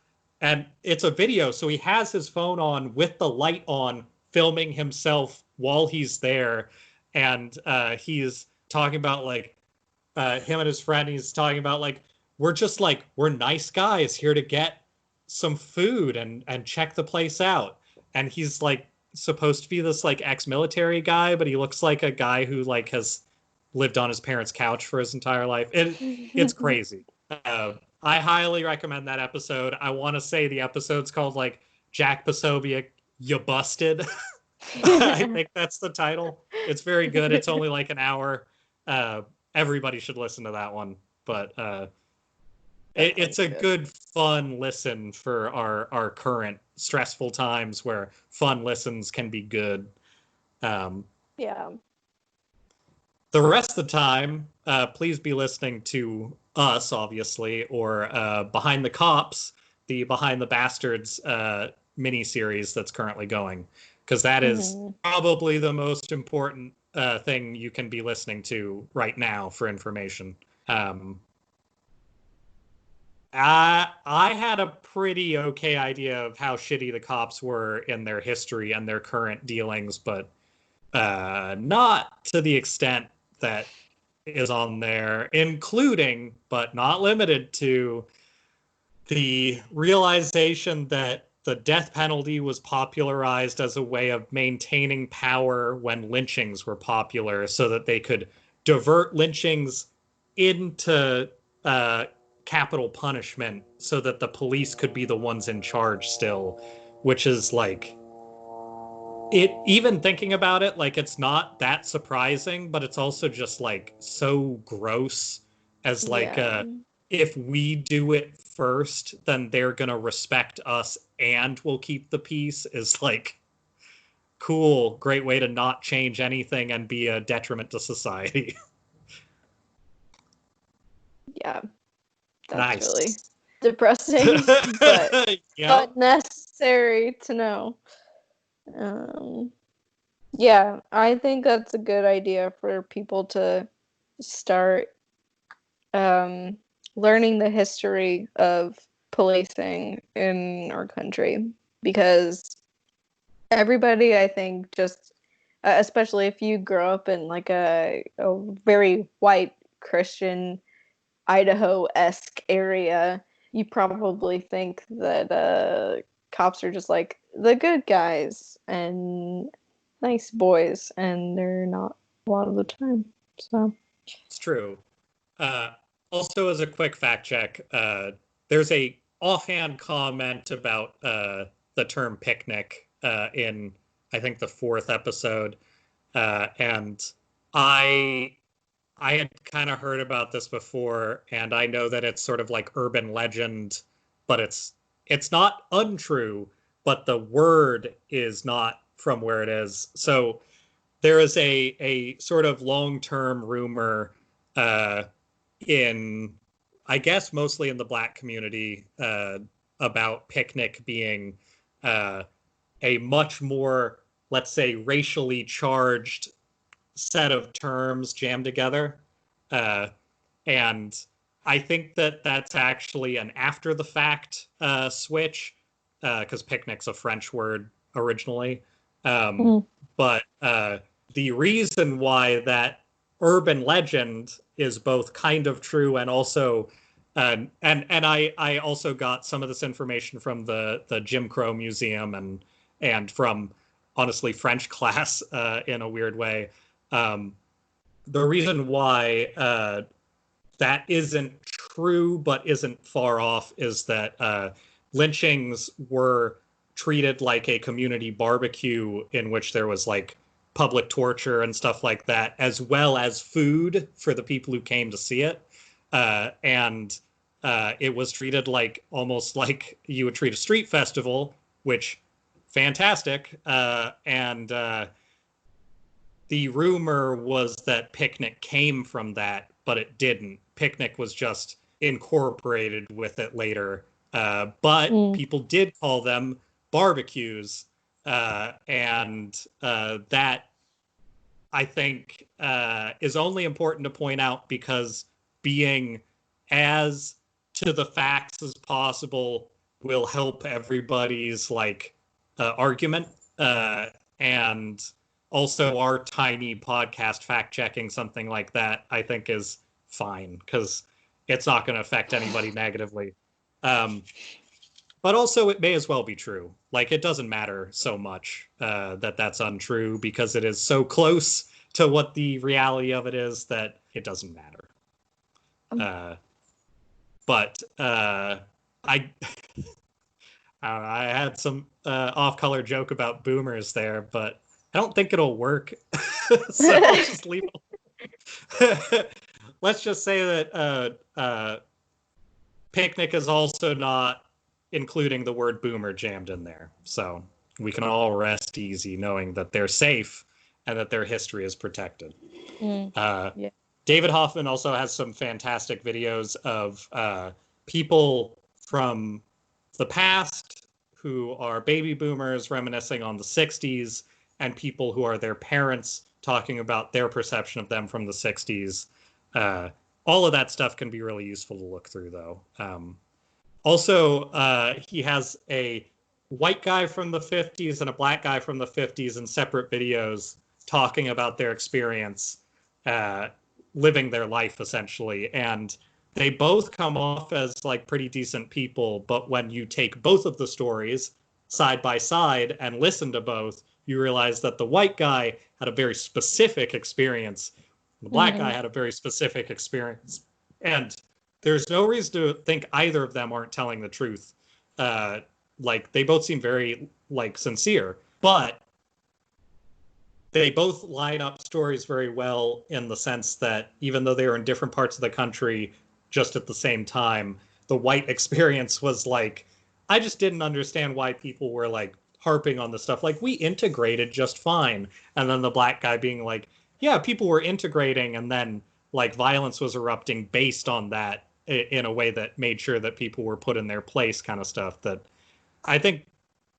and it's a video, so he has his phone on with the light on, filming himself while he's there. And he's talking about like him and his friend. He's talking about like, we're nice guys here to get some food and check the place out. And he's like supposed to be this like ex-military guy, but he looks like a guy who like has lived on his parents' couch for his entire life. It's crazy. I highly recommend that episode. I want to say the episode's called like Jack Posobiec, You Busted. I think that's the title. It's very good. It's only like an hour. Everybody should listen to that one. But it's a good, fun listen for our current stressful times where fun listens can be good. Yeah. The rest of the time, please be listening to us, obviously, or Behind the Cops, the Behind the Bastards mini-series that's currently going, because that is probably the most important thing you can be listening to right now for information. I had a pretty okay idea of how shitty the cops were in their history and their current dealings, but not to the extent that is on there, including, but not limited to, the realization that the death penalty was popularized as a way of maintaining power when lynchings were popular, so that they could divert lynchings into capital punishment so that the police could be the ones in charge still, which is like, it, even thinking about it, like, it's not that surprising, but it's also just like so gross as like if we do it first, then they're gonna respect us and we'll keep the peace, is like, cool, great way to not change anything and be a detriment to society. Yeah, Nice. that's really depressing, but necessary to know. Yeah, I think that's a good idea for people to start learning the history of policing in our country, because everybody, I think, just especially if you grow up in like a very white Christian Idaho-esque area, you probably think that cops are just like the good guys and nice boys, and they're not a lot of the time. So it's true. Also, as a quick fact check, there's a offhand comment about the term picnic in, I think, the 4th episode, and I had kind of heard about this before, and I know that it's sort of like urban legend, but it's not untrue, but the word is not from where it is. So there is a sort of long-term rumor in, I guess, mostly in the Black community, about picnic being a much more, let's say, racially charged set of terms jammed together. And I think that that's actually an after the fact switch, because picnic's a French word originally. But the reason why that urban legend is both kind of true and also, and I also got some of this information from the Jim Crow Museum and from, honestly, French class in a weird way. The reason why that isn't true but isn't far off is that lynchings were treated like a community barbecue in which there was like public torture and stuff like that, as well as food for the people who came to see it. And it was treated like, almost like you would treat a street festival, which, fantastic. And the rumor was that picnic came from that, but it didn't. Picnic was just incorporated with it later. But people did call them barbecues. And that, I think, is only important to point out because being as to the facts as possible will help everybody's like argument. And also our tiny podcast fact checking something like that, I think, is fine because it's not going to affect anybody negatively. But also it may as well be true. Like, it doesn't matter so much that that's untrue because it is so close to what the reality of it is that it doesn't matter. But I had some off-color joke about boomers there, but I don't think it'll work. So I'll just leave it. Let's just say that picnic is also not including the word boomer jammed in there. So we can all rest easy knowing that they're safe and that their history is protected. Yeah. David Hoffman also has some fantastic videos of people from the past who are baby boomers reminiscing on the 60s and people who are their parents talking about their perception of them from the 60s. All of that stuff can be really useful to look through, though. Also, he has a white guy from the 50s and a black guy from the 50s in separate videos talking about their experience living their life, essentially. And they both come off as like pretty decent people, but when you take both of the stories, side by side and listen to both, you realize that the white guy had a very specific experience. The black guy had a very specific experience. And there's no reason to think either of them aren't telling the truth. Like, they both seem very, like, sincere. But they both line up stories very well in the sense that even though they were in different parts of the country just at the same time, the white experience was like, I just didn't understand why people were, like, harping on the stuff. Like, we integrated just fine. And then the black guy being like, yeah, people were integrating, and then, like, violence was erupting based on that in a way that made sure that people were put in their place, kind of stuff. That I think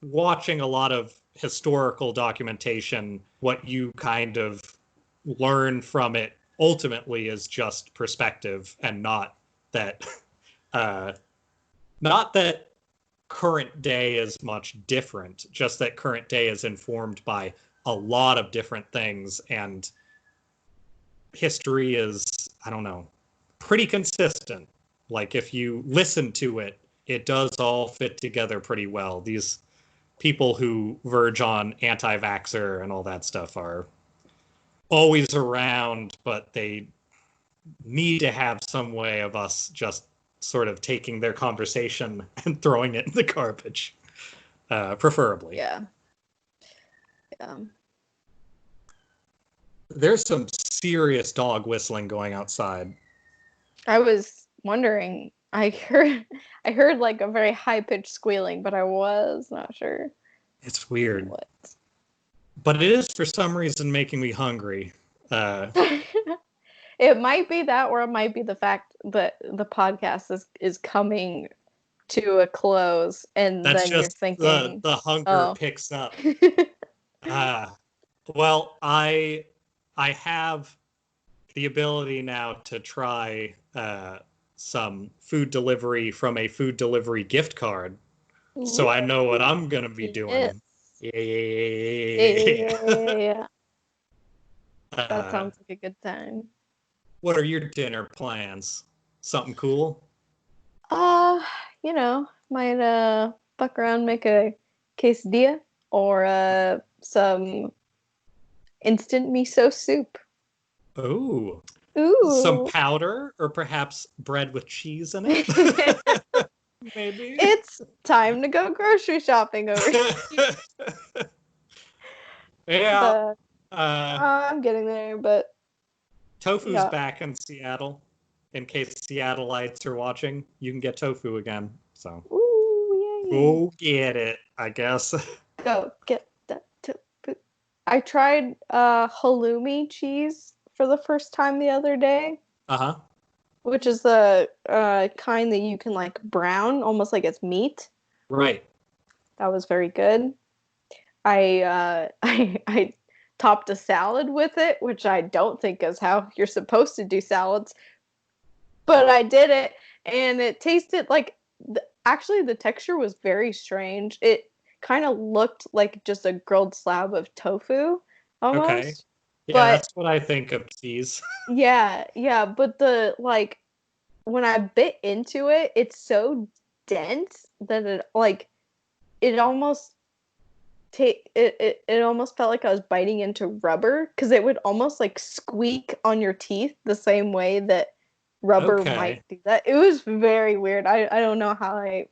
watching a lot of historical documentation, what you kind of learn from it ultimately is just perspective, and not that not that current day is much different, just that current day is informed by a lot of different things, and history is, I don't know, pretty consistent. Like, if you listen to it, it does all fit together pretty well. These people who verge on anti-vaxxer and all that stuff are always around, but they need to have some way of us just sort of taking their conversation and throwing it in the garbage, preferably. Yeah. There's some serious dog whistling going outside. I was wondering. I heard like a very high-pitched squealing, but I was not sure. It's weird. What? But it is, for some reason, making me hungry. It might be that, or it might be the fact that the podcast is coming to a close, and that's then just you're thinking the hunger picks up. Well, I have the ability now to try some food delivery from a food delivery gift card, so I know what I'm gonna be doing. Yeah. That sounds like a good time. What are your dinner plans? Something cool? Might fuck around, make a quesadilla or some instant miso soup. Ooh. Ooh. Some powder, or perhaps bread with cheese in it? Maybe. It's time to go grocery shopping over here. Yeah. I'm getting there, but tofu's back in Seattle. In case Seattleites are watching, you can get tofu again. So go get it, I guess. Go get that tofu. I tried halloumi cheese for the first time the other day. Which is the kind that you can like brown, almost like it's meat. Right. That was very good. I topped a salad with it, which I don't think is how you're supposed to do salads. But I did it, and it tasted like, actually the texture was very strange. It kind of looked like just a grilled slab of tofu, almost. Okay. Yeah, that's what I think of cheese. Yeah, but when I bit into it, it's so dense that it almost it almost felt like I was biting into rubber, because it would almost like squeak on your teeth the same way that rubber might do that. It was very weird. I don't know how I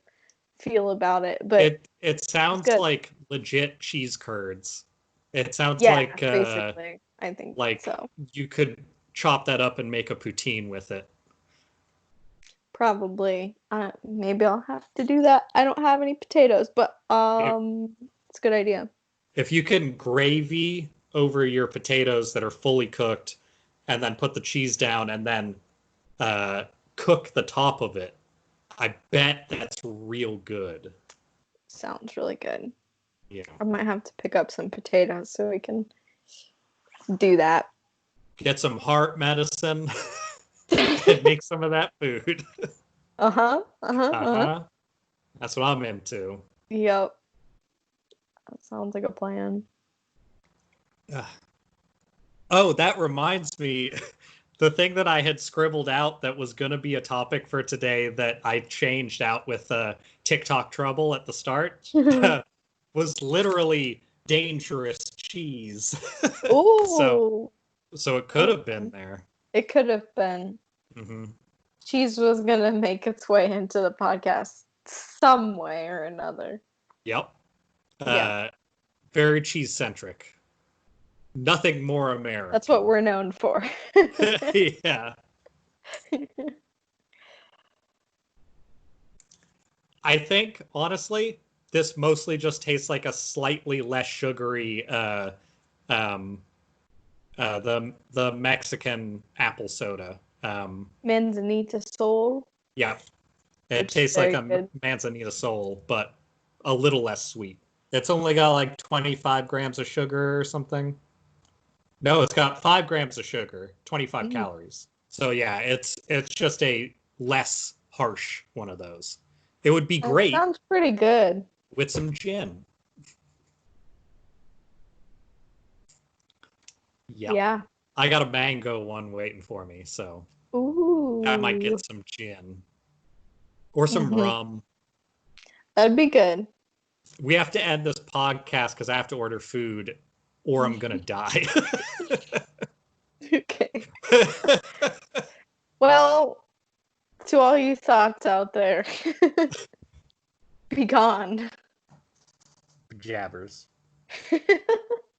feel about it, but it sounds like legit cheese curds. It sounds like basically, I think like so. You could chop that up and make a poutine with it. Probably. Maybe I'll have to do that. I don't have any potatoes, but it's a good idea. If you can gravy over your potatoes that are fully cooked, and then put the cheese down, and then cook the top of it, I bet that's real good. Sounds really good. Yeah. I might have to pick up some potatoes so we can do that. Get some heart medicine and make some of that food. That's what I'm into. Yep. That sounds like a plan. Oh, that reminds me. The thing that I had scribbled out that was going to be a topic for today that I changed out with TikTok trouble at the start was literally dangerous cheese. Ooh. So it could have been there. It could have been. Mm-hmm. Cheese was gonna make its way into the podcast some way or another. Yep. Yeah. Very cheese-centric. Nothing more American. That's what we're known for. Yeah. I think, honestly, this mostly just tastes like a slightly less sugary the Mexican apple soda. Manzanita Soul. Yeah. It tastes like a good. Manzanita Soul, but a little less sweet. It's only got like 25 grams of sugar or something. No, it's got 5 grams of sugar, 25 calories. So yeah, it's just a less harsh one of those. It would be great. Sounds pretty good. With some gin. Yep. Yeah. I got a mango one waiting for me, so ooh, I might get some gin. Or some rum. That'd be good. We have to end this podcast because I have to order food or I'm going to die. Okay. Well, to all you thoughts out there, be gone. Jabbers.